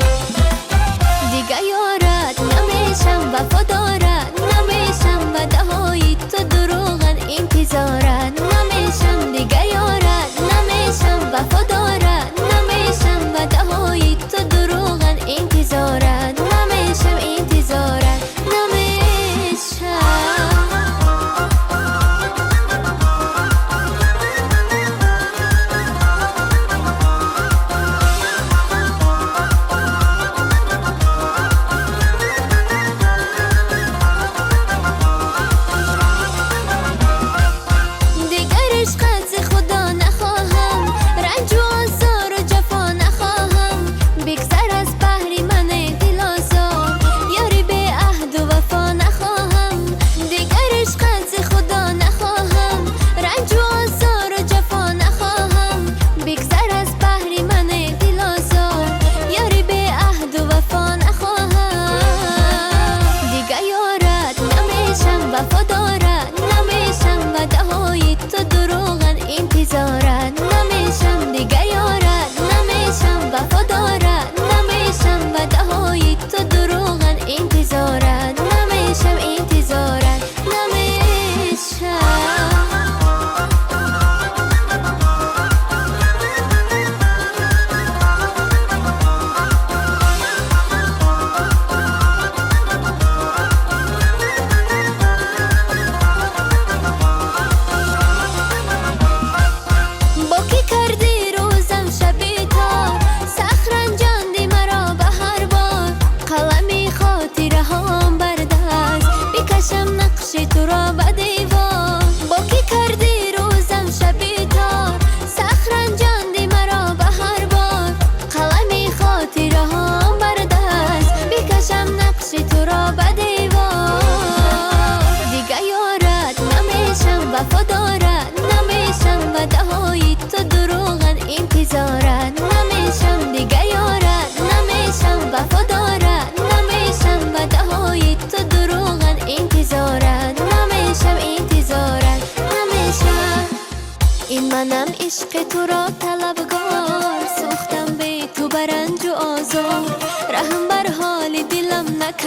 دیگه یارت نمیشم وفادارت نمیشم به دهایی تو دروغن انتظارت نمیشم دیگه یارت نمیشم وفادارت نمیشم به دهایی تو دروغن انتظارت نمیشم انتظارت نمیشم دیگر عشقت ز خدا نخواهم رنج و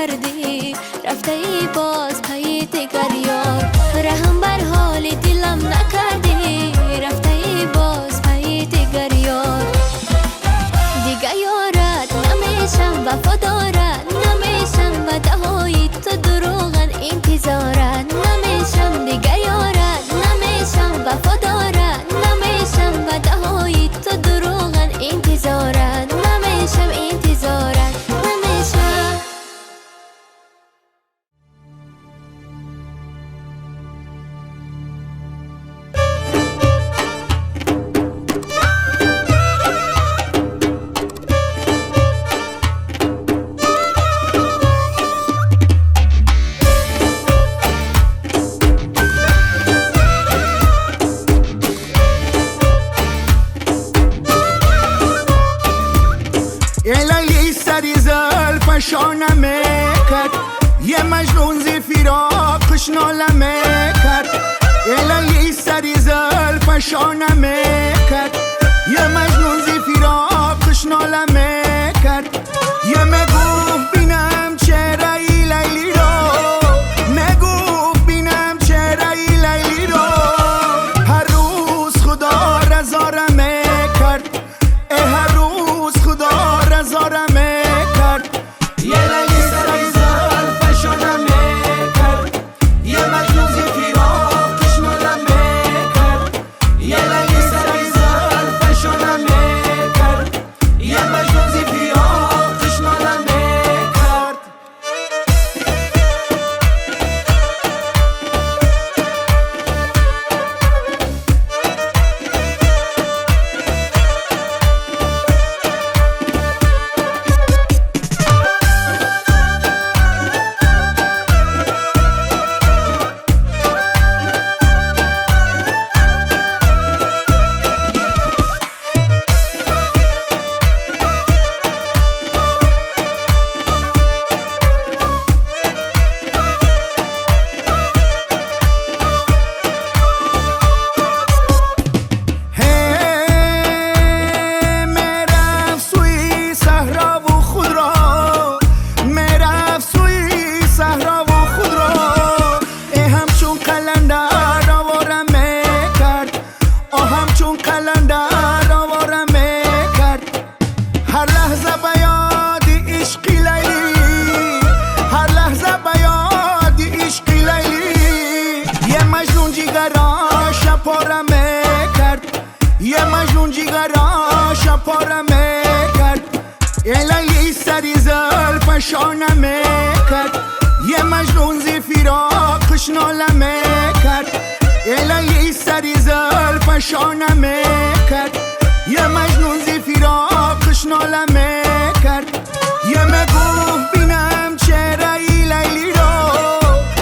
نکردی رفته ای باز پی دیگر یار رحم بر حال دلم نکردی رفته ای باز پی دیگر یار دیگه یارت نمیشم وفادارت نمیشم و دهایی تو دروغن انتظارت نمیشم دیگه یارت نمیشم وفادارت نمیشم و دهایی تو دروغن انتظارت نمیشم انتظارت نمیشم شانمه کرد یه مجنون زی فراقش نالمه کرد الهی سری زلف شانمه کرد یه مجنون زی فراقش نالمه کرد یه مگوف بینم چهره لیلی رو مگوف بینم چهره لیلی رو هر روز خدا رزارمه کرد هر روز خدا رزارمه کرد یه لیلی سری زلف شانمه کرد یه مجنون زی فراقش نالمه کرد یه لیلی سری زلف شانمه کرد یه مجنون زی فراقش نالمه کرد یه مجنون جیگراش پارمه کرد الهی سری زلف شانمه کرد یه مجنون زی فراقش نالمه کرد الهی سری زلف شانمه کرد یه مجنون زی فراقش نالمه کرد یه مگوف بینم چهره لیلی رو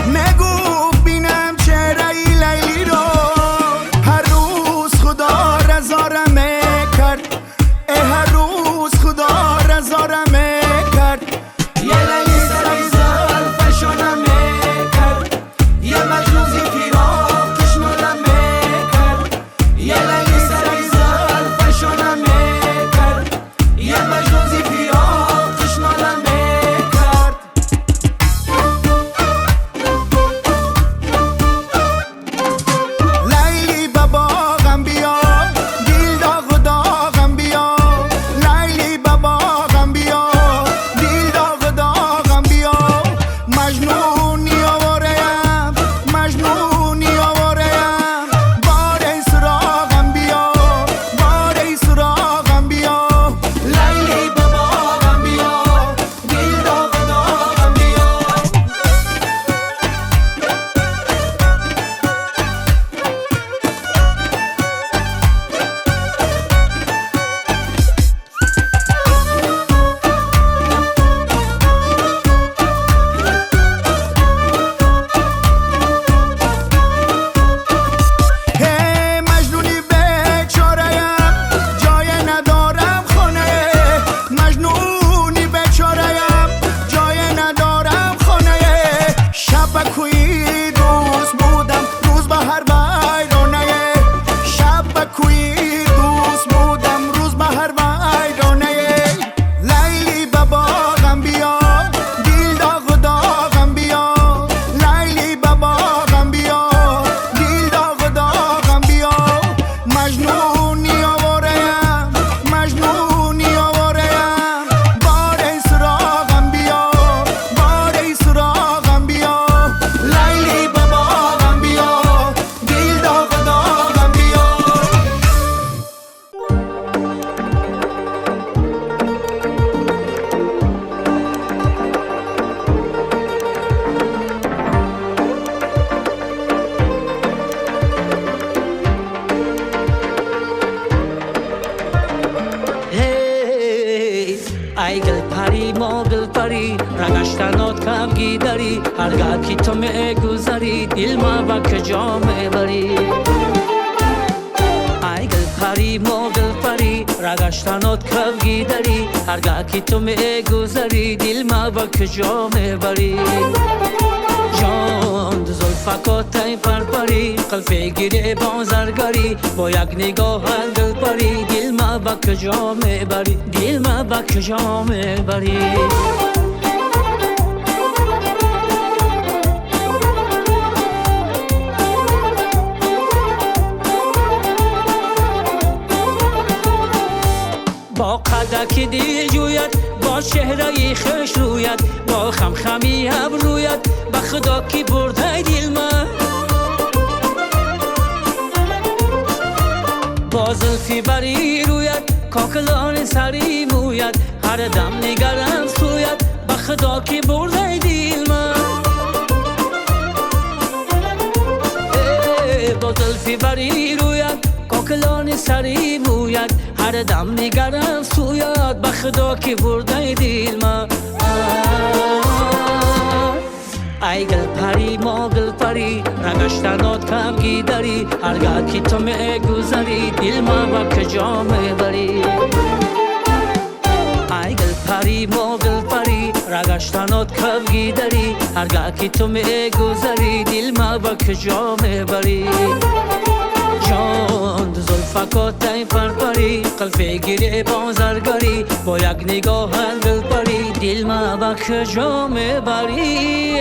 مگوف بینم چهره لیلی رو هر روز خدا رزارمه کرد هر روز خدا رزارمه کرد یه لیلی سری زلف شانمه کرد یه مجنون زی فراقش نالمه کرد یه لیلی سری زلف شانمه ای گل پری ما گل پری رگشتنات کبگی داری هرگاه که تو میگذری دل ما با کجا میبری ای گل پری ما گل پری رگشتنات کبگی داری هرگاه که تو میگذری دل ما با کجا میبری جان زلفکات ای پرپری قلفه گیره بازرگری با یک نگاه گل پری دل ما با کجا میبری دل ما با کجا میبری با قدک دی جویت با چهره خوش رویت با خمخمی ابرویت به خدا کی برده دل من با زلفی بری رویت کاکلان سری مویت هر دم نگرم سویت به خدا کی برده دل من با زلفی بری رویت کاکلان سری مویت هر دم نگرم سویت به خدا کی برده دل من ای گل پری ما گل پری رگشتنات کبگی داری هرگاه که تو میگذری دل ما با کجا میبری ای گل پری ما گل پری رگشتنات کبگی داری هرگاه که تو میگذری دل ما با کجا میبری جان زلفکات ای پرپری قلفه گیره بازرگری با یک نگاه گل پری دل ما با کجا میبری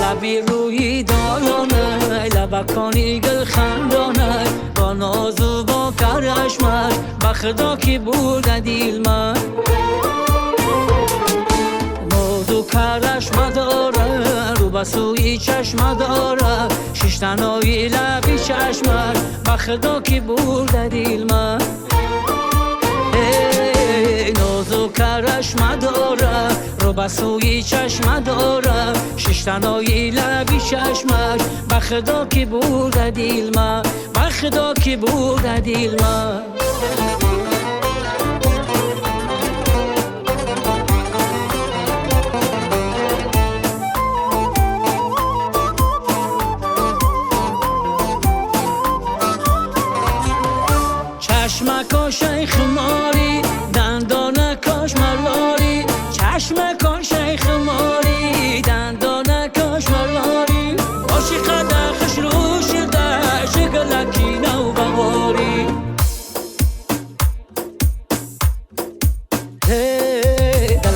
لبی روی دارانه لبکانی گل خندانه با نازو با کرشمش به خدا کی بود دل من نازو کرشم داره رو بسوی چشم داره ششتنایی لبی چشمش به خدا کی بود دل من نازو کرشم داره رو بسوی چشم داره ششتنایی لبی چشمش به خدا کی بود دل من به خدا کی بود دل من چشمکا شیخ ماری دندانکاش ملاری چشمکا شیخ ماری دندانکاش ملاری باشی قدخش رو شده شگلکی نو بواری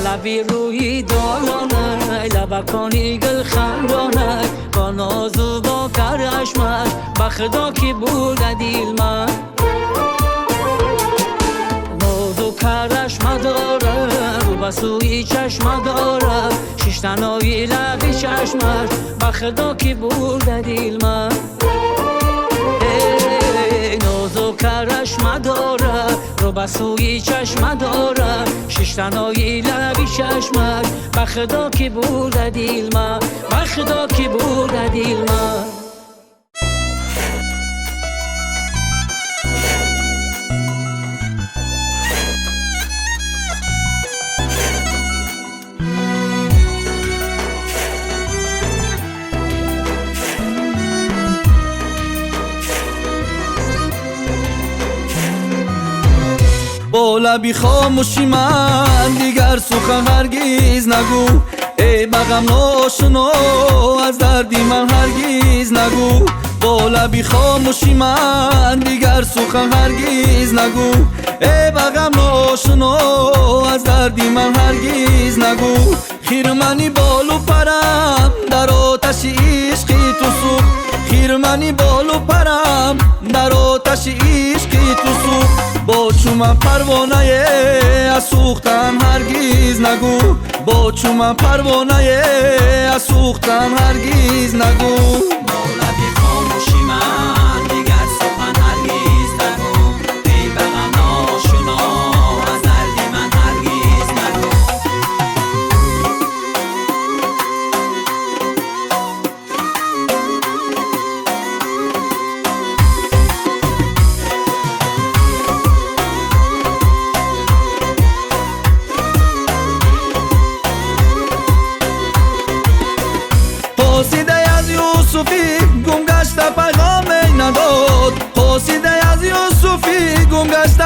لبی روی دالانه لبکانی گل خندانه با نازو با کرشمش به خدا کی بود دل من کرشم داره رو بسوی چشم داره ششتنایی لبی چشمش به خدا کی بود دل من نازو کرشم داره رو بسوی چشم داره ششتنایی لبی چشمش به خدا کی بود دل من به خدا کی بود دل من با لبی خاموشی من دیگر سخن هرگیز نگو ای بغم ناشنا از دردی من هرگیز نگو با لبی خاموشی من دیگر سخن هرگیز نگو ای بغم ناشنا از دردی من هرگیز نگو خیرمنی بالو پرم در آتش عشقی تو سوخت خیرمنی بالو پرم در آتش عشقی تو سوخت با چومن پروانه از سوختن هرگیز نگو با چومن پروانه از سوختن هرگیز نگو با لبی خاموشی من دیگر سخن هرگیز نگو ای بغم ناشنا از دردی من هرگیز نگو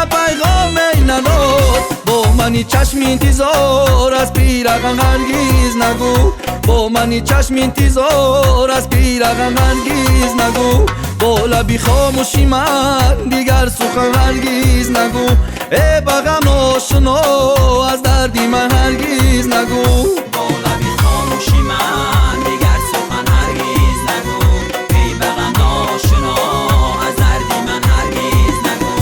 پیغام نناد با منی چشم انتظار از پیرقم هرگیز نگو با منی چشم انتظار از پیرقم هرگیز نگو با لبی خاموشی من دیگر سخن هرگیز نگو ای بغم آشنا از دردی من هرگیز نگو با لبی خاموشی من دیگر سخن هرگیز نگو ای بغم آشنا از دردی من هرگیز نگو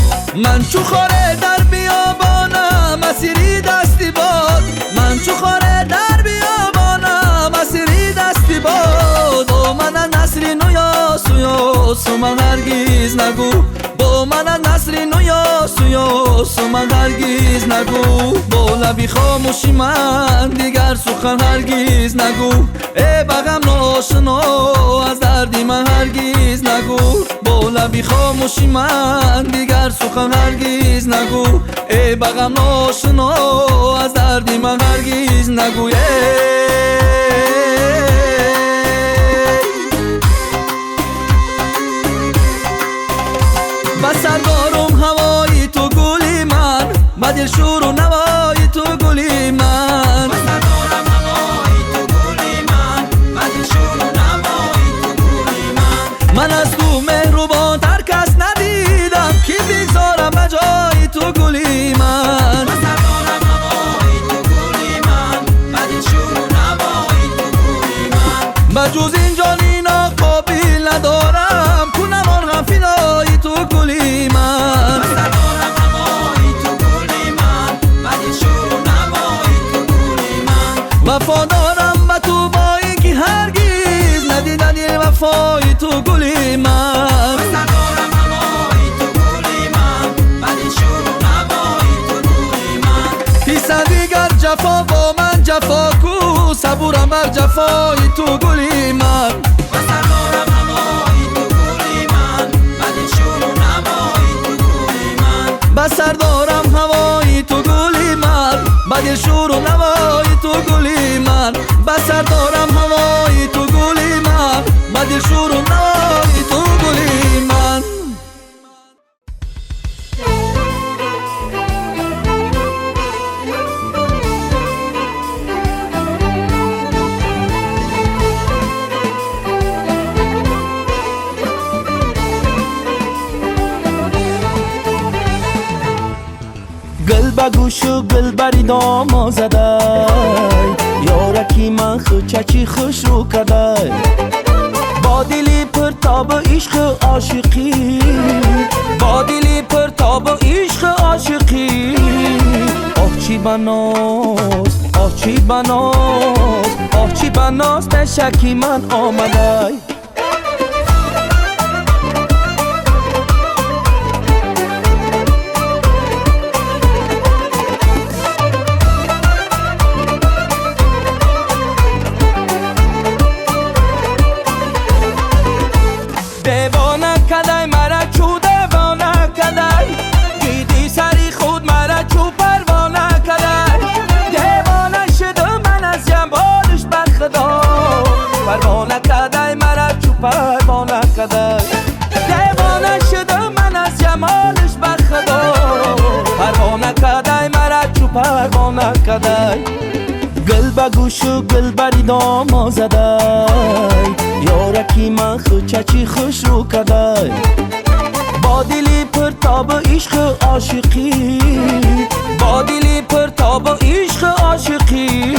من چو خوره در بیابانم مسیری دستی باد من چو خوره در بیابانم مسیری دستی باد با من نسری نویاسو یاسو من هرگیز نگو با من نسری نویاسو یاسو من هرگیز نگو با لبی خاموشی من دیگر سخن هرگیز نگو ای بغم ناشنا از دردی من هرگیز نگو با لبی خاموشی من دیگر سخن هرگیز نگو ای بغم ناشنا از دردی من هرگیز نگو بسردارم هوای تو گلی من بدل شور و نوای تو گلی من بسردارم هوای تو گلی من بدل شور و نوای تو گلی من من از تو مهربان تر کس ندیدم کی بگذارم بجای تو گلی من بسردارم هوای تو گلی من بدل شور و نوای تو گلی من بجوز این جانینا قابل ندارم کنم آن غم فدای تو گلی من بسردارم هوای تو گلی من بدل شور و نوای تو گلی من وفادارم به تو با اینکه هرگیز ندیدنی وفای تو گلی من بسردارم هوای تو گلی من بدل شور و نوای تو گلی من پیسا دیگر جفا با من جفا کو صبورم بر جفای تو گلی من بسردارم هوای تو گلی من بدل شور و نوای تو گلی من بسردارم هوای تو گلی من بدل شور و نوای تو گلی من بسردارم هوای تو گلی من بدل شور و نوای تو گلی من گل بگوش و گل بری دام زدای یارکی من خچچی خوش رو کدای با دلی پر تاب عشق عاشقی با دلی پر تاب عشق عاشقی آه چی بناز آه چی بناز آه چی بناز به شکی من آمدای دیوانه کدای مرا چو دیوانه کدای دیدی سری خود مرا چو پروانه کدای دیوانه شدم من از جمالش به خدا پروانه کدای مرا چو پروانه کدای دیوانه شدم من از جمالش به خدا پروانه کدای مرا چو پروانه کدای گل بگوش و گل بری دام زدای یارکی من خچچی خوش رو کدای با دلی پر تاب عشق عاشقی با دلی پر تاب عشق عاشقی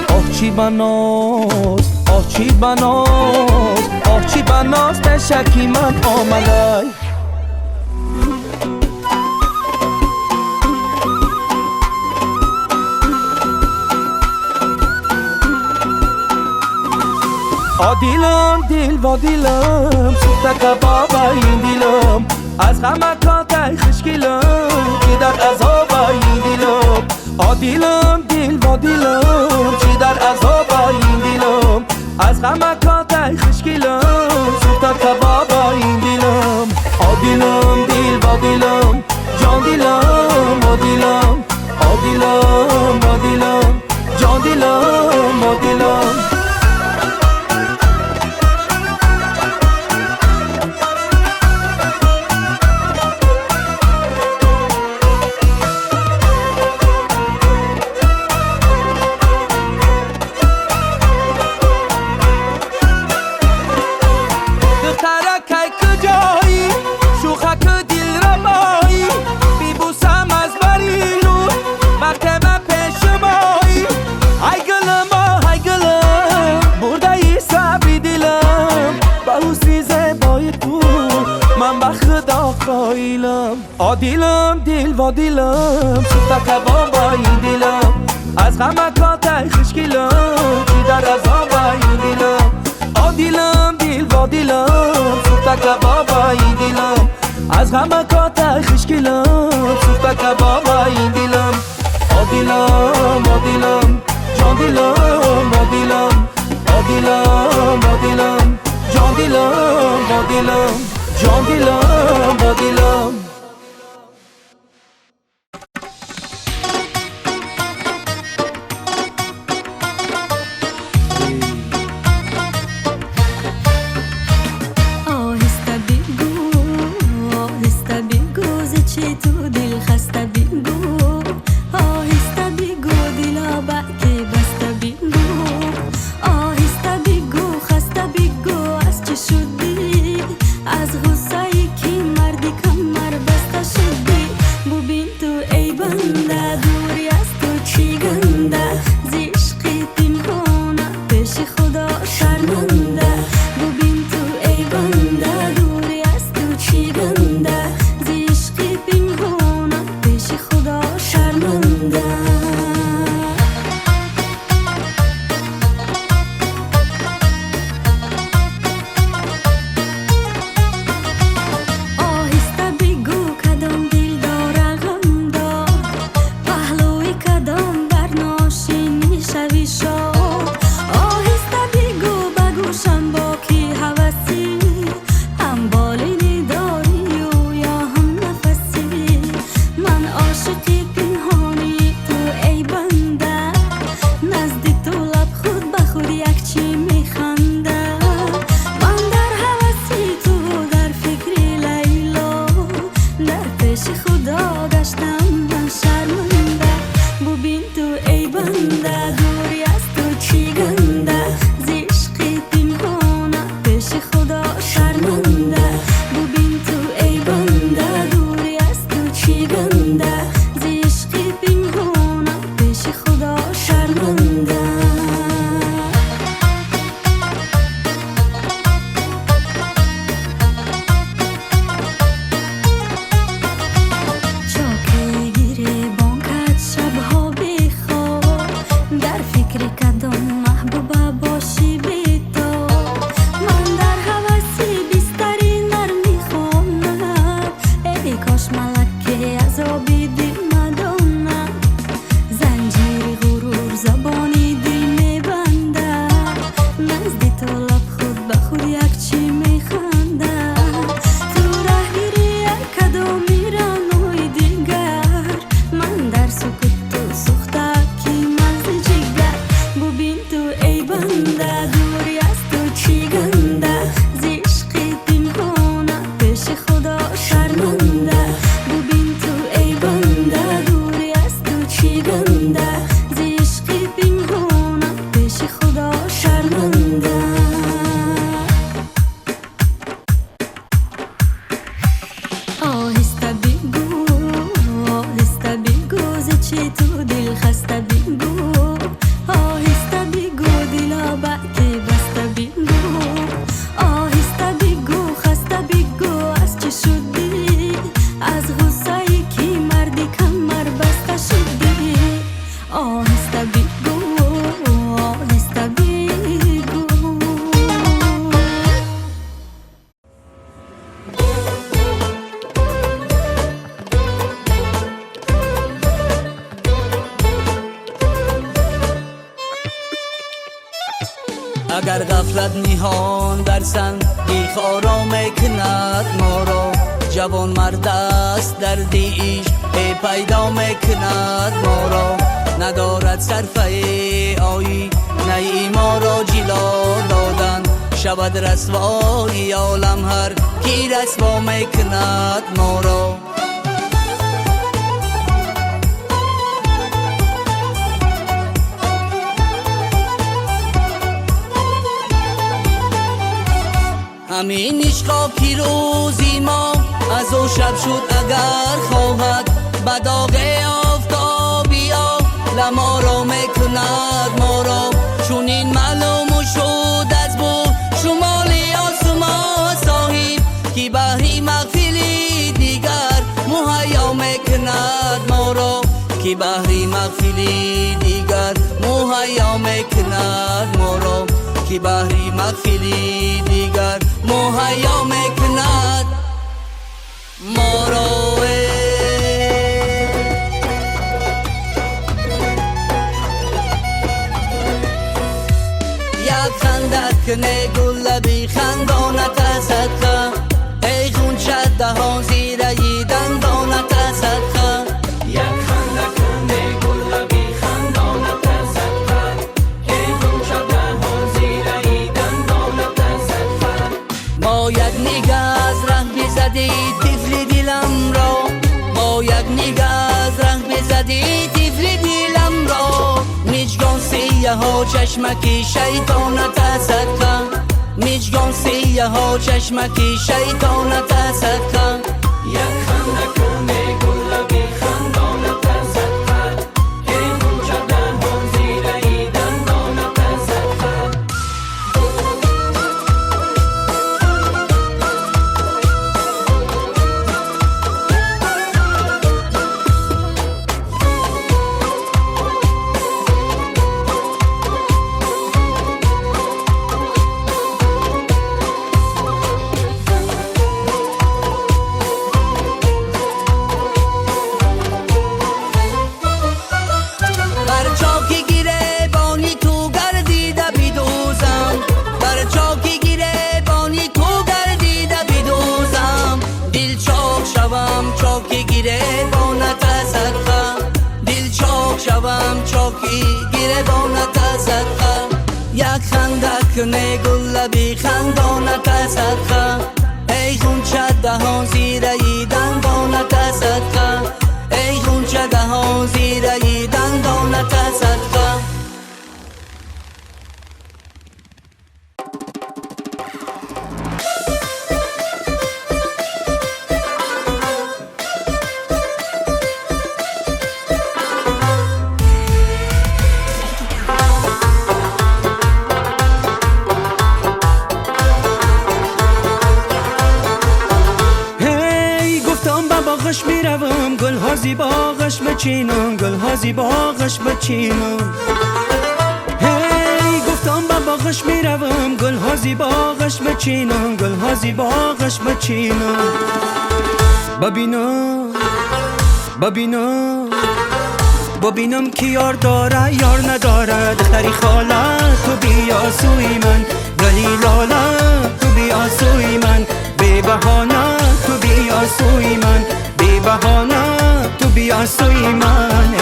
آه چی بناز آه چی بناز آه چی بناز به شکی من آمدای دیلم دل و دیلم سوخته کباب این دیلم از غمکات خشکیلم چی در عذاب این دیلم دیلم دل و دیلم چی در عذاب این دیلم از غمکات خشکیلم سوخته کباب این دیلم دیلم دل و دیلم جان دیلم دیلم دیلم دیلم جان دیلم دیلم اسرائیلم آدیلم دل و دیلم سوخته کبابای دیلم از غمکات خشکیلم کی در عذابای دیلم آدیلم دل و دیلم سوخته کبابای دیلم از غمکات خشکیلم سوخته کبابای دیلم آدیلم آدیلم جان دیلم آدیلم آدیلم آدیلم جان دیلم آدیلم جان دیلم آدیلم آهسته بگو ز چی تو دل خسته بگو آهسته بگو دلا بکی بسته بگو آهسته بگو خسته بگو از چی شدی از غصه ای که مردی کمر بسته شدی ببین تو ای بنده دوری از تو چی گنده ز عشق پنهانه پیش خدا شرمنده ببین تو ای بنده دوری از تو چی گنده ز عشق پنهانه پیش خدا شرمنده آهسته بگو کدام دل داره غم دار پهلوی کدام در ناشینی شوی شاد آهسته بگو بگوشم با کی هوسی هم بالینی داری و یا هم نفسی من عاشقی پنهانی تو ای بنده نزد تو لب خود به خود یک چی میخنده من در هوسی تو در فکر لیلا در پیش خدا گشتم من شرمنده ببین تو ای بنده دوری از تو چی گنده ز عشق پنهانه پیش خدا شرمنده ببین تو ای بنده دوری از تو چی گنده ز عشق پنهانه پیش خدا شرمنده چاکی گیره بانکت شبها بخواب در فکر کدام محبوبه باشی بیتا من در هوسی بیستری نرمی خواند ای کاش ملکه عذابی دل مداند زنجیر غرور زبانی دل میبنده نزد تو لب خود به خود یک چی میخنده تو ره گیری کدام میرانوی دیگر من در سکوت تو سوخته کی مغز جگر ببین تو ای بنده دوری از تو چی گنده ز عشق پنهانه پیش خدا شرمنده ببین تو ای بنده دوری از تو چی گنده ز عشق پنهانه پیش خدا شرمنده آهسته بگو ز چی تو دل خسته بگو آهسته بگو دلا بکی بسته بگو آهسته بگو خسته بگو از چی شدی از غصه ای که مردی کمر بسته شدی آهسته بگو آهسته بگو اگر غفلت نیهان در سنگی خارا میکند ما را جوان مرد است دردی عشق پیدا میکند ما را ندارد صرفه آیی نی ما را جلا دادن شود رسوایی عالم هر کی رسوا میکند ما را همین عشقا پیروزی ما از او شب شد اگر خواهد به داغ آفتابی ها لما را میکند ما را چون این معلوم شد از بود شمال آسمان صاحب کی بحری مغفلی که بحری مغفلی دیگر مهیا میکند ما را که بحری مغفلی دیگر مهیا میکند ما را یک خندت کنه گل لبی خندانت صدقه ای غنچه دهان زیره دندانت صدقه یک خنده کنه گل لبی خندانت صدقه ای غنچه دهان زیره دندانت صدقه با یک نگاه از رنگ بزدی طفل دلم را با یک نگاه از رنگ بزدی طفل دلم را میجگان سیه ها چشمکی شیطانت صدقه میجگان سیه ها چشمکی شیطانت صدقه یک خنده کنه گل لبی خندانت صدقه ای غنچه دهان زیره دندانت صدقه چاکی گیره بانت صدقه یک خنده کنه گل لبی خندانت صدقه ای غنچه دهان زیره دندانت صدقه ای غنچه دهان زیره دندانت صدقه باغش میروم گل ها زیباغش بچینم گل ها زیباغش بچینم هی گفتم با باغش میروم گل ها زیباغش بچینم گل ها زیباغش بچینم ببینم کی یار داره یار نداره دختری خاله تو بیا سوی من گلی لاله تو بیا سوی من بی بهانه تو بیا سوی من بی بهانه تو بیا سوی من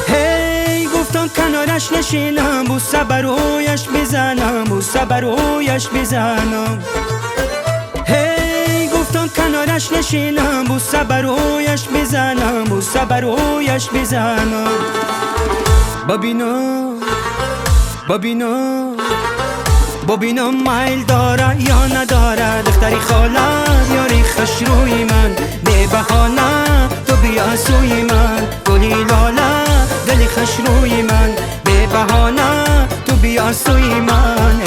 هی گفتم کنارش نشینم بوسه برویش بزنم بوسه برویش بزنم کنارش نشینم بوسه برویش بزنم بوسه برویش بزنم ببینم میل داره یا نداره دختری خاله یاری خوش روی من بی بهانه تو بیا سوی من گلی لاله دلی خوش روی من بی بهانه تو بیا سوی من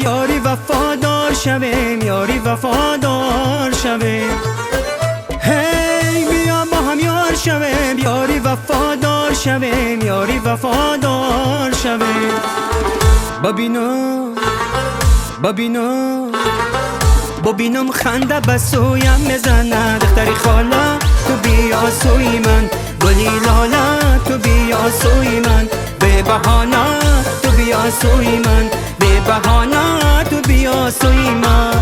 یاری وفادار شویم یاری وفادار شویم هی بیا با هم یار شویم یاری وفادار شویم یاری وفادار شویم ببینم خنده بسویم میزنه دختری خاله تو بیا سوی من گلی لاله تو بیا سوی من به بهانه تو بیا سوی من به بهانه تو بیا سوی من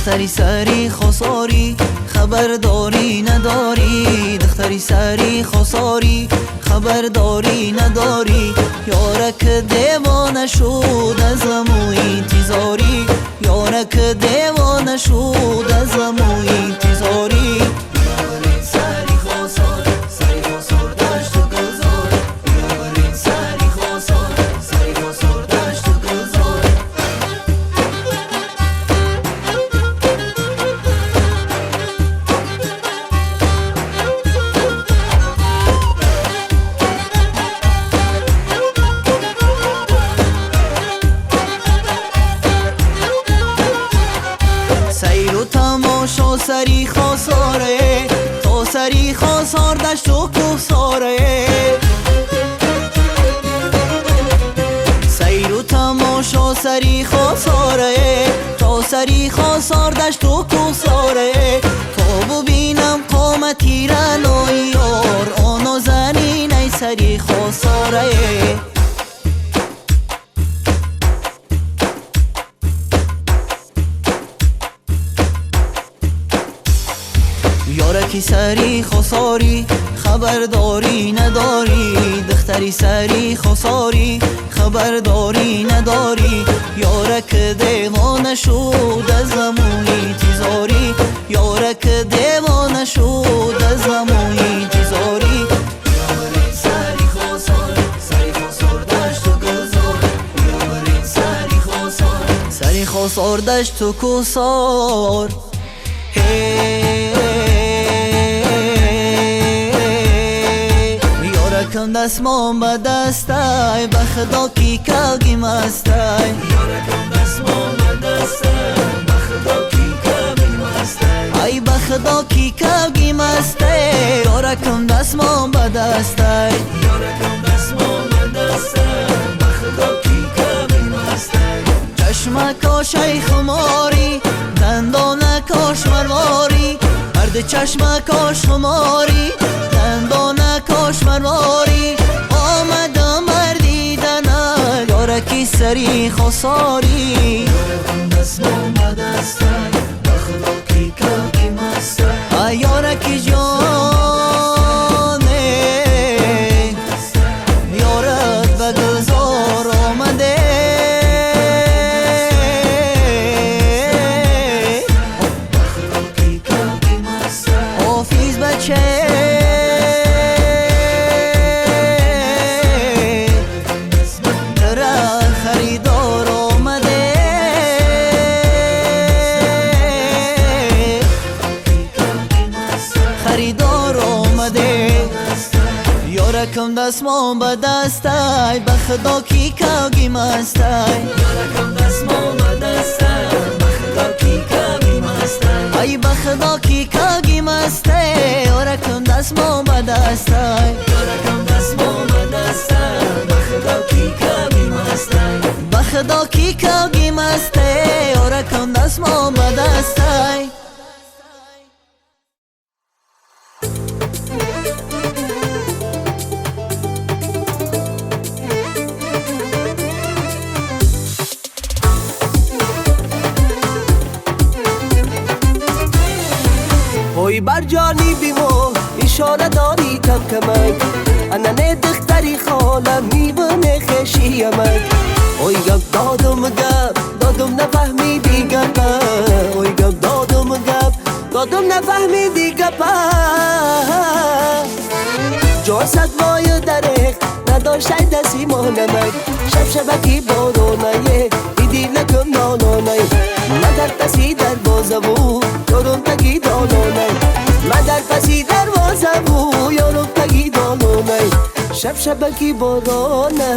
دختری سری خساری خبرداری نداری دختری سری خساری خبرداری نداری یارک دیوانه شد از مو انتظاری یارک دیوانه شد از مو انتظاری سری خسار سری خسار داشت و گذار سری خسار سری خسار داشت و گذار سیر و تماشا سری خساره تا سری خسار دشت و کوساره سیر و تماشا سری خساره تا سری خسار دشت و کوساره تا ببینم قامتی رنوی یار آنو زنین ای سری خساره یارکی سری خساری خبرداری نداری دختری سری خساری خبرداری نداری یارک دیوانه شد از مو انتظاری یارک دیوانه شد از مو انتظاری سری خسار سری خسار دشت و گذار سری خسار سری خسار دشت و کوسار یارکم دستمان به دستای به خدا کی کلگی مستای یارکم دستمان به دستای به خدا کی کلگی مستای ای به خدا کی کلگی مستای یارکم دستمان به دستای یارکم دستمان به دستای به خدا کی کلگی مستای چشم کاش ای خماری دندان کاش مرواری مرد چشم کاش خماری دندان کاش مرواری آمدم بردیدن یارکی سری خساری یارکم دستمان به دستای به خدا کی کلگی مستای یارکی جانه یارت به گلزار آمده حافظ بچه خریدار آمده خریدار آمده یارکم دستمان به دستای به خدا کی کلگی مستای یارکم دستمان به دستای به خدا کی کلگی مستای ای به خدا کی کلگی مستای یارکم دستمان به دستای یارکم دستمان به دستای به خدا کی کلگی مستای به خدا کی کلگی مستای یارکم دستمان به دستای اوی بر جانی بیمو اشاره داری کم کمک اننه دختری خاله میبونه خشیمک اوی گب دادم نفهمیدی گپ اوی گب دادم نفهمیدی گپ جا صد مای درک نداشتی دستی مانمک شبکی بارونه ایدی لکم نانونه مدر پسی در بازه بود یارم تگی دانونه مدر پسی در بازه بود یارم تگی دانونه شبکی بارونه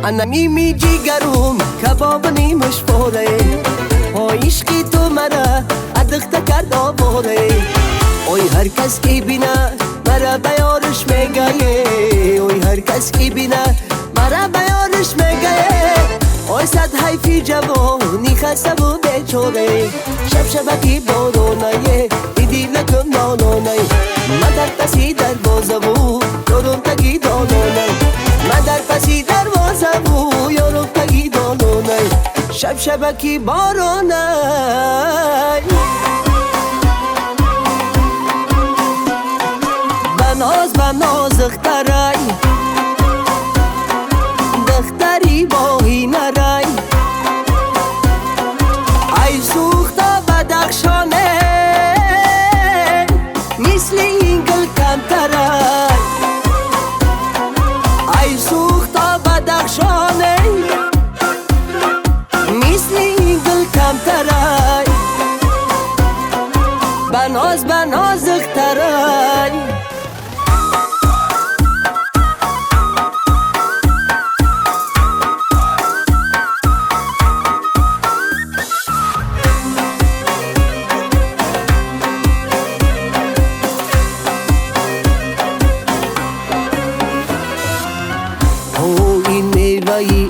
انا نیمی جیگرم کباب نیمش پاره های عشقی تو مرا ادخته کرد آواره اوی هر کس کی بینه مرا بیارش میگه اوی هر کس کی بینه مرا بیارش میگه اوی صد حیفی جوانی خسته و بیچاره شب شبکی بارانه ایدی لکم نانانه من در پسی دروازه و یارم تگی دانانه من در پسی دروازه و یارم تگی دانانه شب شبکی بارانه بناز اخترای دختری باهی نرای ای سوختا بدخشانه مثل این گل کمترای ای سوختا بدخشانه مثل این گل کمترای بناز اخترای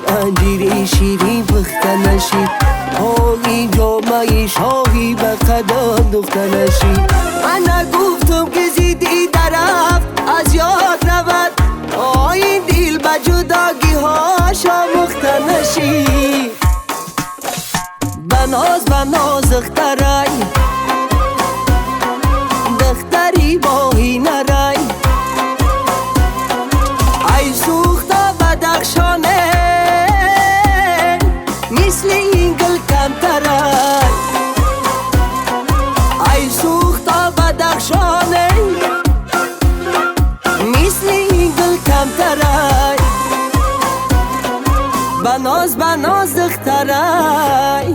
انجیری شیرین بختنشی این جامعی شاهی به قدم دختنشی من گفتم که زیدی درفت از یاد رود این دیل به جداگی هاشا مختنشی بناز اخترای دختری باهی نرای ای سوختا بدخشانه مثل این گل کمترای ای سوختا بدخشانه مثل این گل کمترای بناز اخترای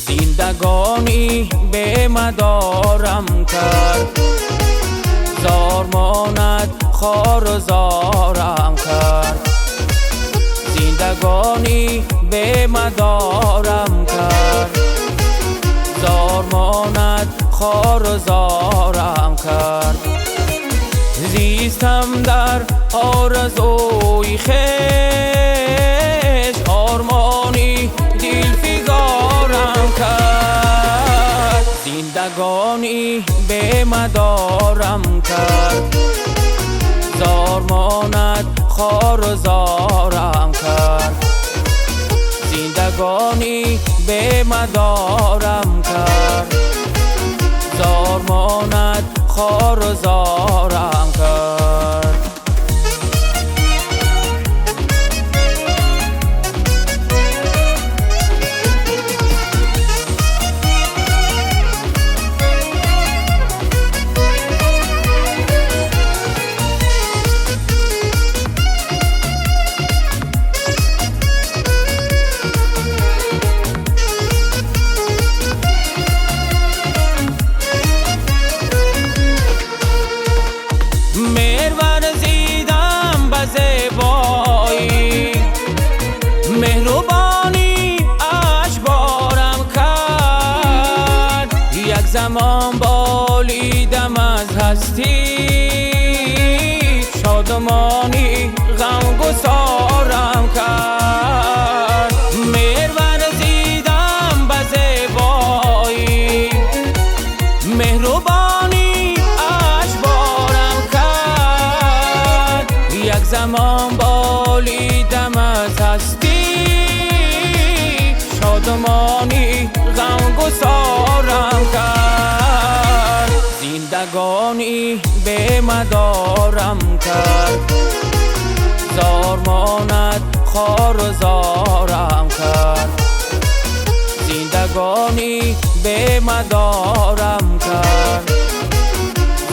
زندگانی به مدارم کرد زار ماند خار زارم کرد زندگانی به مدارم کرد زار ماند خار زارم کرد زیستم در آرزوی خیش آرمانی دل فگارم کرد زندگانی به مدارم کرد زار ماند خار زارم کرد زندگانی به مدارم کرد زار ماند خار زارم کرد زمان بالیدم از هستی شادمانی غم گسارم کرد مهر ورزیدم به زیبایی مهربانی اجبارم کرد یک زمان بالیدم از هستی شادمانی غم گسارم کرد زندگانی به مدارم کرد زار ماند خار زارم کرد زندگانی به مدارم کرد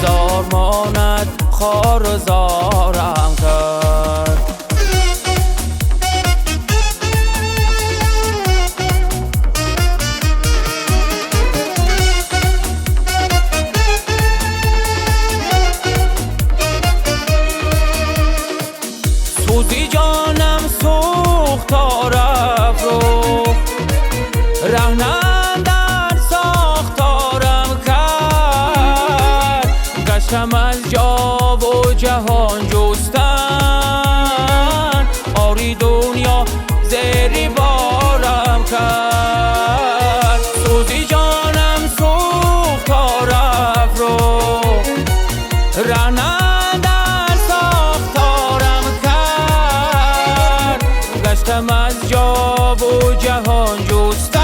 زار ماند خار و زارم کرد سوزی جانم سوخت تا رفت رو رهنم در ساختارم کرد گشتم از جا و جهان جستن آری دنیا زیر بارم کرد سوزی جانم سوخت تا رفت رو رهنم در ساختارم کرد گشتم از جا و جهان جستم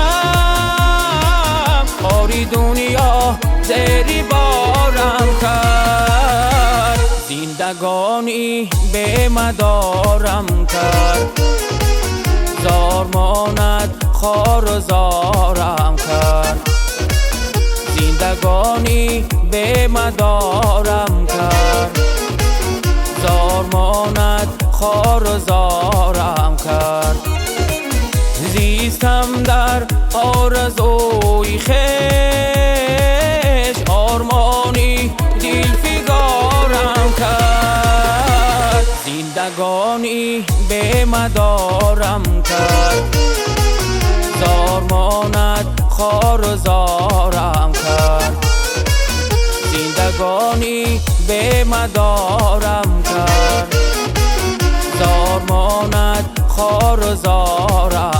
آری دنیا زیر بارم کرد زندگانی به مدارم کرد زار ماند خار و زارم کرد زندگانی به مدارم کرد زار ماند خار و زارم کرد زیستم در آرزوی خش آرمانی دل فگارم کرد زندگانی به مدارم کرد زار ماند خار و زارم کرد زندگانی به مدارم کرد زار ماند خار و زارم